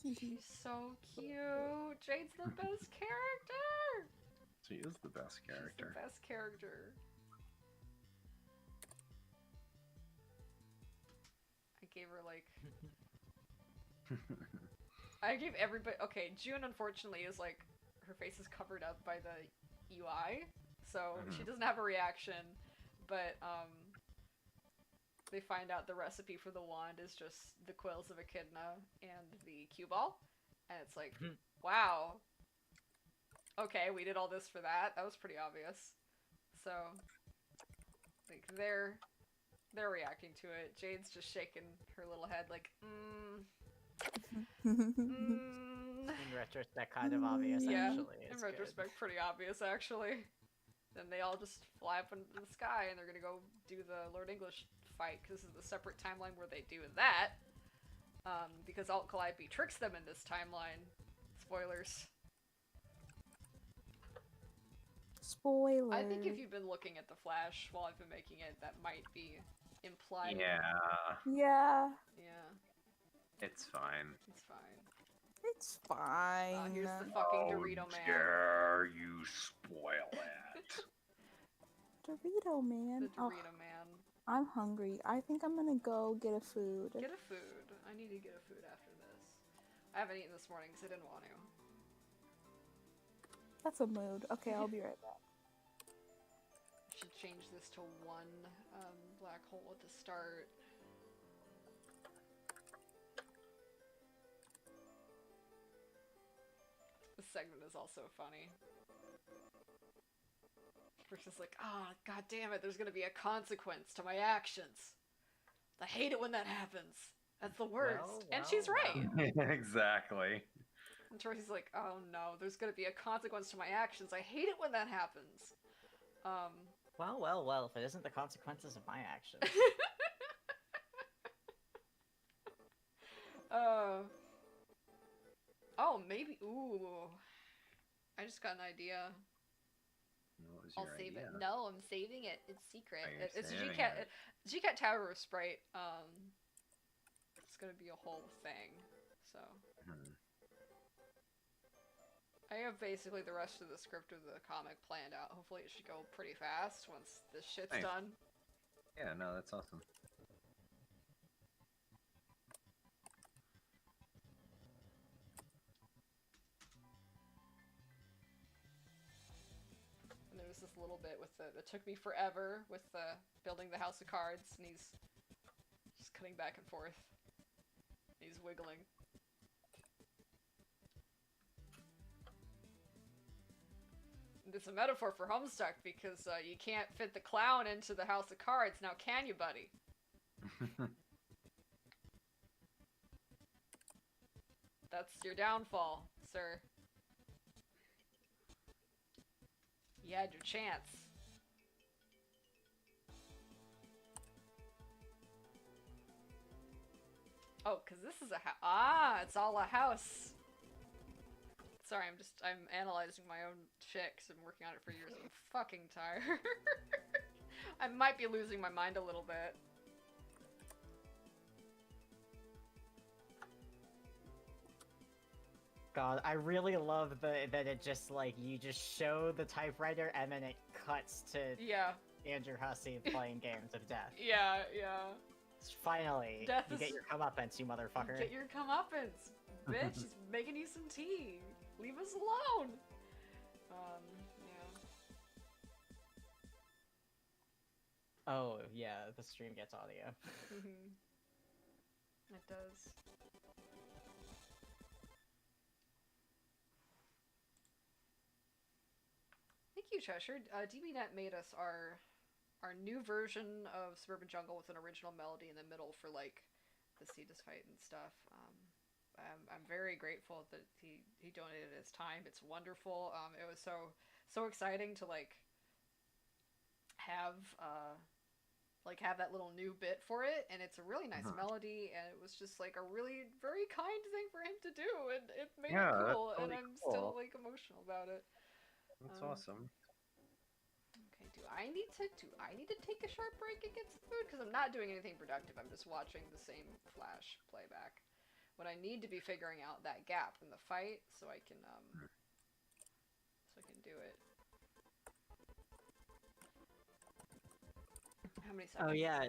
She's so cute. Jade's the best character. She is the best character. She's the best character. I gave her like. I gave everybody. Okay, June unfortunately is like her face is covered up by the UI, so she doesn't have a reaction. But they find out the recipe for the wand is just the quills of echidna and the cue ball, and it's like, wow. Okay, we did all this for that. That was pretty obvious. So, like they're reacting to it. Jade's just shaking her little head like, In retrospect, kind of obvious. Yeah, Actually, in it's retrospect, pretty obvious actually. Then they all just fly up into the sky and they're gonna go do the Lord English fight because this is the separate timeline where they do that. Because Alt Calliope tricks them in this timeline. Spoilers. Spoiler. I think if you've been looking at the Flash while I've been making it, that might be implied. Yeah, Yeah, Yeah, it's fine. it's fine. it's fine. Here's the fucking Dorito man. Dare you spoil it? Dorito man. The Oh, Dorito man. I'm hungry. I think I'm gonna go get a food. Get a food. I need to get a food after this. I haven't eaten this morning because I didn't want to. That's a mood. Okay, I'll be right back. I should change this to 1 black hole at the start. This segment is also funny. We're just like, ah, oh, god damn it, there's gonna be a consequence to my actions. I hate it when that happens. That's the worst. And she's right. Exactly. And Tracy's like, oh no, there's gonna be a consequence to my actions. I hate it when that happens. Well, if it isn't the consequences of my actions. Oh, maybe, ooh. I just got an idea. What was I'll your save idea? it. No, I'm saving it. It's secret. Oh, you're It's a saving GCat, it. GCat Tower of Sprite. It's gonna be a whole thing. So. I have basically the rest of the script of the comic planned out. Hopefully it should go pretty fast once this shit's Nice. done. Yeah, no, that's awesome. And there was this little bit with the that took me forever with the building the house of cards, and he's just cutting back and forth. He's wiggling. It's a metaphor for Homestuck because you can't fit the clown into the house of cards. Now can you, buddy? That's your downfall, sir. You had your chance. Oh, because this is a house. Ah, it's all a house. Sorry, I'm analyzing my own shit 'cause I've been working on it for years. I'm fucking tired. I might be losing my mind a little bit. God, I really love that it just like you just show the typewriter and then it cuts to Yeah, Andrew Hussey playing games of death. yeah. Finally, Death you is- get your comeuppance, you motherfucker. Get your comeuppance, bitch. He's making you some tea. Leave us alone. Yeah. Oh yeah, the stream gets audio. It does. Thank you, Cheshire. DBNet made us our new version of Suburban Jungle with an original melody in the middle for like the Cetus fight and stuff. I'm very grateful that he donated his time. It's wonderful. It was so exciting to have have that little new bit for it, and it's a really nice melody, and it was just like a really very kind thing for him to do, and it made it cool, and totally I'm still cool. like emotional about it. That's Um, awesome. Okay, do I need to take a sharp break and get some food? Because I'm not doing anything productive. I'm just watching the same Flash playback. What I need to be figuring out that gap in the fight so I can do it. How many seconds? Oh yeah,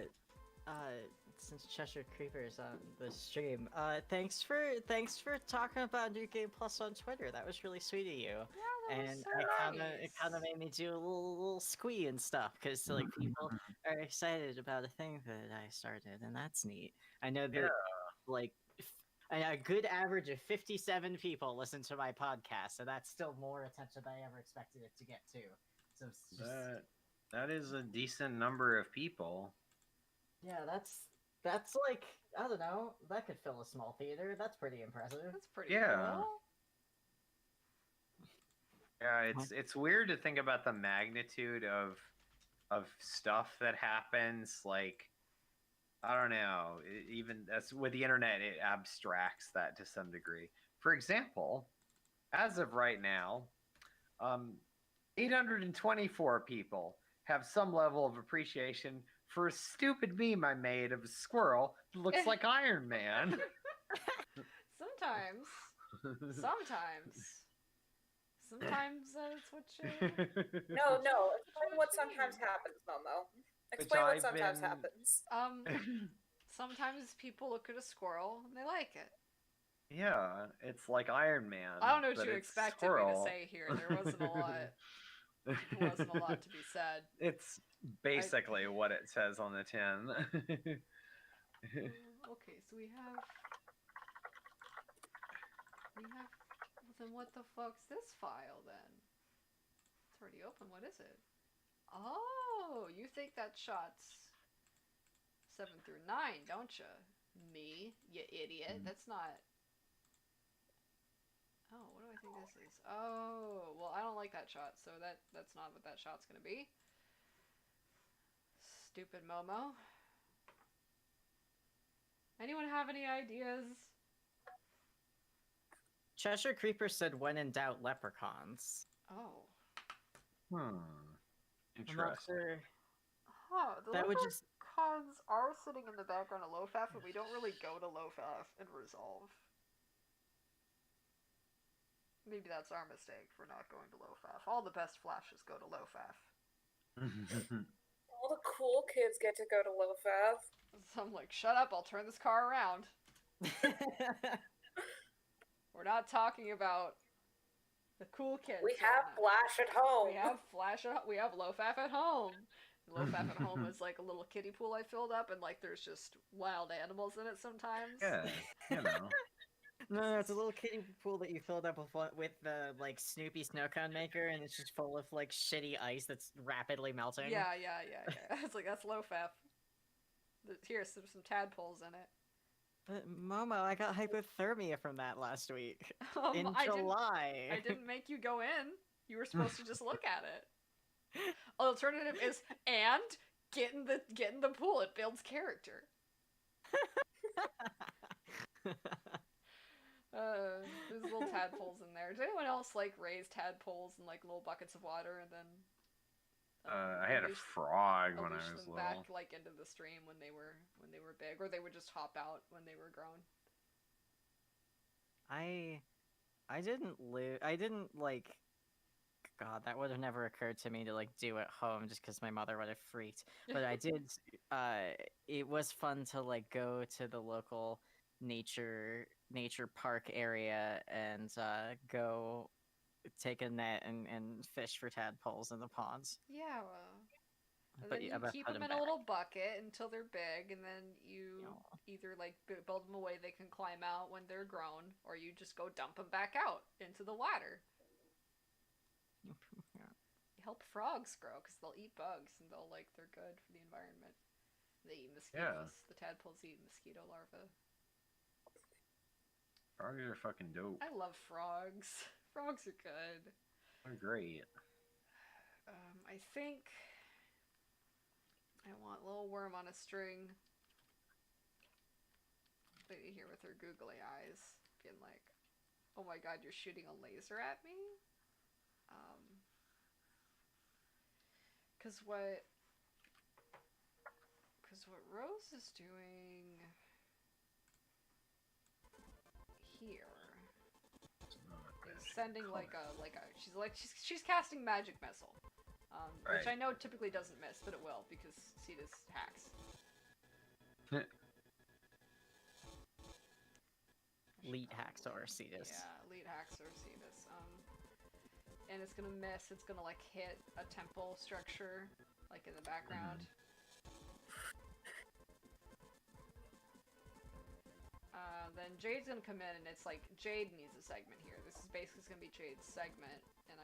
since Cheshire Creeper's on the stream, thanks for talking about New Game Plus on Twitter. That was really sweet of you. Yeah, that was And so it nice. kind of made me do a little squee and stuff because like people are excited about a thing that I started, and that's neat. I know that like a good average of 57 people listen to my podcast, so that's still more attention than I ever expected it to get to. So it's just, That is a decent number of people. yeah, that's like I don't know, that could fill a small theater. That's pretty impressive. That's pretty Yeah. cool. Yeah, it's weird to think about the magnitude of stuff that happens. Like, I don't know. Even that's with the internet, it abstracts that to some degree. For example, as of right now, 824 people have some level of appreciation for a stupid meme I made of a squirrel that looks like Iron Man. Sometimes that's what you. No, explain what sometimes happens, Momo. Explain what sometimes happens. Sometimes people look at a squirrel and they like it. Yeah, it's like Iron Man. I don't know what but you it's expected me squirrel. to say here. There wasn't a lot. There wasn't a lot to be said. It's basically what it says on the tin. Okay, so we have. Then what the fuck's this file then? It's already open. What is it? Oh, you think that shot's 7 through 9, don't you? Me, you idiot. That's not. Oh, what do I think this is? Oh, well, I don't like that shot, so that's not what that shot's gonna be. Stupid Momo. Anyone have any ideas? Cheshire Creeper said, "When in doubt, leprechauns." Oh. Hmm. I'm not Interesting. sure. Huh, the That would just leprechauns are sitting in the background of Lofaf, but we don't really go to Lofaf and resolve. Maybe that's our mistake for not going to Lofaf. All the best flashes go to Lofaf. All the cool kids get to go to Lofaf. So I'm like, shut up, I'll turn this car around. We're not talking about the cool kids. We right have now. Flash at home. We have Lofaf at home. Lofaf at home is like a little kiddie pool I filled up, and like there's just wild animals in it sometimes. Yeah, you know. No, it's a little kiddie pool that you filled up with the like Snoopy snow cone maker, and it's just full of like shitty ice that's rapidly melting. Yeah. It's like that's Lofaf. Here's some tadpoles in it. But Momo, I got hypothermia from that last week in I July. didn't make you go in. You were supposed to just look at it. Alternative is and get in the pool. It builds character. There's little tadpoles in there. Does anyone else like raise tadpoles in like little buckets of water and then? I had a frog when I unleash was them little. back like into the stream when they were big, or they would just hop out when they were grown. I I didn't live. I didn't like. God, that would have never occurred to me to like do at home just because my mother would have freaked. But I did. It was fun to like go to the local nature park area and go take a net and fish for tadpoles in the ponds. Yeah, well. And But then yeah, you but keep put them 'em in a back. little bucket until they're big, and then you Aw. either like build them a way they can climb out when they're grown, or you just go dump them back out into the water. Yeah. You help frogs grow because they'll eat bugs and they're good for the environment. They eat mosquitoes. The tadpoles eat mosquito larvae. Frogs are fucking dope. I love frogs. Frogs are good. They're great. I think I want little worm on a string. Lady here with her googly eyes, being like, "Oh my god, you're shooting a laser at me." Cause what Rose is doing here is sending she's casting magic missile, which Right. I know typically doesn't miss, but it will because Cetus hacks. Lead hacks or Cetus. Yeah, lead hacks or Cetus. And it's gonna miss. It's gonna like hit a temple structure, like in the background. Then Jade's gonna come in, and it's like Jade needs a segment here. This is basically gonna be Jade's segment, and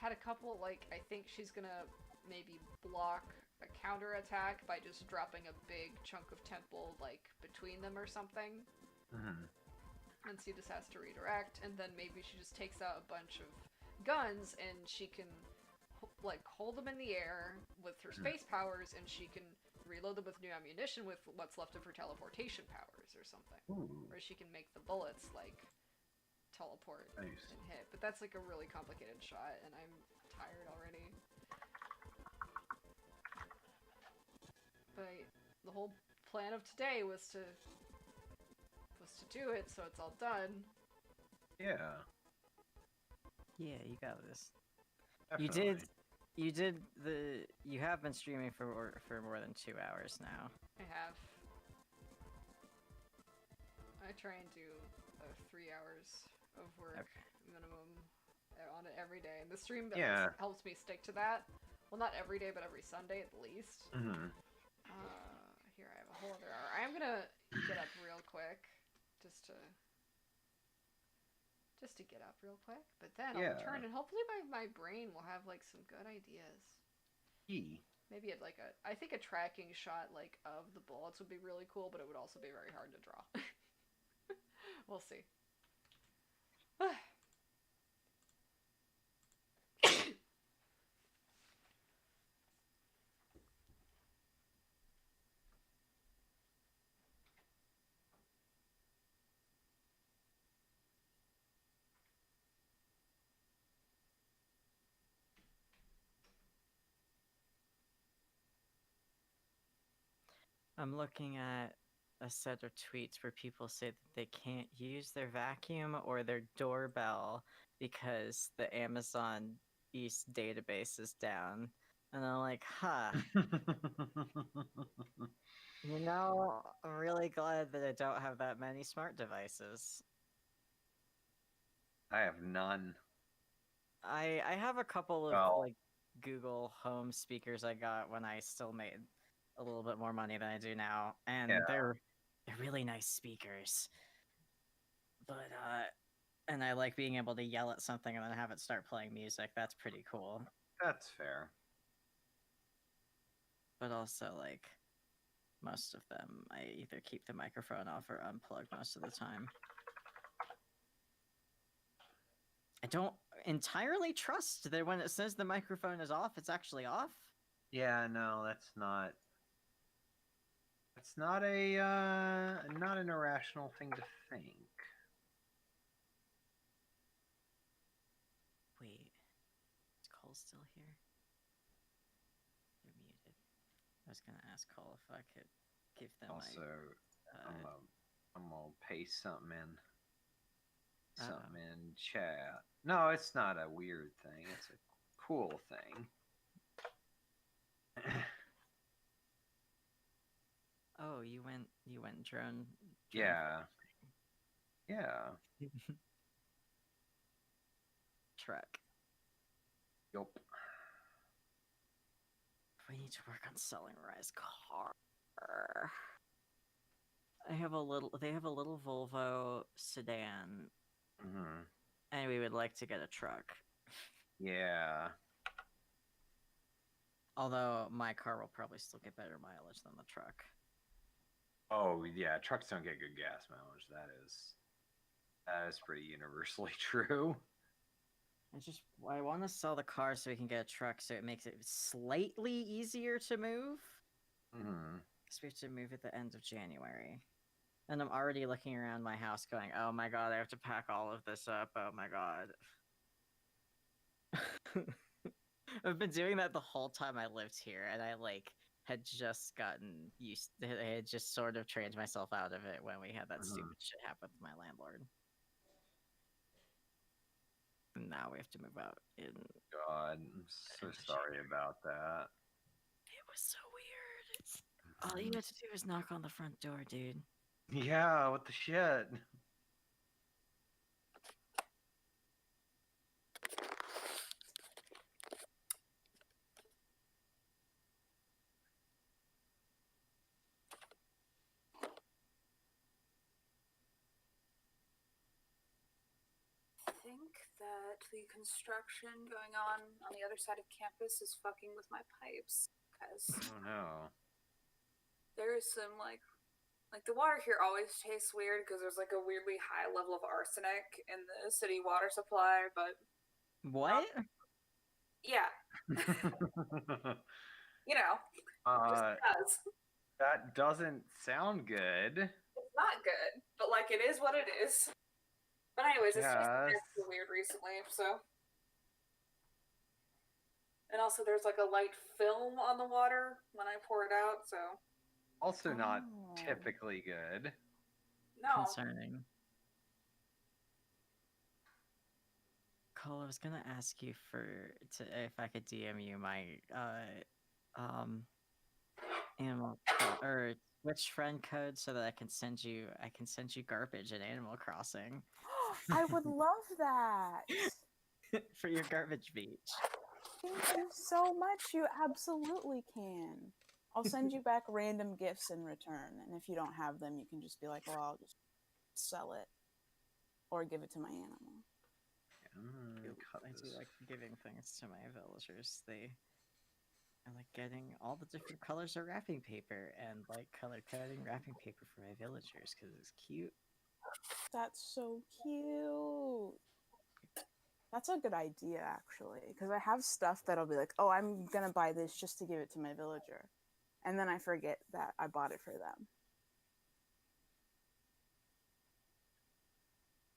had a couple I think she's gonna maybe block a counter attack by just dropping a big chunk of temple between them or something. And Cetus has to redirect, and then maybe she just takes out a bunch of guns, and she can hold them in the air with her space powers, and she can reload them with new ammunition with what's left of her teleportation powers or something. Or she can make the bullets teleport and hit. But that's a really complicated shot, and I'm tired already. But the whole plan of today was to do it, so it's all done. Yeah. Yeah, you got this. Definitely. You have been streaming for more than 2 hours now. I have. I try and do 3 hours of work minimum on it every day, and the stream helps me stick to that. Well, not every day, but every Sunday at least. Here I have a whole other hour. I'm gonna get up real quick, just to get up real quick. But then I'll return, and hopefully my brain will have some good ideas. Maybe I think a tracking shot of the bullets would be really cool, but it would also be very hard to draw. We'll see. I'm looking at a set of tweets where people say that they can't use their vacuum or their doorbell because the Amazon East database is down. And I'm like, huh. I'm really glad that I don't have that many smart devices. I have none. I have a couple of Google Home speakers I got when I still made a little bit more money than I do now, and they're really nice speakers. But and I like being able to yell at something and then have it start playing music. That's pretty cool. That's fair. But also most of them, I either keep the microphone off or unplug most of the time. I don't entirely trust that when it says the microphone is off, it's actually off. Yeah, no, that's not. It's not not an irrational thing to think. Wait, is Cole still here? They're muted. I was gonna ask Cole if I could give them Also, I'm gonna paste something in. something in chat. No, it's not a weird thing. It's a cool thing. Oh, you went drone. Yeah. Yeah. Truck. Yup. We need to work on selling Rise car. They have a little Volvo sedan, Hmm. and we would like to get a truck. Yeah. Although my car will probably still get better mileage than the truck. Oh yeah, trucks don't get good gas mileage. That is pretty universally true. I want to sell the car so we can get a truck, so it makes it slightly easier to move. Hmm. Because we have to move at the end of January. And I'm already looking around my house going, oh my god, I have to pack all of this up. Oh my god. I've been doing that the whole time I lived here, and I had just gotten used to it. I had just sort of trained myself out of it when we had that stupid shit happen with my landlord. And now we have to move out in. God, I'm so sorry about that. It was so weird. All you had to do was knock on the front door, dude. Yeah, what the shit? I think that the construction going on the other side of campus is fucking with my pipes because Oh no. there is some like the water here always tastes weird because there's like a weirdly high level of arsenic in the city water supply, but What? yeah, you know, it just does. That doesn't sound good. It's not good, but like it is what it is. But anyways, it's just Yes. been weird recently, so. And also, there's like a light film on the water when I pour it out, so Also not Oh. typically good. no. Concerning. Cole, I was gonna ask you if I could DM you my animal or Twitch friend code so that I can send you garbage in Animal Crossing I would love that. for your garbage beach. Thank you so much. You absolutely can. I'll send you back random gifts in return, and if you don't have them, you can just be like, "Well, I'll just sell it or give it to my animal." I do like giving things to my villagers. I like getting all the different colors of wrapping paper and like color coding wrapping paper for my villagers because it's cute. That's so cute. That's a good idea, actually, because I have stuff that'll be like, "Oh, I'm gonna buy this just to give it to my villager," and then I forget that I bought it for them.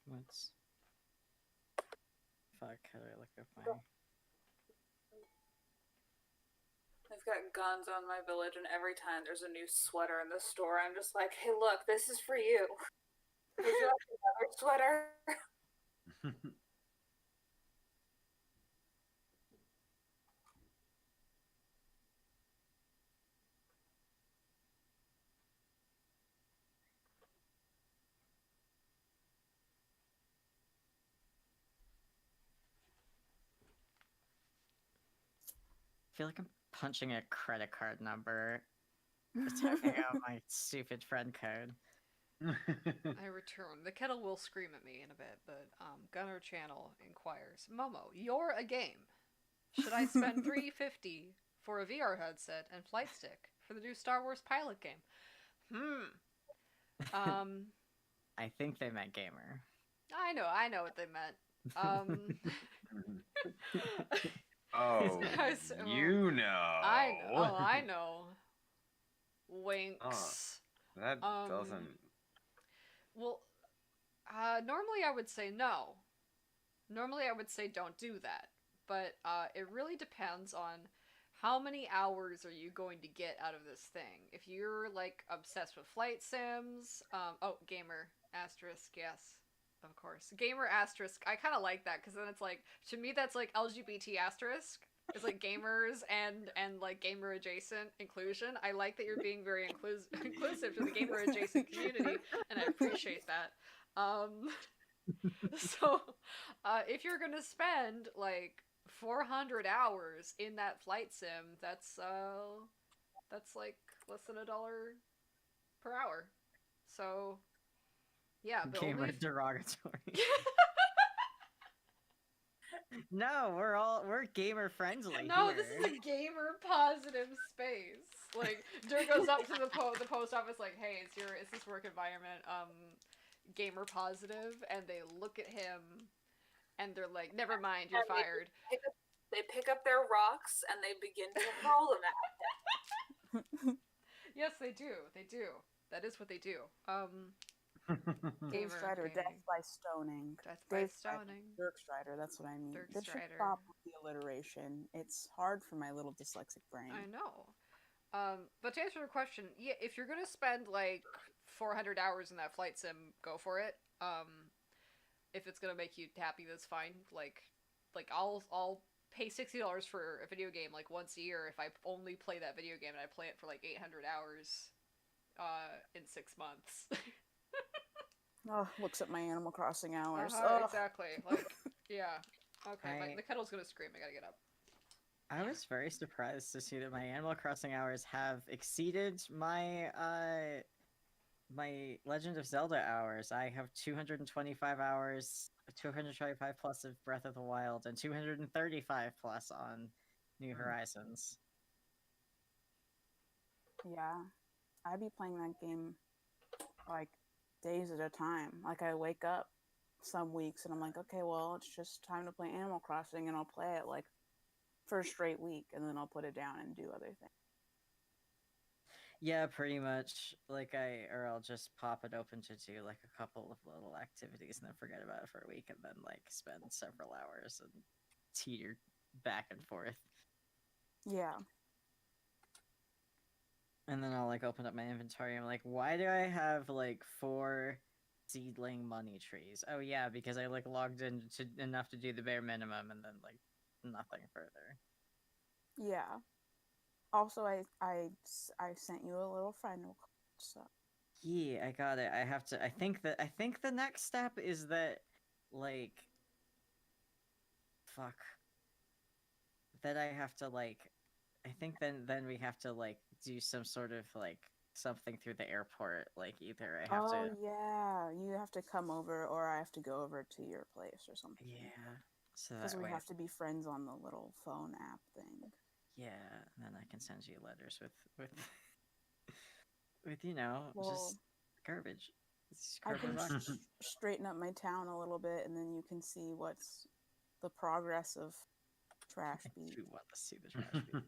What's fuck? How do I look up my? I've got guns on my village, and every time there's a new sweater in the store, I'm just like, "Hey, look, this is for you. Would you like another sweater?" I feel like I'm punching a credit card number. Talking about my stupid friend code. I return. The kettle will scream at me in a bit, but Gunner Channel inquires, Momo, you're a game. Should I spend $3.50 for a VR headset and flight stick for the new Star Wars pilot game? I think they meant gamer. I know what they meant. Oh, you know. I know. Winks. That doesn't. Well, normally I would say no. Normally I would say don't do that. But it really depends on how many hours are you going to get out of this thing. If you're like obsessed with flight sims, gamer asterisk, yes. Of course. Gamer asterisk. I kind of like that because then it's like, to me, that's like LGBT asterisk. It's like gamers and like gamer adjacent inclusion. I like that you're being very inclusive to the gamer adjacent community, and I appreciate that. So, if you're gonna spend like 400 hours in that flight sim, that's like less than $1 per hour. So, yeah, but Gamer only if- derogatory. No, we're gamer friendly. No, this is a gamer positive space. Like, Dirk goes up to the post office like, "Hey, is this work environment gamer positive?" And they look at him, and they're like, "Never mind, you're And they fired." They pick up their rocks and they begin to hurl them at Yes, they do. They do. That is what they do. Dave Gamer Strider, death gaming. by stoning. Death by Dave Strider, stoning. Dirk Strider, that's what I mean. Dirk They should Strider. stop with the alliteration. It's hard for my little dyslexic brain. I know. But to answer your question, yeah, if you're gonna spend like 400 hours in that flight sim, go for it. If it's gonna make you happy, that's fine. Like I'll pay $60 for a video game like once a year if I only play that video game and I play it for like 800 hours, in 6 months. Oh, looks at my Animal Crossing hours. Exactly. Like, yeah. Okay, the kettle's gonna scream. I gotta get up. I was very surprised to see that my Animal Crossing hours have exceeded my my Legend of Zelda hours. I have 225 hours, 225 plus of Breath of the Wild, and 235 plus on New Horizons. Yeah. I'd be playing that game like days at a time. Like I wake up some weeks and I'm like, okay, well, it's just time to play Animal Crossing, and I'll play it like for a straight week, and then I'll put it down and do other things. Yeah, pretty much. Like I'll just pop it open to do like a couple of little activities and then forget about it for a week, and then like spend several hours and teeter back and forth. Yeah. And then I'll like open up my inventory. I'm like, why do I have like 4 seedling money trees? Oh yeah, because I like logged in to enough to do the bare minimum, and then like nothing further. Yeah. Also, I sent you a little friend request, so. Yeah, I got it. I have to. I think the next step is that like, fuck. That I have to like. I think then we have to like do some sort of like something through the airport. Like either I have Oh to. yeah, you have to come over, or I have to go over to your place or something. Yeah. So Because that we way. have to be friends on the little phone app thing. Yeah, and then I can send you letters with with you know Well, just garbage. It's I garbage can rock. straighten up my town a little bit, and then you can see what's the progress of Trash I Beat. do want to see the trash beat.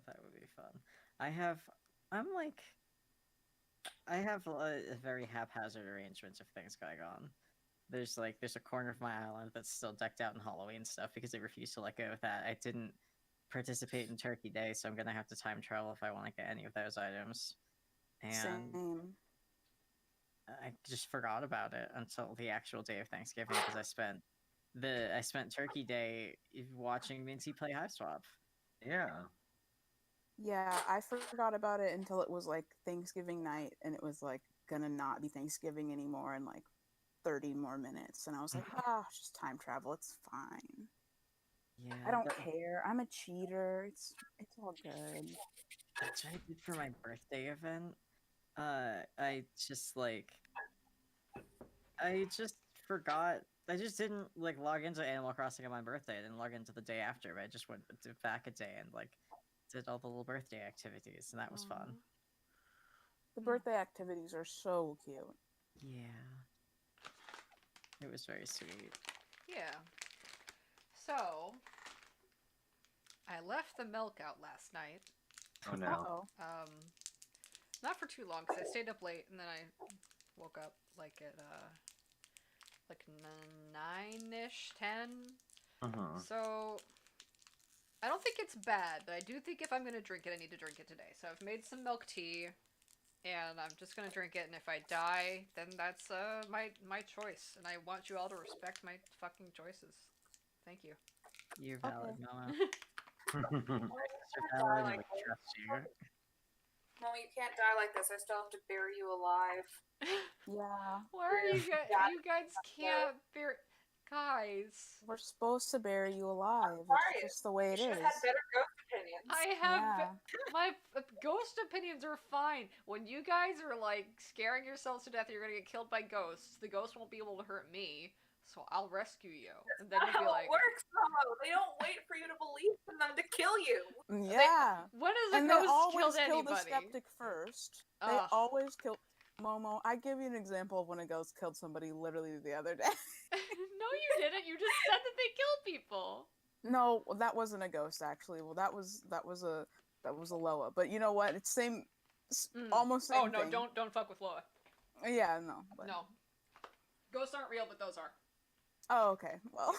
That would be fun. I have a very haphazard arrangement of things going on. There's a corner of my island that's still decked out in Halloween stuff because I refuse to let go of that. I didn't participate in Turkey Day, so I'm gonna have to time travel if I want to get any of those items. And Same. I just forgot about it until the actual day of Thanksgiving because I spent Turkey Day watching Minty play Hive Swap. Yeah. Yeah, I forgot about it until it was like Thanksgiving night, and it was like gonna not be Thanksgiving anymore in like 30 more minutes, and I was like, it's just time travel. It's fine. Yeah, I don't care. I'm a cheater. It's all good. That's what I did for my birthday event. I just forgot. I just didn't like log into Animal Crossing on my birthday. I didn't log into the day after, but I just went back a day and like did all the little birthday activities, and that was fun. The birthday activities are so cute. Yeah, it was very sweet. Yeah. So, I left the milk out last night. Oh no. Uh-oh. Not for too long because I stayed up late and then I woke up like at like 9ish, 10. Uh-huh. So I don't think it's bad, but I do think if I'm gonna drink it, I need to drink it today. So I've made some milk tea, and I'm just gonna drink it. And if I die, then that's my choice. And I want you all to respect my fucking choices. Thank you. You're valid, Okay. Mama. Well, You're die valid, like I this. trust you. No, you can't die like this. I still have to bury you alive. Yeah, Why are you guys? Yeah. You guys can't bear. Guys, we're supposed to bury you alive. sorry. It's just the way You it should is. have had better ghost opinions. I have Yeah. my ghost opinions are fine. When you guys are like scaring yourselves to death, you're gonna get killed by ghosts. The ghost won't be able to hurt me, so I'll rescue you. And then That's you'll be how like, it works, Momo. They don't wait for you to believe in them to kill you. Yeah. when has a And they ghost always killed kill the anybody? skeptic first. They Ugh. always kill. Momo, I give you an example of when a ghost killed somebody literally the other day. No, you didn't. You just said that they kill people. No, that wasn't a ghost actually. Well, that was a Loa. But you know what? It's same, Mm. almost same Oh no, thing. don't fuck with Loa. Yeah, no. But... No, ghosts aren't real, but those are. Oh, okay. Well,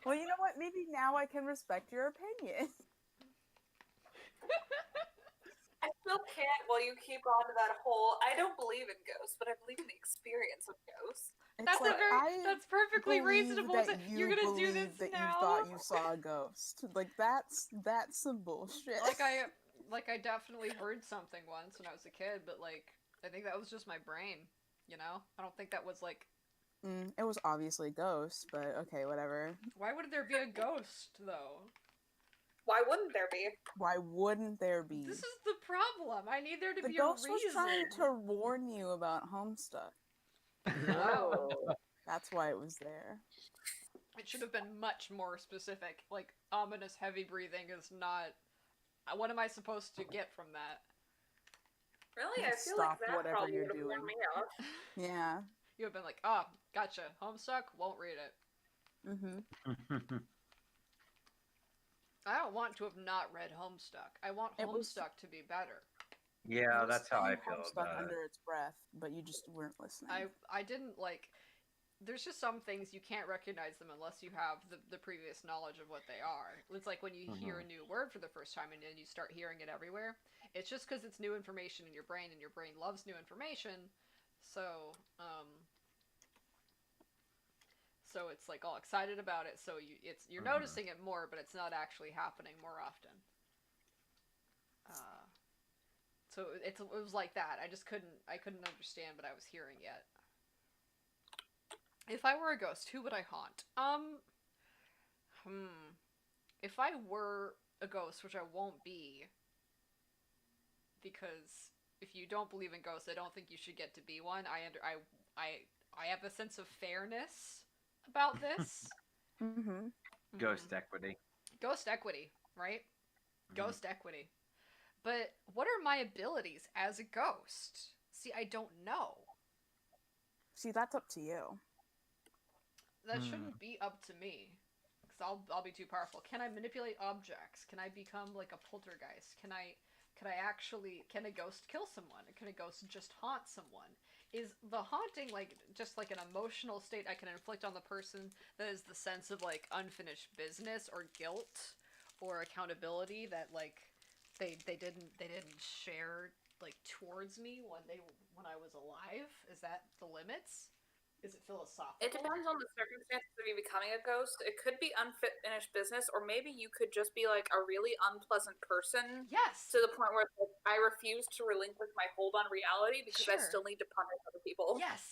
well, you know what? Maybe now I can respect your opinion. I still can't. Well, you keep on to that whole. I don't believe in ghosts, but I believe in the experience of ghosts. It's That's like, a very. I That's perfectly believe reasonable. that To, you you're gonna do this believe that now. you thought you saw a ghost. Like that's some bullshit. like I definitely heard something once when I was a kid, but like I think that was just my brain. You know, I don't think that was like. It was obviously ghosts, but okay, whatever. Why would there be a ghost though? Why wouldn't there be? Why wouldn't there be? This is the problem. I need there to The be ghost a was reason. trying to warn you about Homestuck. Wow. That's why it was there. It should have been much more specific. Like ominous heavy breathing is not. What am I supposed to get from that? Really, I feel Stop like that whatever probably you're would have doing. worn me off. Yeah. You have been like, ah, gotcha. Homestuck, won't read it. Mm-hmm. I don't want to have not read Homestuck. I want It was- Homestuck to be better. Yeah, that's how I feel Homestuck about it. under its breath, but you just weren't listening. I didn't like. There's just some things you can't recognize them unless you have the previous knowledge of what they are. It's like when you hear a new word for the first time and then you start hearing it everywhere. It's just because it's new information in your brain and your brain loves new information. So, so it's like all excited about it. So you're noticing it more, but it's not actually happening more often. So it was like that. I couldn't understand what I was hearing yet. If I were a ghost, who would I haunt? If I were a ghost, which I won't be, because if you don't believe in ghosts, I don't think you should get to be one. I have a sense of fairness about this. Mm-hmm. Ghost equity. Ghost equity, right? Mhm. Ghost equity. But what are my abilities as a ghost? See, I don't know. See, that's up to you. That shouldn't be up to me, because I'll be too powerful. Can I manipulate objects? Can I become like a poltergeist? Can a ghost kill someone? Can a ghost just haunt someone? Is the haunting like just like an emotional state I can inflict on the person that is the sense of like unfinished business or guilt or accountability that like they didn't share like towards me when I was alive? Is that the limits? Is it philosophical? It depends on the circumstances of you becoming a ghost. It could be unfinished business, or maybe you could just be like a really unpleasant person Yes. to the point where it's like, I refuse to relinquish my hold on reality because I Sure. still need to punish other people. Yes.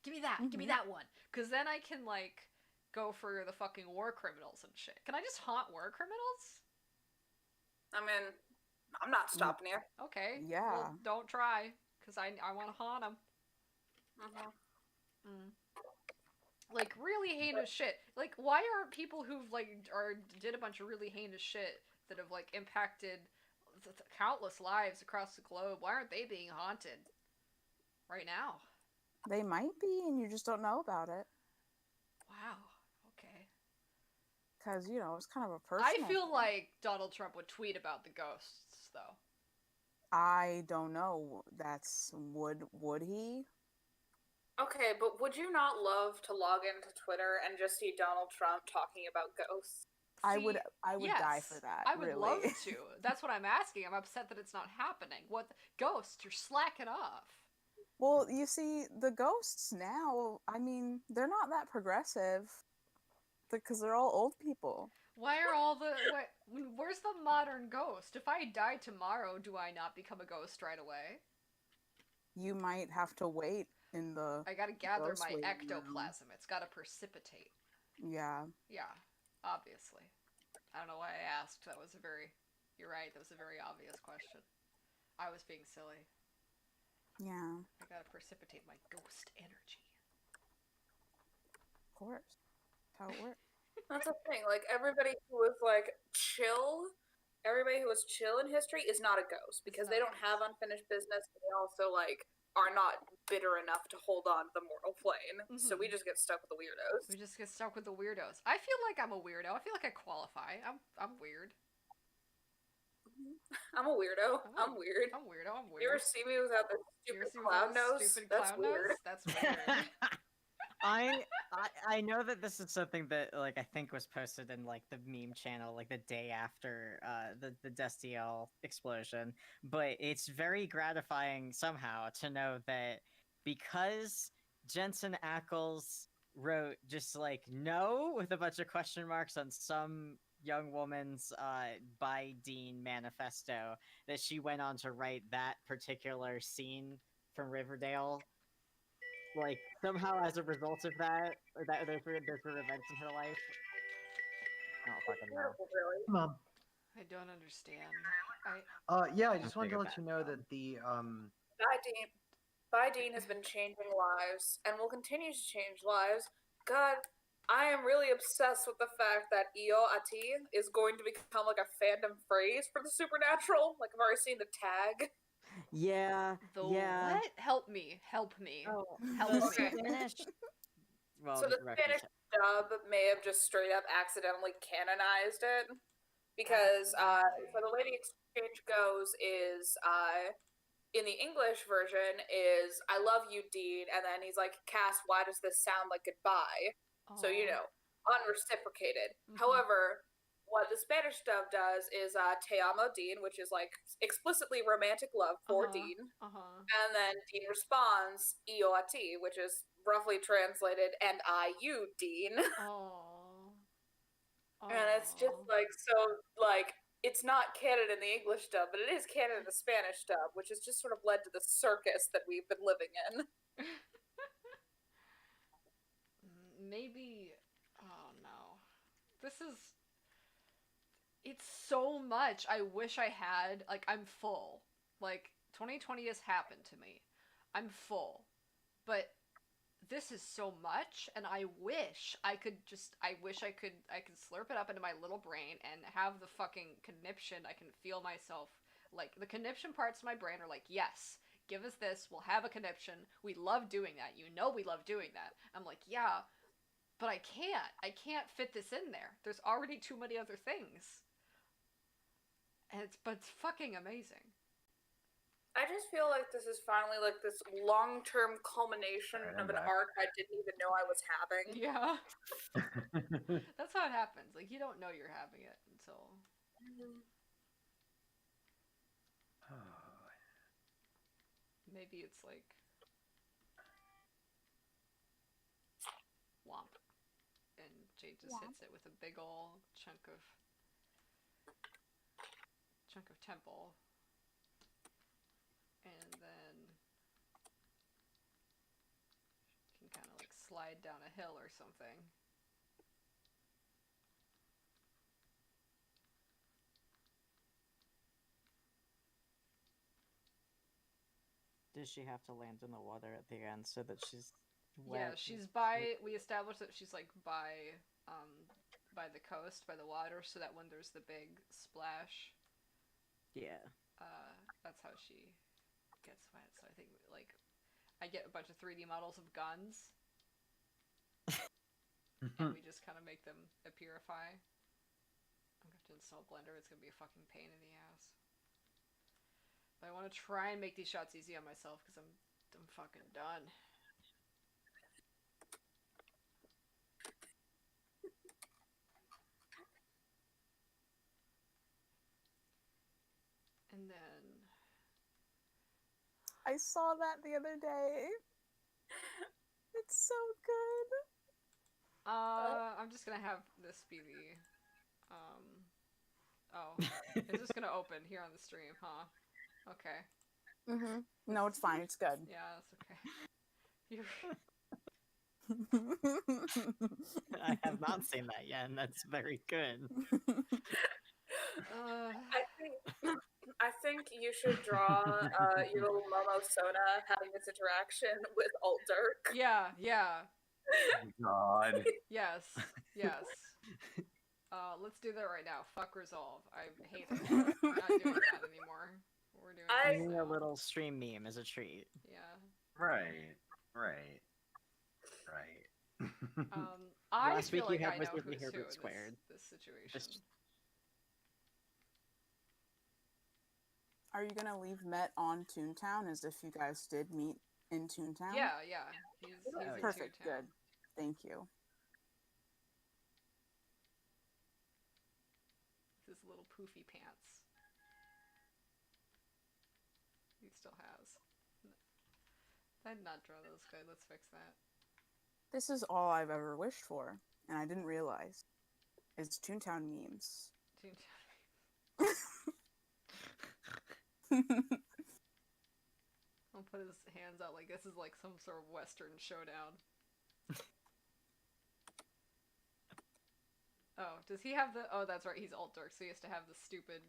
Give me that. Give me that one. Because then I can like go for the fucking war criminals and shit. Can I just haunt war criminals? I mean, I'm not stopping you. Okay. Yeah. Well, don't try, because I want to haunt them. Mhm. Like really heinous shit. Like why aren't people who've like did a bunch of really heinous shit that have like impacted countless lives across the globe? Why aren't they being haunted right now? They might be, and you just don't know about it. Wow. Okay. Because, you know, it's kind of a personal I feel thing. like Donald Trump would tweet about the ghosts, though. I don't know. Would he? Okay, but would you not love to log into Twitter and just see Donald Trump talking about ghosts? I See, would die for yes, that. I would really. love to. That's what I'm asking. I'm upset that it's not happening. What Ghost? You're slacking off. Well, you see, the ghosts now, I mean, they're not that progressive because they're all old people. Why are all the where's the modern ghost? If I die tomorrow, do I not become a ghost right away? You might have to wait in the I gotta gather ghost my waiting room. ectoplasm. It's gotta precipitate. Yeah. Yeah, obviously. I don't know why I asked. You're right, that was a very obvious question. I was being silly. Yeah, I gotta precipitate my ghost energy. of course. That's how it works. That's the thing. Like everybody who was like chill, everybody who was chill in history is not a ghost because they not a don't have unfinished business. They also like are not bitter enough to hold on to the mortal plane. So we just get stuck with the weirdos. We just get stuck with the weirdos. I feel like I'm a weirdo. I feel like I qualify. I'm weird. I'm a weirdo. I'm weird. I'm weirdo. I'm You ever weird. see me without the You ever stupid see me clown with that nose? stupid That's clown weird. nose? That's weird. I know that this is something that like I think was posted in like the meme channel like the day after the Destiel explosion, but it's very gratifying somehow to know that because Jensen Ackles wrote just like no with a bunch of question marks on some young woman's by Dean manifesto, that she went on to write that particular scene from Riverdale. Like somehow as a result of that, or that those were events in her life. I don't fucking know. Beautiful, really. Mom. I don't understand. Yeah, I just I'll wanted to figure let you that know out. that the Bideen has been changing lives and will continue to change lives. God, I am really obsessed with the fact that Io Ati is going to become like a fandom phrase for the supernatural. Like I've already seen the tag. Yeah, The yeah. what? Help me. Help me. Oh, Help the me. Spanish. Well, So the reference- Spanish dub may have just straight up accidentally canonized it because so the way the exchange goes is in the English version is I love you, Dean, and then he's like, Cass, why does this sound like goodbye? So you Aw. know, unreciprocated. Mhm. However, what the Spanish dub does is Te amo, Dean, which is like explicitly romantic love for Dean. And then Dean responds, Io a ti, which is roughly translated, and I you, Dean. Oh. And it's just like, so, like, it's not canon in the English dub, but it is canon in the Spanish dub, which has just sort of led to the circus that we've been living in. Maybe. Oh no. It's so much. I wish I had. Like, I'm full. Like, 2020 has happened to me. I'm full. But this is so much, and I wish I could slurp it up into my little brain and have the fucking conniption. I can feel myself, like, the conniption parts of my brain are like, yes, give us this, we'll have a conniption, we love doing that, you know we love doing that. I'm like, yeah, but I can't fit this in there. There's already too many other things. And it's fucking amazing. I just feel like this is finally like this long-term culmination Alright, I'm of an back. arc I didn't even know I was having. Yeah. That's how it happens. Like, you don't know you're having it until... Maybe it's like... Womp. And Jade just Womp. hits it with a big ol' chunk of temple. And then... can kind of like slide down a hill or something. Does she have to land in the water at the end so that she's wet? Yeah, she's by. We established that she's like by the coast, by the water, so that when there's the big splash, Yeah. that's how she gets wet. So I think like I get a bunch of 3D models of guns, and we just kind of make them purify. I'm gonna have to install Blender. It's gonna be a fucking pain in the ass. But I want to try and make these shots easy on myself because I'm fucking done. And then I saw that the other day. It's so good. I'm just gonna have this be the oh, it's just gonna open here on the stream, huh? Okay. No, it's fine. It's good. Yeah, that's okay. You're... I have not seen that yet, and that's very good. I think you should draw your little Momo Sona having this interaction with Alt Dirk. Yeah. God. Yes. Let's do that right now. Fuck resolve. I hate it. We're not doing that anymore. We're doing this Doing now. a little stream meme is a treat. Yeah. Right. I Last feel week you like had I know Wizardly who's who Herbert in squared. this situation. Just- Are you gonna leave Met on Toontown as if you guys did meet in Toontown? Yeah. He's in Perfect. Toontown. Good. Thank you. His little poofy pants. He still has. I did not draw those good. Let's fix that. This is all I've ever wished for, and I didn't realize. It's Toontown memes. Toontown. I'll put his hands out like this is like some sort of Western showdown. Oh, does he have the... Oh, that's right, he's Alt Dark, so he has to have the stupid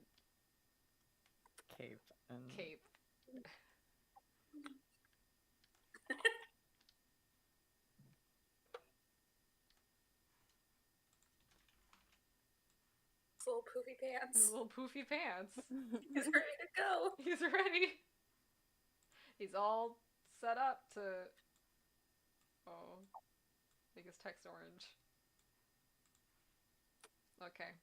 Cape. And... cape. His little poofy pants. His little poofy pants. He's ready to go. He's ready. He's all set up to... Oh. Make his text orange. Okay.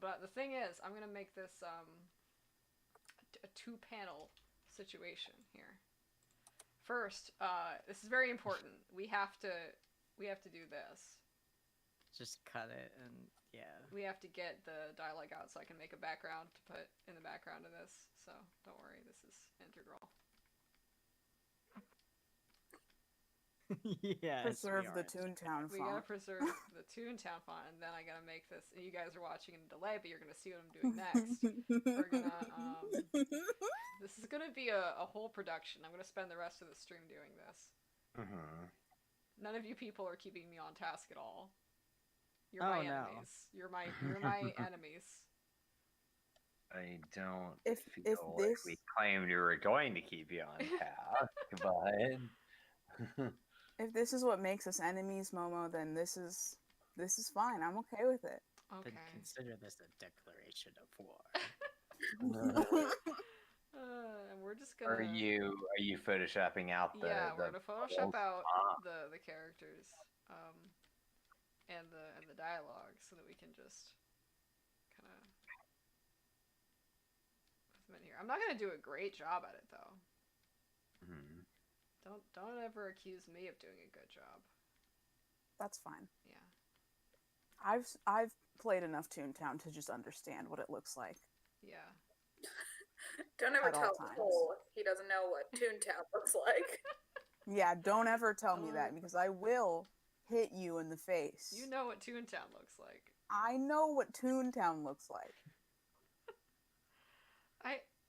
But the thing is, I'm gonna make this, a two-panel situation here. First, this is very important. We have to do this. Just cut it and yeah. We have to get the dialogue out so I can make a background to put in the background of this. So don't worry, this is integral. Yes. Preserve we the are. Toontown We gotta font. preserve the Toontown font, and then I gotta make this. You guys are watching in a delay, but you're gonna see what I'm doing next. We're gonna, this is gonna be a whole production. I'm gonna spend the rest of the stream doing this. None of you people are keeping me on task at all. You're my Oh, no. enemies. You're my enemies. I don't If feel like this- we claimed we were going to keep you on task, but If this is what makes us enemies, Momo, then this is fine. I'm okay with it. Okay. Then consider this a declaration of war. And we're just gonna. are you photoshopping out the Yeah, we're the gonna Photoshop out font? the characters, and the dialogue so that we can just kind of put them in here. I'm not gonna do a great job at it though. Mhm. Don't ever accuse me of doing a good job. That's fine. Yeah. I've played enough Toontown to just understand what it looks like. Yeah. Don't ever At all tell times. Cole he doesn't know what Toontown looks like. Yeah, don't ever tell me that because I will hit you in the face. You know what Toontown looks like. I know what Toontown looks like.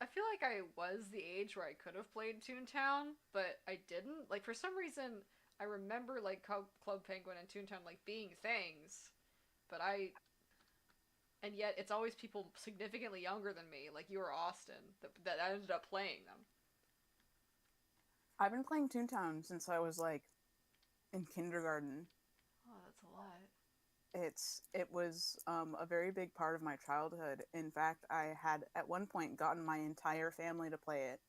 I feel like I was the age where I could have played Toontown, but I didn't. Like, for some reason, I remember, like, Club Penguin and Toontown, like, being things, but and yet it's always people significantly younger than me, like you or Austin, that ended up playing them. I've been playing Toontown since I was, like, in kindergarten. Oh, that's a lot. It was a very big part of my childhood. In fact, I had at one point gotten my entire family to play it.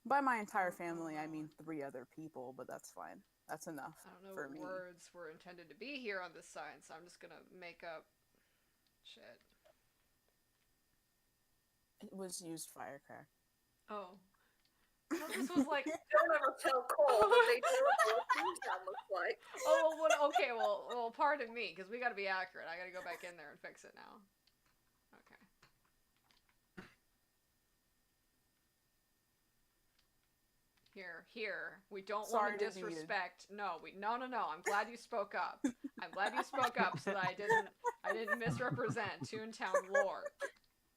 By my entire family, I mean 3 other people, but that's fine. That's enough I don't know for what me. words were intended to be here on this sign, so I'm just gonna make up shit. It was used firecracker. Oh. No, this was like, Don't ever tell Cole that they don't know what Toontown looks like. oh, well, okay, well, pardon me, because we gotta be accurate. I gotta go back in there and fix it now. Okay. Here. We don't Sorry want to to be a- disrespect. No. I'm glad you spoke up. I'm glad you spoke up so that I didn't misrepresent Toontown lore.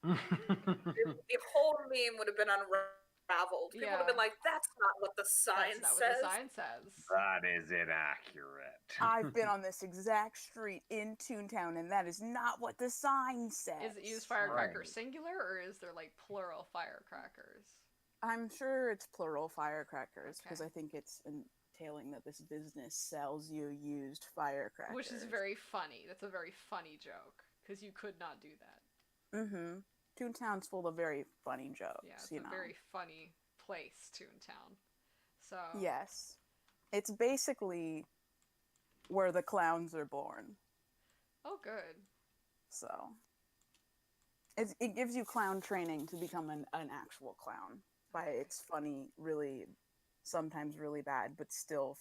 The whole meme would have been unraveled. People would have been Yeah. like, "That's not what the sign That's not says." what the sign says. That is inaccurate. I've been on this exact street in Toontown, and that is not what the sign says. Is it used firecracker Right. singular, or is there like plural firecrackers? I'm sure it's plural firecrackers because Okay. I think it's entailing that this business sells you used firecrackers. Which is very funny. That's a very funny joke because you could not do that. Mm-hmm. Toontown's full of very funny jokes. Yeah, it's you a know. very funny place, Toontown. So Yes, it's basically where the clowns are born. Oh, good. So it gives you clown training to become an actual clown by its funny, really, sometimes really bad, but still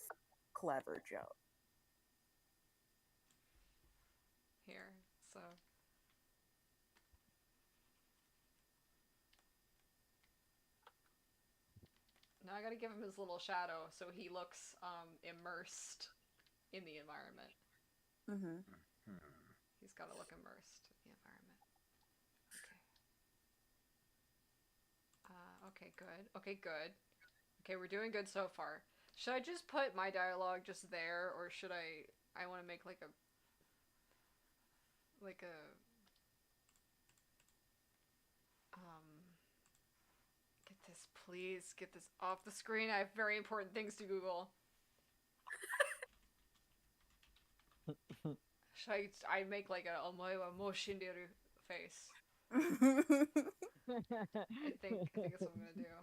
clever joke. Here, so. Now I gotta give him his little shadow so he looks immersed in the environment. Mm-hmm. He's gotta look immersed in the environment. Okay. Okay, good. Okay, good. Okay, we're doing good so far. Should I just put my dialogue just there, or should I want to make like a get this, please get this off the screen. I have very important things to Google. Should I make like a omoe wa shinderu face? I think that's what I'm gonna do.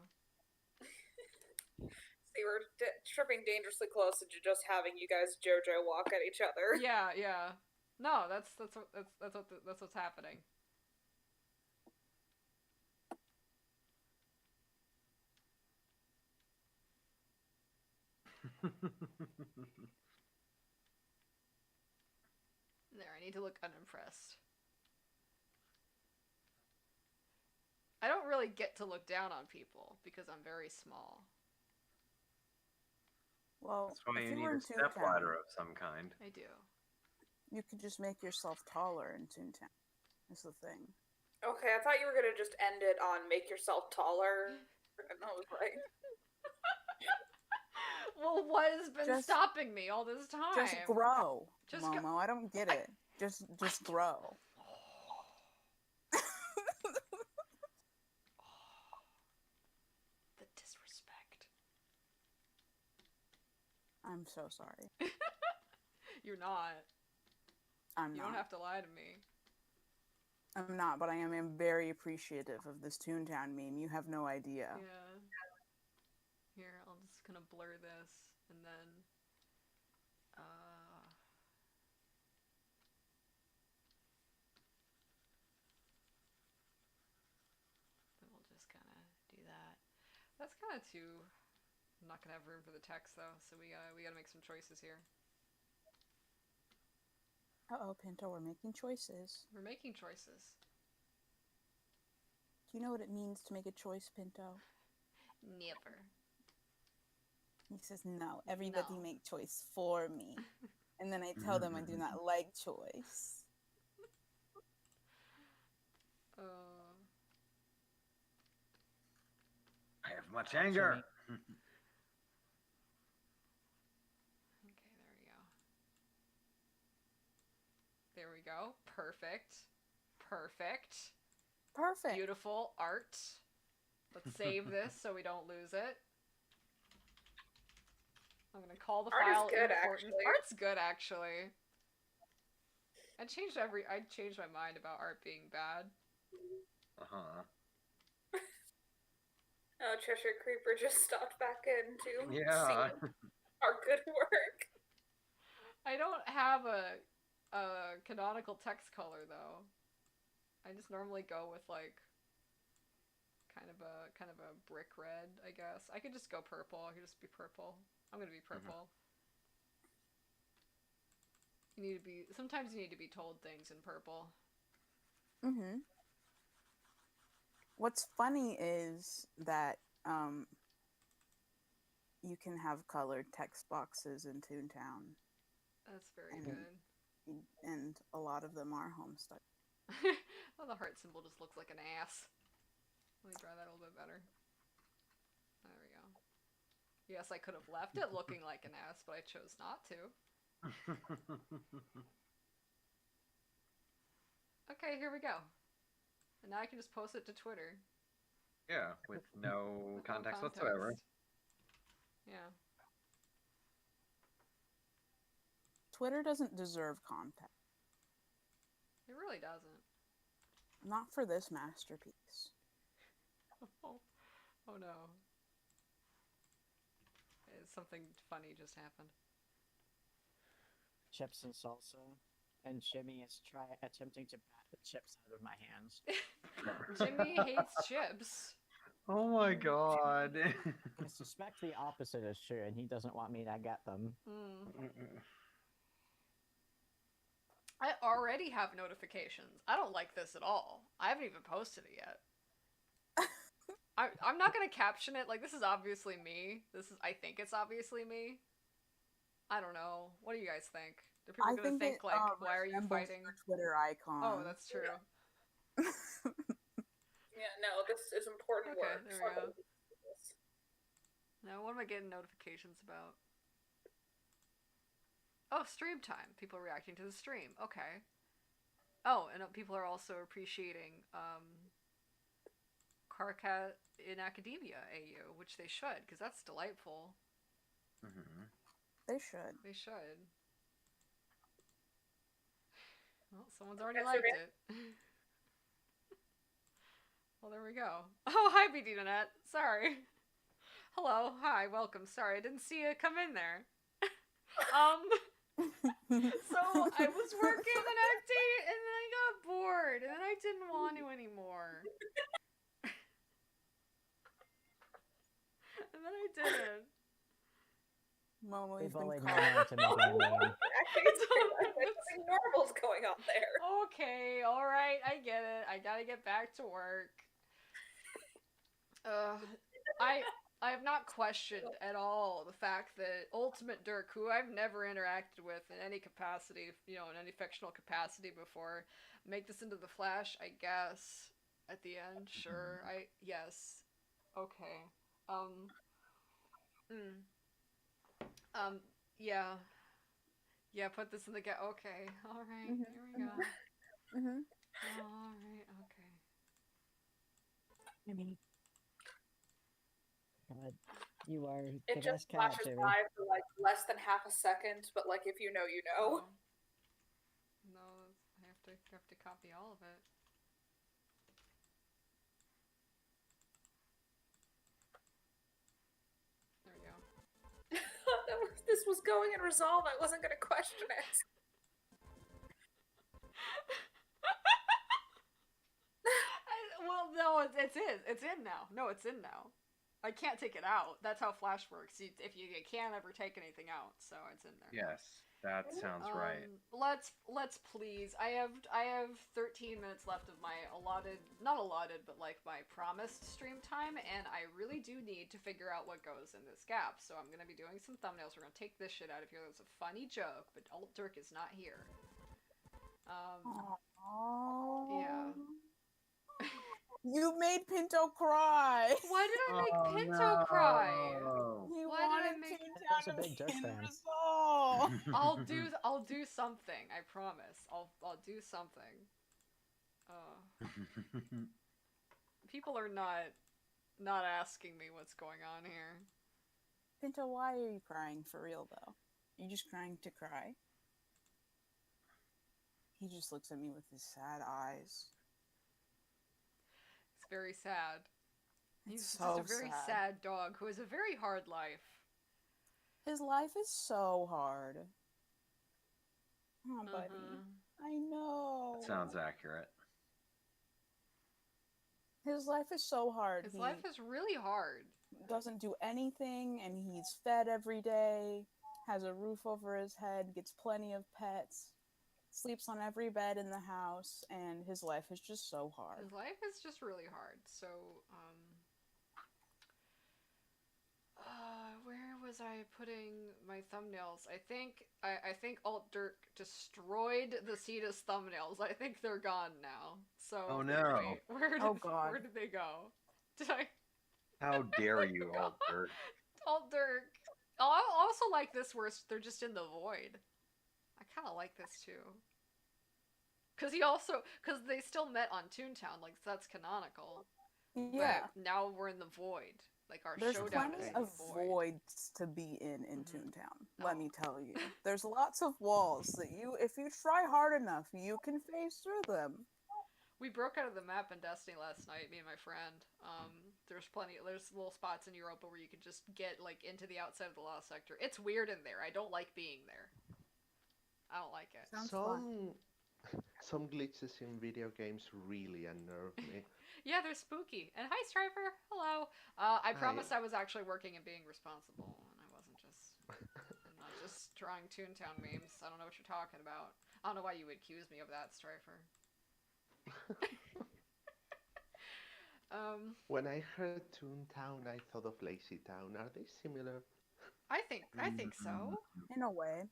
See, we're tripping dangerously close to just having you guys JoJo walk at each other. Yeah. No, that's what's happening. There, I need to look unimpressed. I don't really get to look down on people because I'm very small. Well, That's why if you you need were a in step Toontown, ladder of some kind. I do. you could just make yourself taller in Toontown. That's the thing. Okay, I thought you were gonna just end it on make yourself taller. And I was like, Well, what has been Just- stopping me all this time? Just grow, Just Momo. go- I don't get it. Just grow. The disrespect. I'm so sorry. You're not. I'm You not. don't have to lie to me. I'm not, but I am very appreciative of this Toontown meme. You have no idea. Yeah. Here, I'm just gonna blur this, and then, then we'll just kind of do that. That's kind of too. I'm not gonna have room for the text though, so we gotta make some choices here. Uh-oh, Pinto, we're making choices. We're making choices. Do you know what it means to make a choice, Pinto? Never. He says, no, everybody No. make choice for me. And then I tell them I do not like choice. I have much anger. Okay, there we go. There we go. Perfect. Perfect. Perfect. Beautiful art. Let's save this so we don't lose it. I'm gonna call the Art is file good, important. actually. Art's good, actually. I changed my mind about art being bad. Uh-huh. oh, Cheshire Creeper just stopped back in to Yeah. see our good work. I don't have a canonical text color though. I just normally go with like kind of a brick red, I guess. I could just go purple. I could just be purple. I'm gonna be purple. Sometimes you need to be told things in purple. Mm-hmm. What's funny is that you can have colored text boxes in Toontown, That's very And- good. and a lot of them are Homestuck. Oh, the heart symbol just looks like an ass. Let me draw that a little bit better. There we go. Yes, I could have left it looking like an ass, but I chose not to. Okay, here we go. And now I can just post it to Twitter. Yeah, with no with no context whatsoever. context. Yeah. Twitter doesn't deserve context. It really doesn't. Not for this masterpiece. Oh, oh no. Something funny just happened. Chips and salsa. And Jimmy is attempting to bat the chips out of my hands. Jimmy hates chips. Oh my god. I suspect the opposite is true, and he doesn't want me to get them. I already have notifications. I don't like this at all. I haven't even posted it yet. I'm not gonna caption it. Like, this is obviously me. I think it's obviously me. I don't know. What do you guys think? Are people gonna think like, why are you resembles fighting? your Twitter icon. Oh, that's true. Yeah, no, this is important Okay, work. there we go. Now, what am I getting notifications about? Oh, stream time. People reacting to the stream. Okay. Oh, and people are also appreciating Carcat in Academia AU, which they should, because that's delightful. They should. They should. Well, someone's already liked it. Well, there we go. Oh, hi, BD-Net. Sorry. Hello. Hi. Welcome. Sorry, I didn't see you come in there. So I was working an act 8 and then I got bored and then I didn't want to anymore. And then I didn't. Momo's We've been always caught. wanted to make a name. Actually, something normal's going on there. Okay, alright, I get it. I gotta get back to work. I have not questioned at all the fact that Ultimate Dirk, who I've never interacted with in any capacity, in any fictional capacity before, make this into the Flash, I guess, at the end, sure. Yes. Okay. Yeah. Yeah, put this in the okay. Alright, here we go. Alright, okay. Jimmy. God, you are It the just best cat, flashes Jimmy. by for like less than half a second, but like if you know, you know. No, I have to copy all of it. There we go. This was going in Resolve. I wasn't going to question it. Well, no, it's in. It's in now. No, it's in now. I can't take it out. That's how Flash works. You can't ever take anything out, so it's in there. Yes, that sounds right. Let's please. I have 13 minutes left of my not allotted, but like my promised stream time, and I really do need to figure out what goes in this gap. So I'm gonna be doing some thumbnails. We're gonna take this shit out of here. That's a funny joke, but Alt Dirk is not here. Yeah. You made Pinto cry. Why did I make Pinto cry? He Why did I wanted make- Toontown Pinto's a to big be Dirk in fan. Resolve. I'll do something. I promise. I'll do something. People are not asking me what's going on here. Pinto, why are you crying for real though? You just crying to cry? He just looks at me with his sad eyes. It's very sad. He's It's just so a very sad dog who has a very hard life. His life is so hard. Oh, buddy. I know. Sounds accurate. His life is so hard. His He life is really hard. doesn't do anything, and he's fed every day, has a roof over his head, gets plenty of pets, sleeps on every bed in the house, and his life is just so hard. His life is just really hard. So, Where was I putting my thumbnails? I think Alt Dirk destroyed the Cetus thumbnails. I think they're gone now. So Oh, no. wait, Oh, God. where did they go? Did I How dare you, Alter? Alt Dirk? Oh, I also like this where they're just in the void. I kind of like this too. Cause they still met on Toontown, like that's canonical. Yeah. But now we're in the void. Like our There's showdown plenty is in of the void. voids to be in Mhm. Toontown. Oh. Let me tell you. There's lots of walls that if you try hard enough, you can phase through them. We broke out of the map in Destiny last night, me and my friend. There's little spots in Europa where you can just get like into the outside of the Lost Sector. It's weird in there. I don't like being there. I don't like it. Sounds fun. Some glitches in video games really unnerve me. Yeah, they're spooky. And hi, Striper. Hello. I promised I was actually working and being responsible, and I wasn't just. I'm not just drawing Toontown memes. I don't know what you're talking about. I don't know why you would accuse me of that, Striper. When I heard Toontown, I thought of Lazy Town. Are they similar? I think so. In a way.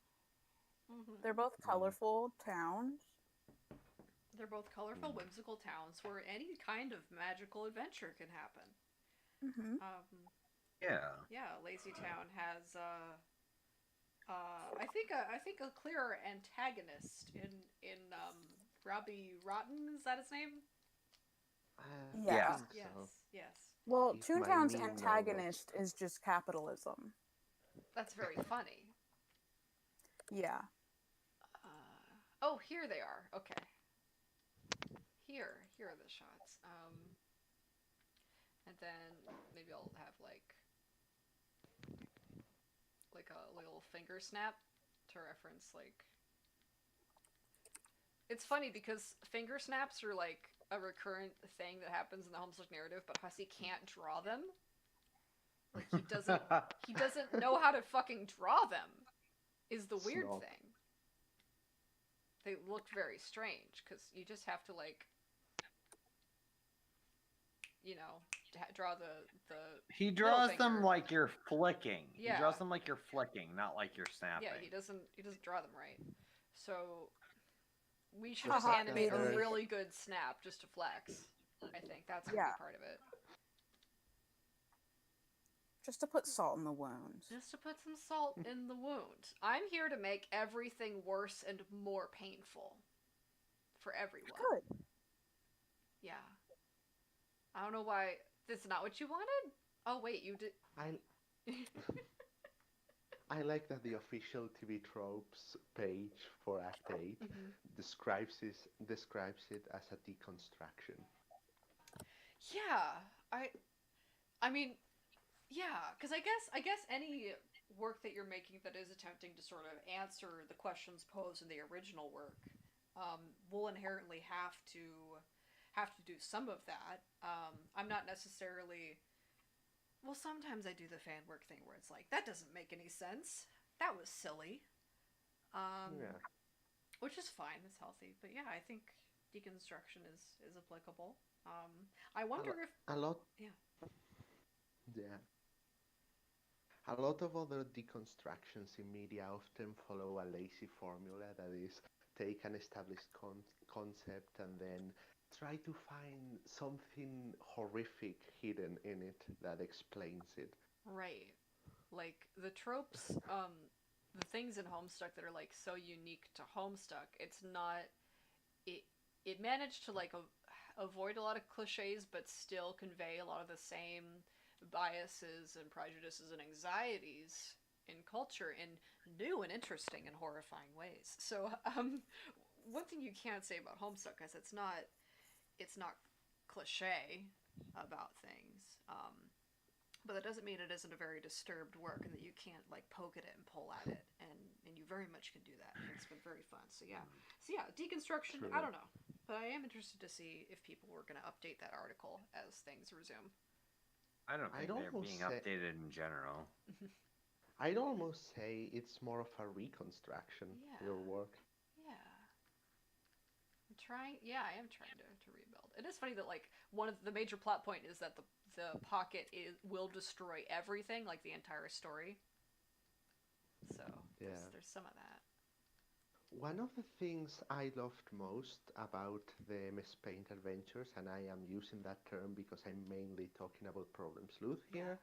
Mhm. They're both colorful towns. They're both colorful, whimsical towns where any kind of magical adventure can happen. Mm-hmm. Yeah, Lazy Town has I think a clearer antagonist in Robbie Rotten, is that his name? Yeah. I think Yes, so. yes. Well, He's my Toontown's new antagonist is just capitalism. That's very funny. Yeah. Oh, here they are. Okay. Here are the shots. And then maybe I'll have like a little finger snap to reference like. It's funny because finger snaps are like a recurrent thing that happens in the Homestuck narrative, but Hussey can't draw them. Like he doesn't know how to fucking draw them. Is the weird Snog. thing. They look very strange because you just have to like, draw the. He draws them finger. like you're flicking. Yeah. He draws them like you're flicking, not like you're snapping. Yeah, he doesn't draw them right. So we should just Haha, animate a baby. really good snap just to flex. I think that's gonna Yeah. be part of it. Just to put salt in the wounds. Just to put some salt in the wound. I'm here to make everything worse and more painful for everyone. Good. Yeah. I don't know why. This is not what you wanted? Oh wait, you did. I like that the official TV Tropes page for Act 8 Mhm. describes it as a deconstruction. Yeah, I mean, yeah, because I guess any work that you're making that is attempting to sort of answer the questions posed in the original work, will inherently have to do some of that. I'm not necessarily. Well, sometimes I do the fan work thing where it's like that doesn't make any sense. That was silly. Yeah. Which is fine. It's healthy, but yeah, I think deconstruction is applicable. I wonder if A lot. Yeah. Yeah. A lot of other deconstructions in media often follow a lazy formula that is take an established concept and then try to find something horrific hidden in it that explains it. right, like the tropes, the things in Homestuck that are like so unique to Homestuck. It's not. It managed to like avoid a lot of cliches, but still convey a lot of the same biases and prejudices and anxieties in culture in new and interesting and horrifying ways. So, one thing you can't say about Homestuck is it's not cliche about things. But that doesn't mean it isn't a very disturbed work and that you can't like poke at it and pull at it, and you very much can do that. And it's been very fun. So yeah, deconstruction. True. I don't know, but I am interested to see if people were going to update that article as things resume. I don't think I'd they're almost being say- updated in general. I'd almost say it's more of a reconstruction, Yeah. your work. Yeah, I'm trying. Yeah, I am trying to rebuild it is funny that like one of the major plot point is that the pocket will destroy everything, like the entire story. So Yeah. there's some of that. One of the things I loved most about the MS Paint adventures, and I am using that term because I'm mainly talking about Problem Sleuth here,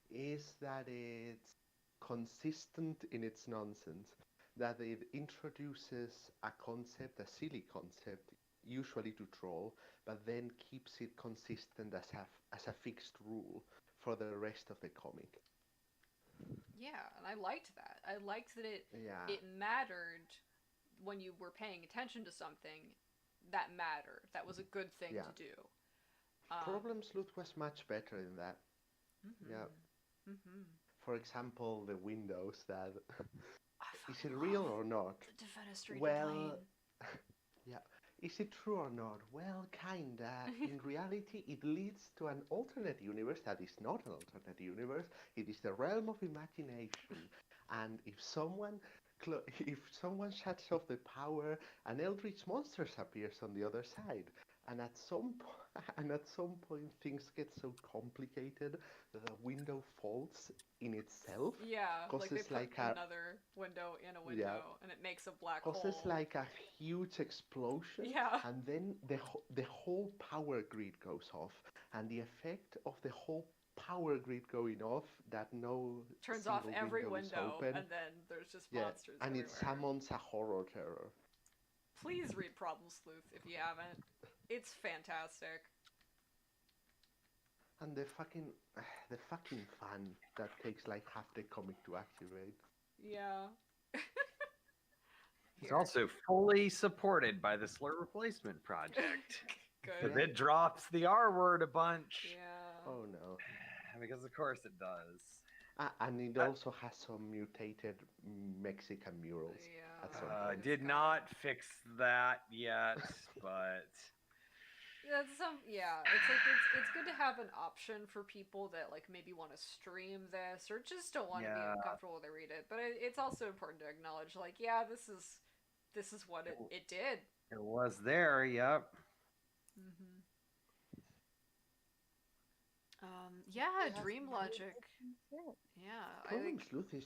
is that it's consistent in its nonsense. That it introduces a concept, a silly concept, usually to troll, but then keeps it consistent as a fixed rule for the rest of the comic. Yeah, and I liked that. I liked that Yeah. it mattered when you were paying attention to something. That mattered. That was a good thing Yeah. to do. Problem Sleuth was much better in that. Yeah. For example, the windows that is it real or not? The defenestrated Well, plane. yeah. Is it true or not? Well, kinda. In reality, it leads to an alternate universe that is not an alternate universe. It is the realm of imagination. And if someone shuts off the power, an eldritch monster appears on the other side. And at some point, things get so complicated that the window falls in itself. Yeah, like they Causes put like a another window in a window, yeah. and it makes a black Causes hole. like a huge explosion, Yeah. and then the whole power grid goes off, and the effect of the whole power grid going off that no Turns off single every window is window, open, and then there's just yeah, monsters and everywhere. it summons a horror terror. Please read Problem Sleuth if you haven't. It's fantastic. And the fucking fun that takes like half the comic to activate. Yeah. It's also fully supported by the Slur Replacement Project. Good. Because it drops the R word a bunch. Yeah. Oh no. Because of course it does. And it also has some mutated Mexican murals. Yeah. At some I point. did not fix that yet, but It's like it's good to have an option for people that like maybe want to stream this or just don't want to be Yeah. uncomfortable when they read it. But it's also important to acknowledge like, yeah, this is what it did. it was there, yep. Mm-hmm. Yeah, Dream Logic. Yeah, I Problem think Sleuth is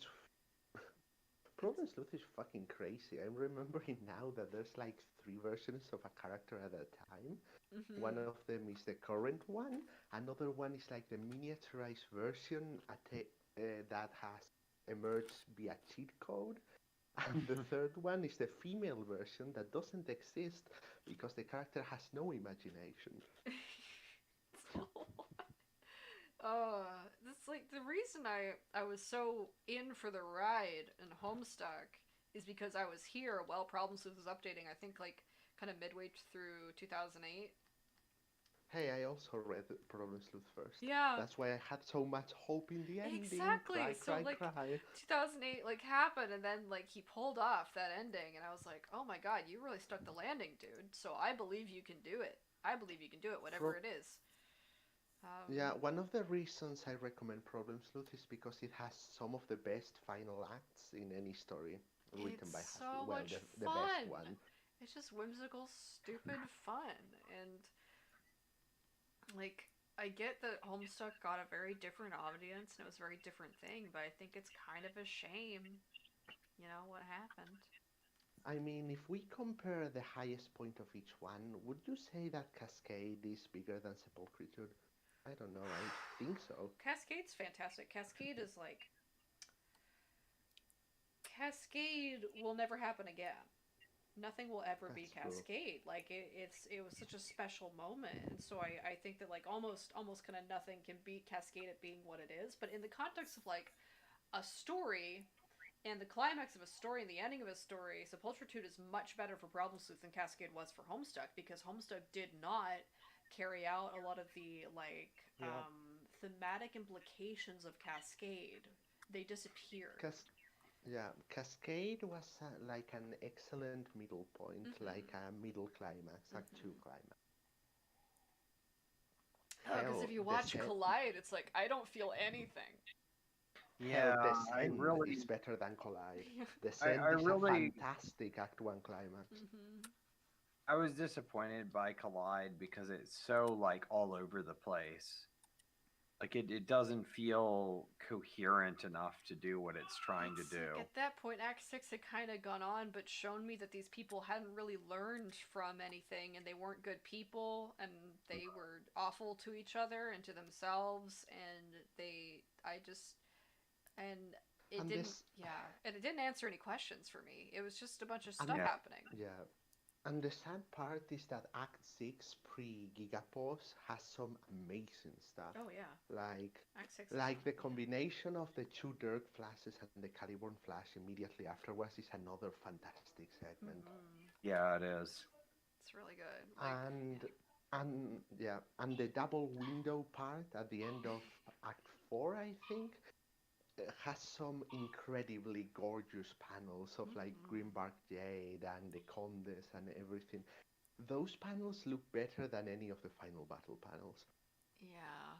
Problem Sleuth is fucking crazy. I'm remembering now that there's like 3 versions of a character at a time. mhm. One of them is the current one. Another one is like the miniaturized version that has emerged via cheat code. And the third one is the female version that doesn't exist because the character has no imagination. That's like the reason I was so in for the ride in Homestuck is because I was here while Problem Sleuth was updating. I think like kind of midway through 2008. Hey, I also read Problem Sleuth first. Yeah. That's why I had so much hope in the ending. Exactly. Cry, So, cry, like, cry. 2008 like happened, and then like he pulled off that ending, and I was like, oh my god, you really stuck the landing, dude. So I believe you can do it. I believe you can do it, whatever it is. Yeah, one of the reasons I recommend Problem Sleuth is because it has some of the best final acts in any story written by It's Hasbro. so Well, much the fun. best one. It's just whimsical, stupid fun, and like I get that Homestuck got a very different audience and it was a very different thing, but I think it's kind of a shame, what happened. I mean, if we compare the highest point of each one, would you say that Cascade is bigger than Sepulchritude? I don't know, I think so. Cascade's fantastic. Cascade will never happen again. Nothing will ever be That's true. Cascade. Like it was such a special moment, and so I think that like almost kind of nothing can beat Cascade at being what it is. But in the context of like a story, and the climax of a story and the ending of a story, Sepulchritude is much better for Problem Sleuth than Cascade was for Homestuck, because Homestuck did not carry out a lot of the like thematic implications of Cascade. They disappeared. Cascade was like an excellent middle point, like a middle climax, Act 2 climax. Because if you watch Collide, it's like I don't feel anything. Yeah, I Descent really is better than Collide. Yeah. Descent I is really- a fantastic Act 1 climax. Mm-hmm. I was disappointed by Collide because it's so like all over the place. Like it doesn't feel coherent enough to do what it's trying to It's like, do. at that point, Act 6 had kind of gone on, but shown me that these people hadn't really learned from anything, and they weren't good people, and they were awful to each other and to themselves, and and it And didn't, this, yeah, and it didn't answer any questions for me. It was just a bunch of and stuff Yeah. happening. yeah, and the sad part is that Act 6 pre-Gigapause has some amazing stuff. Oh, yeah. Like Act 6 is like the fun, yeah. combination of the two Dirk flashes and the Caliborn flash immediately afterwards is another fantastic segment. Yeah, it is. It's really good. Like, And and the double window part at the end of Act 4, I think, has some incredibly gorgeous panels of like Greenbark Jade and the Condes and everything. Those panels look better than any of the final battle panels. yeah.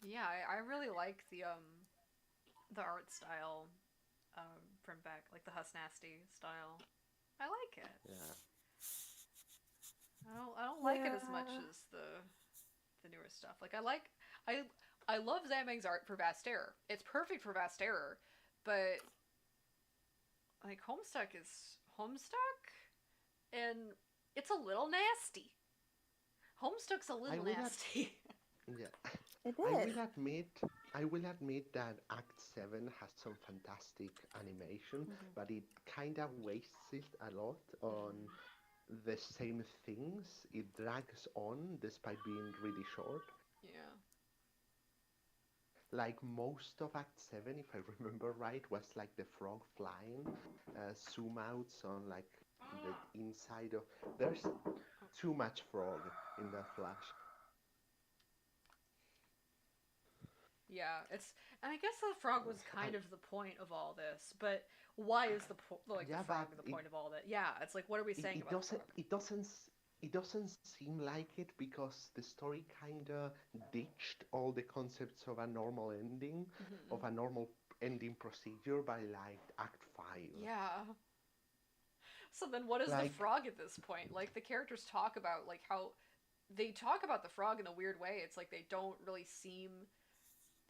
Yeah, I really like the art style from back, like the Huss Nasty style. I like it. Yeah. I don't like it as much Yeah. as the newer stuff. Like I love Zamang's art for Vast Error. It's perfect for Vast Error, but like Homestuck is Homestuck, and it's a little nasty. Homestuck's a little will not- nasty. Yeah. It I is. will admit that Act 7 has some fantastic animation, but it kind of wastes it a lot on the same things. It drags on despite being really short. Yeah. Like most of Act 7, if I remember right, was like the frog flying, zoom outs on like the inside of. There's too much frog in that flash. Yeah, and I guess the frog was kind of the point of all this, but why is the Yeah, the frog but the point of all that? Yeah, it's like, what are we saying it about the doesn't frog? it doesn't seem like it because the story kind of ditched all the concepts of a normal ending, of a normal ending procedure by like Act 5. Yeah. So then what is the Like, frog at this point? Like the characters talk about like how they talk about the frog in a weird way. It's like they don't really seem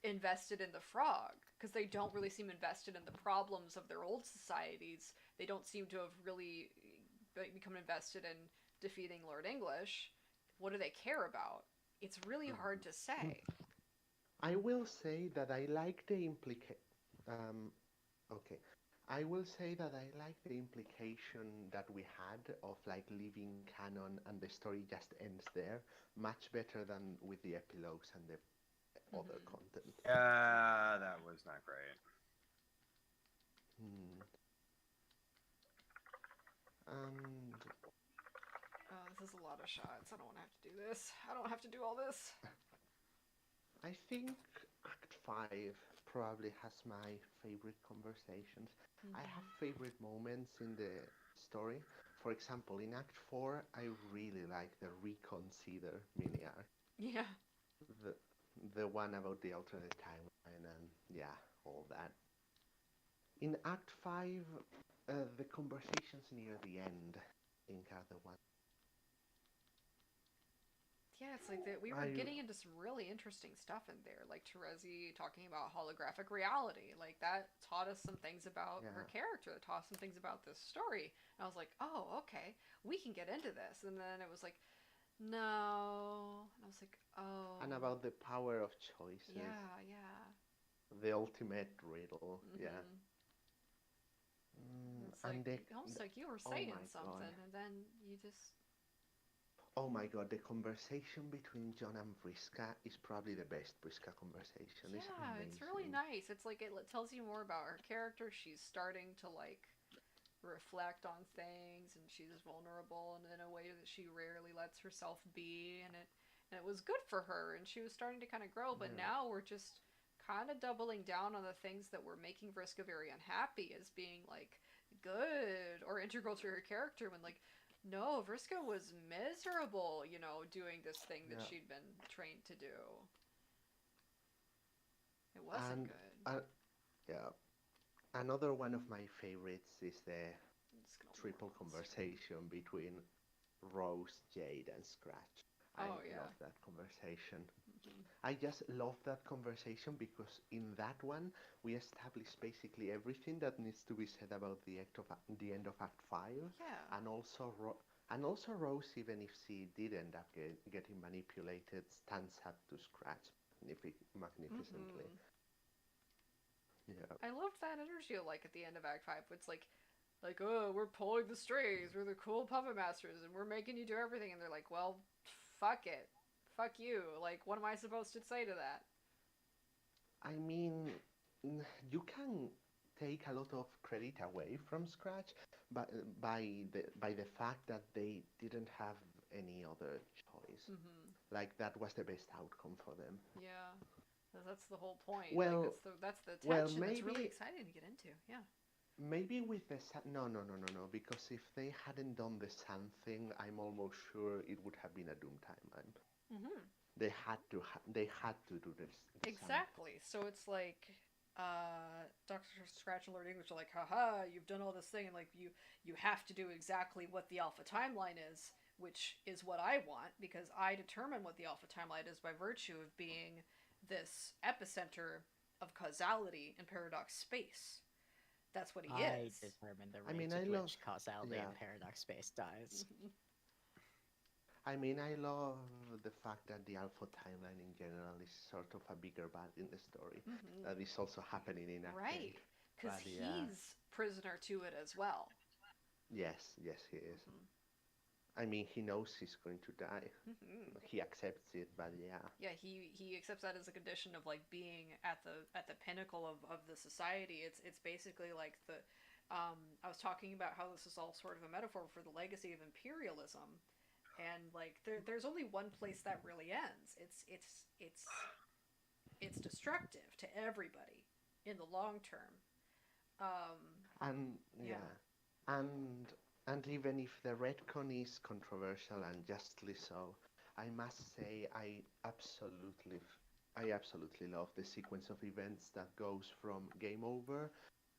invested in the frog because they don't really seem invested in the problems of their old societies. They don't seem to have really become invested in defeating Lord English. What do they care about? It's really hard to say. I will say that I like the okay. I will say that I like the implication that we had of like leaving canon and the story just ends there much better than with the epilogues and the other content. That was not great. And This is a lot of shots. I don't want to have to do this. I don't have to do all this. I think Act 5 probably has my favorite conversations. I have favorite moments in the story. For example, in Act 4, I really like the Reconsider mini arc. Yeah. The one about the alternate timeline and yeah, all that. In Act 5, the conversations near the end, I think, are the one. Yeah, it's like that we were getting into some really interesting stuff in there, like Terezi talking about holographic reality. Like that taught us some things about her character, that taught us some things about this story. And I was like, oh, okay, we can get into this. And then it was like, no. And I was like, oh. And about the power of choices. Yeah, yeah. The ultimate riddle, yeah. It's like, almost like you were saying something, and then you just... Oh my god, the conversation between John and Vriska is probably the best Vriska conversation. Yeah, it's really nice. It's like it tells you more about her character. She's starting to like reflect on things, and she's vulnerable and in a way that she rarely lets herself be, and it was good for her, and she was starting to kind of grow. But now we're just kind of doubling down on the things that were making Vriska very unhappy as being like good or integral to her character, when like, no, Vriska was miserable, you know, doing this thing that she'd been trained to do. It wasn't good. Yeah. Another one of my favorites is the It's gonna triple work. conversation between Rose, Jade, and Scratch. I Oh, yeah. love that conversation. Mhm. I just love that conversation because in that one we establish basically everything that needs to be said about the end of Act 5, Yeah. and also and also Rose, even if she did end up getting manipulated, stands up to Scratch magnificently. Mhm. Yeah. I loved that energy, like, at the end of Act 5. It's like, oh, we're pulling the strings, we're the cool puppet masters, and we're making you do everything. And they're like, well, fuck it. Fuck you. Like, what am I supposed to say to that? I mean, you can take a lot of credit away from Scratch, but by the fact that they didn't have any other choice. Mm-hmm. Like that was the best outcome for them. Yeah. That's the whole point. Like, Well, that's the well, tension that's really maybe exciting to get into. Yeah. maybe with the no, because if they hadn't done the Sun thing, I'm almost sure it would have been a Doom timeline. Mm-hmm. They had to do this. The Sun. Exactly. So it's like Dr. Scratch and Lord English are like, haha, you've done all this thing, and like you have to do exactly what the alpha timeline is, which is what I want, because I determine what the alpha timeline is by virtue of being this epicenter of causality in paradox space. That's what he I is. determine the I rate mean, at I love. which causality Yeah. in paradox space dies. I mean, I love the fact that the Alpha timeline in general is sort of a bigger bad in the story. Mhm. That is also happening in Act Right. 8. Because But yeah, he's prisoner to it as well. yes, he is. Mhm. I mean, he knows he's going to die. Mhm. He accepts it, but yeah. Yeah, he accepts that as a condition of like being at the pinnacle of the society. It's basically like the I was talking about how this is all sort of a metaphor for the legacy of imperialism, and like there's only one place that really ends. It's destructive to everybody in the long term. And Yeah. yeah, and and even if the retcon is controversial and justly so, I must say I absolutely love the sequence of events that goes from game over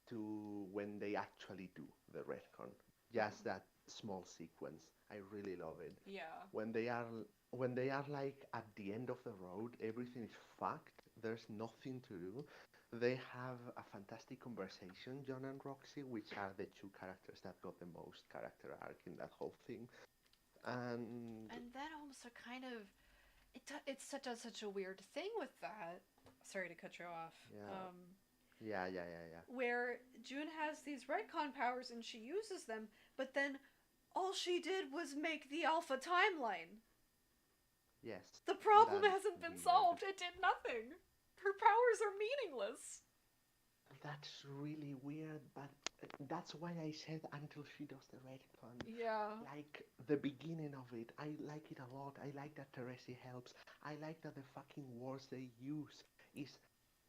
to when they actually do the retcon. Just that small sequence, I really love it. Yeah. When they are when they are like at the end of the road, everything is fucked. There's nothing to do. They have a fantastic conversation, John and Roxy, which are the two characters that got the most character arc in that whole thing. And And then almost a kind of it's such a weird thing with that. Sorry to cut you off. yeah, yeah. Where June has these retcon powers and she uses them, but then all she did was make the alpha timeline. Yes, The problem that's hasn't been weird. solved. It did nothing. Her powers are meaningless. That's really weird, but that's why I said until she does the retcon. Yeah. Like the beginning of it, I like it a lot. I like that Teresi helps. I like that the fucking words they use is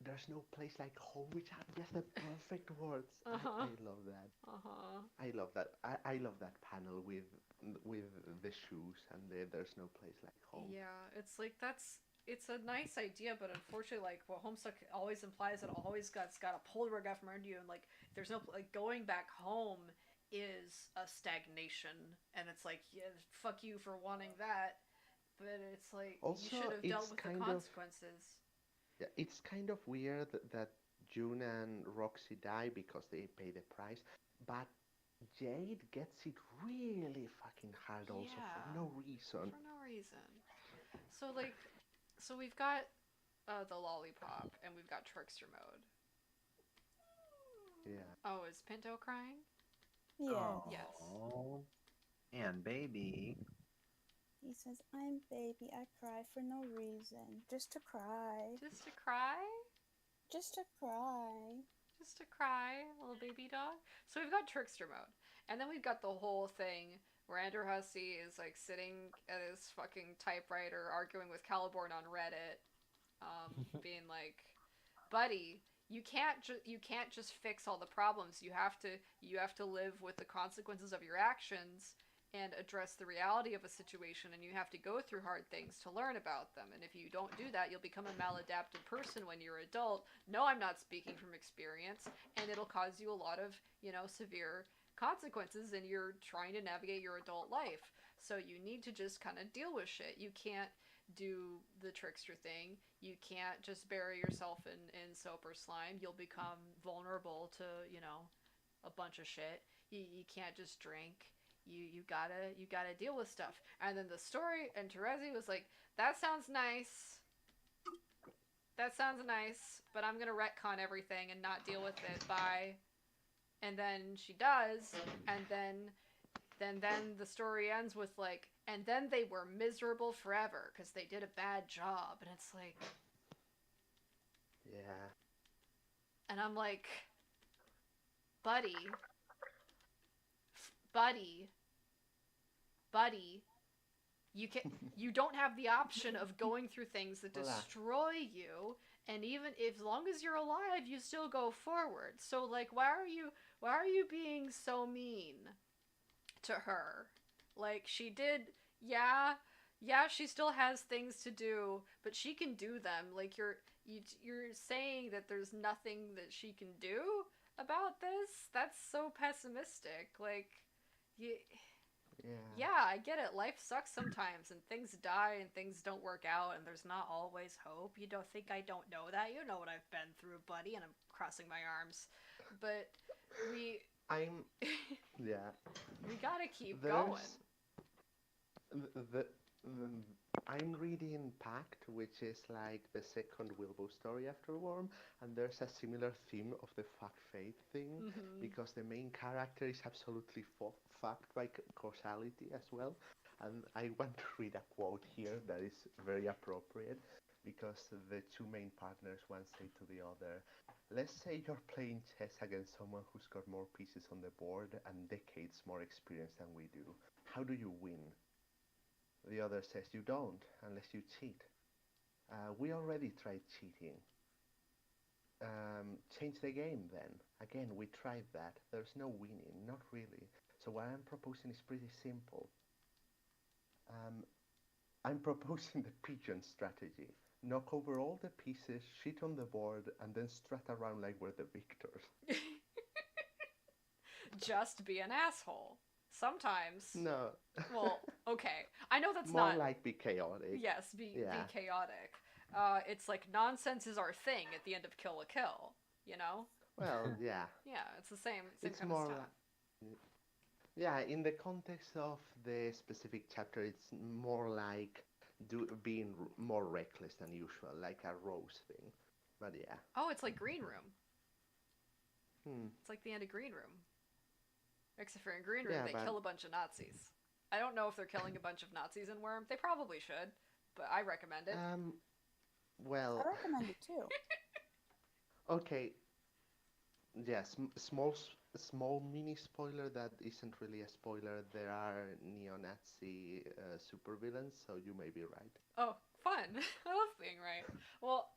there's no place like home, which are just the perfect words. Uh-huh. I love that. Uh-huh. I love that. I love that panel with the shoes and there's no place like home. Yeah, it's like it's a nice idea, but unfortunately, like what Homestuck always implies, it always got a pull rug out from under you, and like there's no like going back home is a stagnation, and it's like yeah, fuck you for wanting that, but it's like you Also, should have it's dealt with the kind of consequences. yeah, it's kind of weird that June and Roxy die because they pay the price, but Jade gets it really fucking hard also for Yeah. no reason. For no reason. So like, so we've got the lollipop, and we've got trickster mode. Yeah. Oh, is Pinto crying? Yeah. Yes. Aw. And baby. He says, I'm baby, I cry for no reason. Just to cry. Just to cry? Just to cry. Just to cry, little baby dog. So we've got trickster mode, and then we've got the whole thing where Andrew Hussey is like sitting at his fucking typewriter arguing with Caliborn on Reddit, being like, "Buddy, you can't just fix all the problems. You have to live with the consequences of your actions." And address the reality of a situation, and you have to go through hard things to learn about them. And if you don't do that, you'll become a maladapted person when you're adult. No, I'm not speaking from experience, and it'll cause you a lot of, severe consequences and you're trying to navigate your adult life. So you need to just kind of deal with shit. You can't do the trickster thing. You can't just bury yourself in soap or slime. You'll become vulnerable to, a bunch of shit. You can't just drink. You gotta deal with stuff. And then the story, and Terezi was like, that sounds nice. That sounds nice, but I'm gonna retcon everything and not deal with it. Bye. And then she does, and then the story ends with like, and then they were miserable forever because they did a bad job, and it's like, Yeah. and I'm like, buddy, you don't have the option of going through things that Hola. destroy you, and even if, as long as you're alive, you still go forward. So like, why are you being so mean to her? Like, she did, yeah, she still has things to do, but she can do them. Like, you're saying that there's nothing that she can do about this? That's so pessimistic. Like, yeah, I get it. Life sucks sometimes, and things die, and things don't work out, and there's not always hope. You don't think I don't know that? You know what I've been through, buddy, and I'm crossing my arms. But Yeah. we gotta keep There's going. the I'm reading Pact, which is like the second Wilbur story after Worm, and there's a similar theme of the fuck fate thing, Mhm. because the main character is absolutely fucked by causality as well. And I want to read a quote here that is very appropriate, because the two main partners once say to the other, let's say you're playing chess against someone who's got more pieces on the board and decades more experience than we do. How do you win? The other says, you don't, unless you cheat. We already tried cheating. Change the game then. Again, we tried that. There's no winning, not really. So what I'm proposing is pretty simple. I'm proposing the pigeon strategy. Knock over all the pieces, shit on the board, and then strut around like we're the victors. Just be an asshole. Sometimes. No. Well, okay. I know that's More not. like be chaotic. Yes, be Yeah. chaotic. It's like nonsense is our thing at the end of Kill la Kill. You know? Well, yeah. Yeah, it's the same It's kind more of stuff. Yeah, in the context of the specific chapter, it's more like being more reckless than usual, like a Rose thing. But yeah. Oh, it's like Green Room. Hmm. It's like the end of Green Room. Except for in Green Room, Yeah, they but- kill a bunch of Nazis. I don't know if they're killing a bunch of Nazis in Worm. They probably should, but I recommend it. Well, I recommend it too. okay. Yes, small mini spoiler that isn't really a spoiler. There are neo-Nazi supervillains, so you may be right. Oh, fun. I love being right. Well,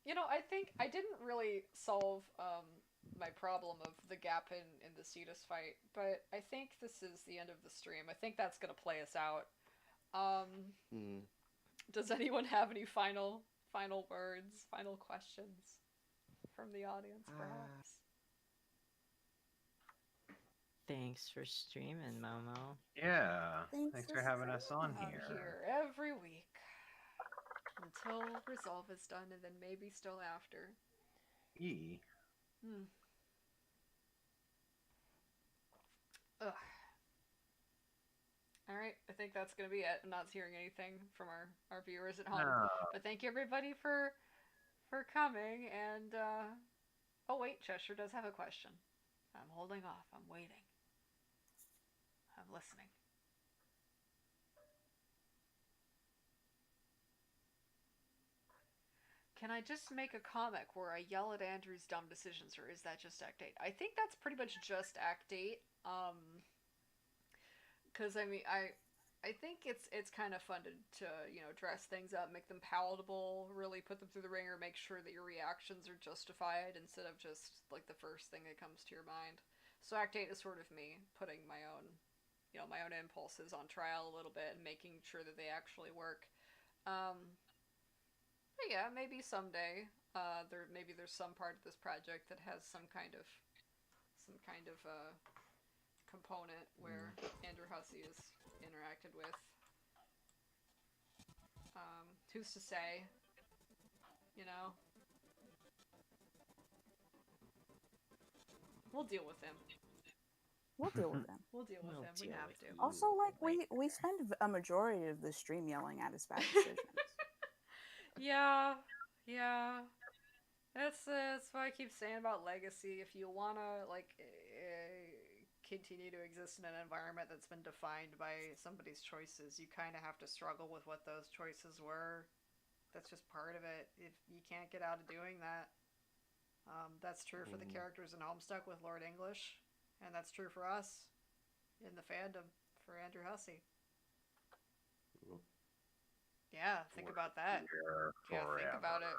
I think I didn't really solve my problem of the gap in the Cetus fight, but I think this is the end of the stream. I think that's going to play us out. Hmm. Does anyone have any final words, final questions from the audience, perhaps? Thanks for streaming, Momo. Yeah. Thanks Thanks for for having us on I'm here. here every week until Resolve is done, and then maybe still after. E. Ugh. Alright, I think that's gonna be it. I'm not hearing anything from our viewers at home. No. But thank you everybody for coming, and oh wait, Cheshire does have a question. I'm holding off, I'm waiting. I'm listening. Can I just make a comic where I yell at Andrew's dumb decisions, or is that just Act 8? I think that's pretty much just Act 8. Because I mean, I think it's kind of fun to dress things up, make them palatable, really put them through the ringer, make sure that your reactions are justified instead of just like the first thing that comes to your mind. So Act 8 is sort of me putting my own impulses on trial a little bit and making sure that they actually work. But yeah, maybe someday there's some part of this project that has some kind of component where Andrew Hussey is interacted with. Who's to say? You know? We'll deal with him. We'll deal with them. We'll deal with We'll him. We deal have with to. you. Also, like we spend a majority of the stream yelling at his bad decisions. Yeah. That's why I keep saying about Legacy. If you wanna continue to exist in an environment that's been defined by somebody's choices, you kind of have to struggle with what those choices were. That's just part of it. If you can't get out of doing that, that's true for the characters in Homestuck with Lord English, and that's true for us in the fandom for Andrew Hussey. Yep. Yeah, think about that. Here Yeah, think forever. about it.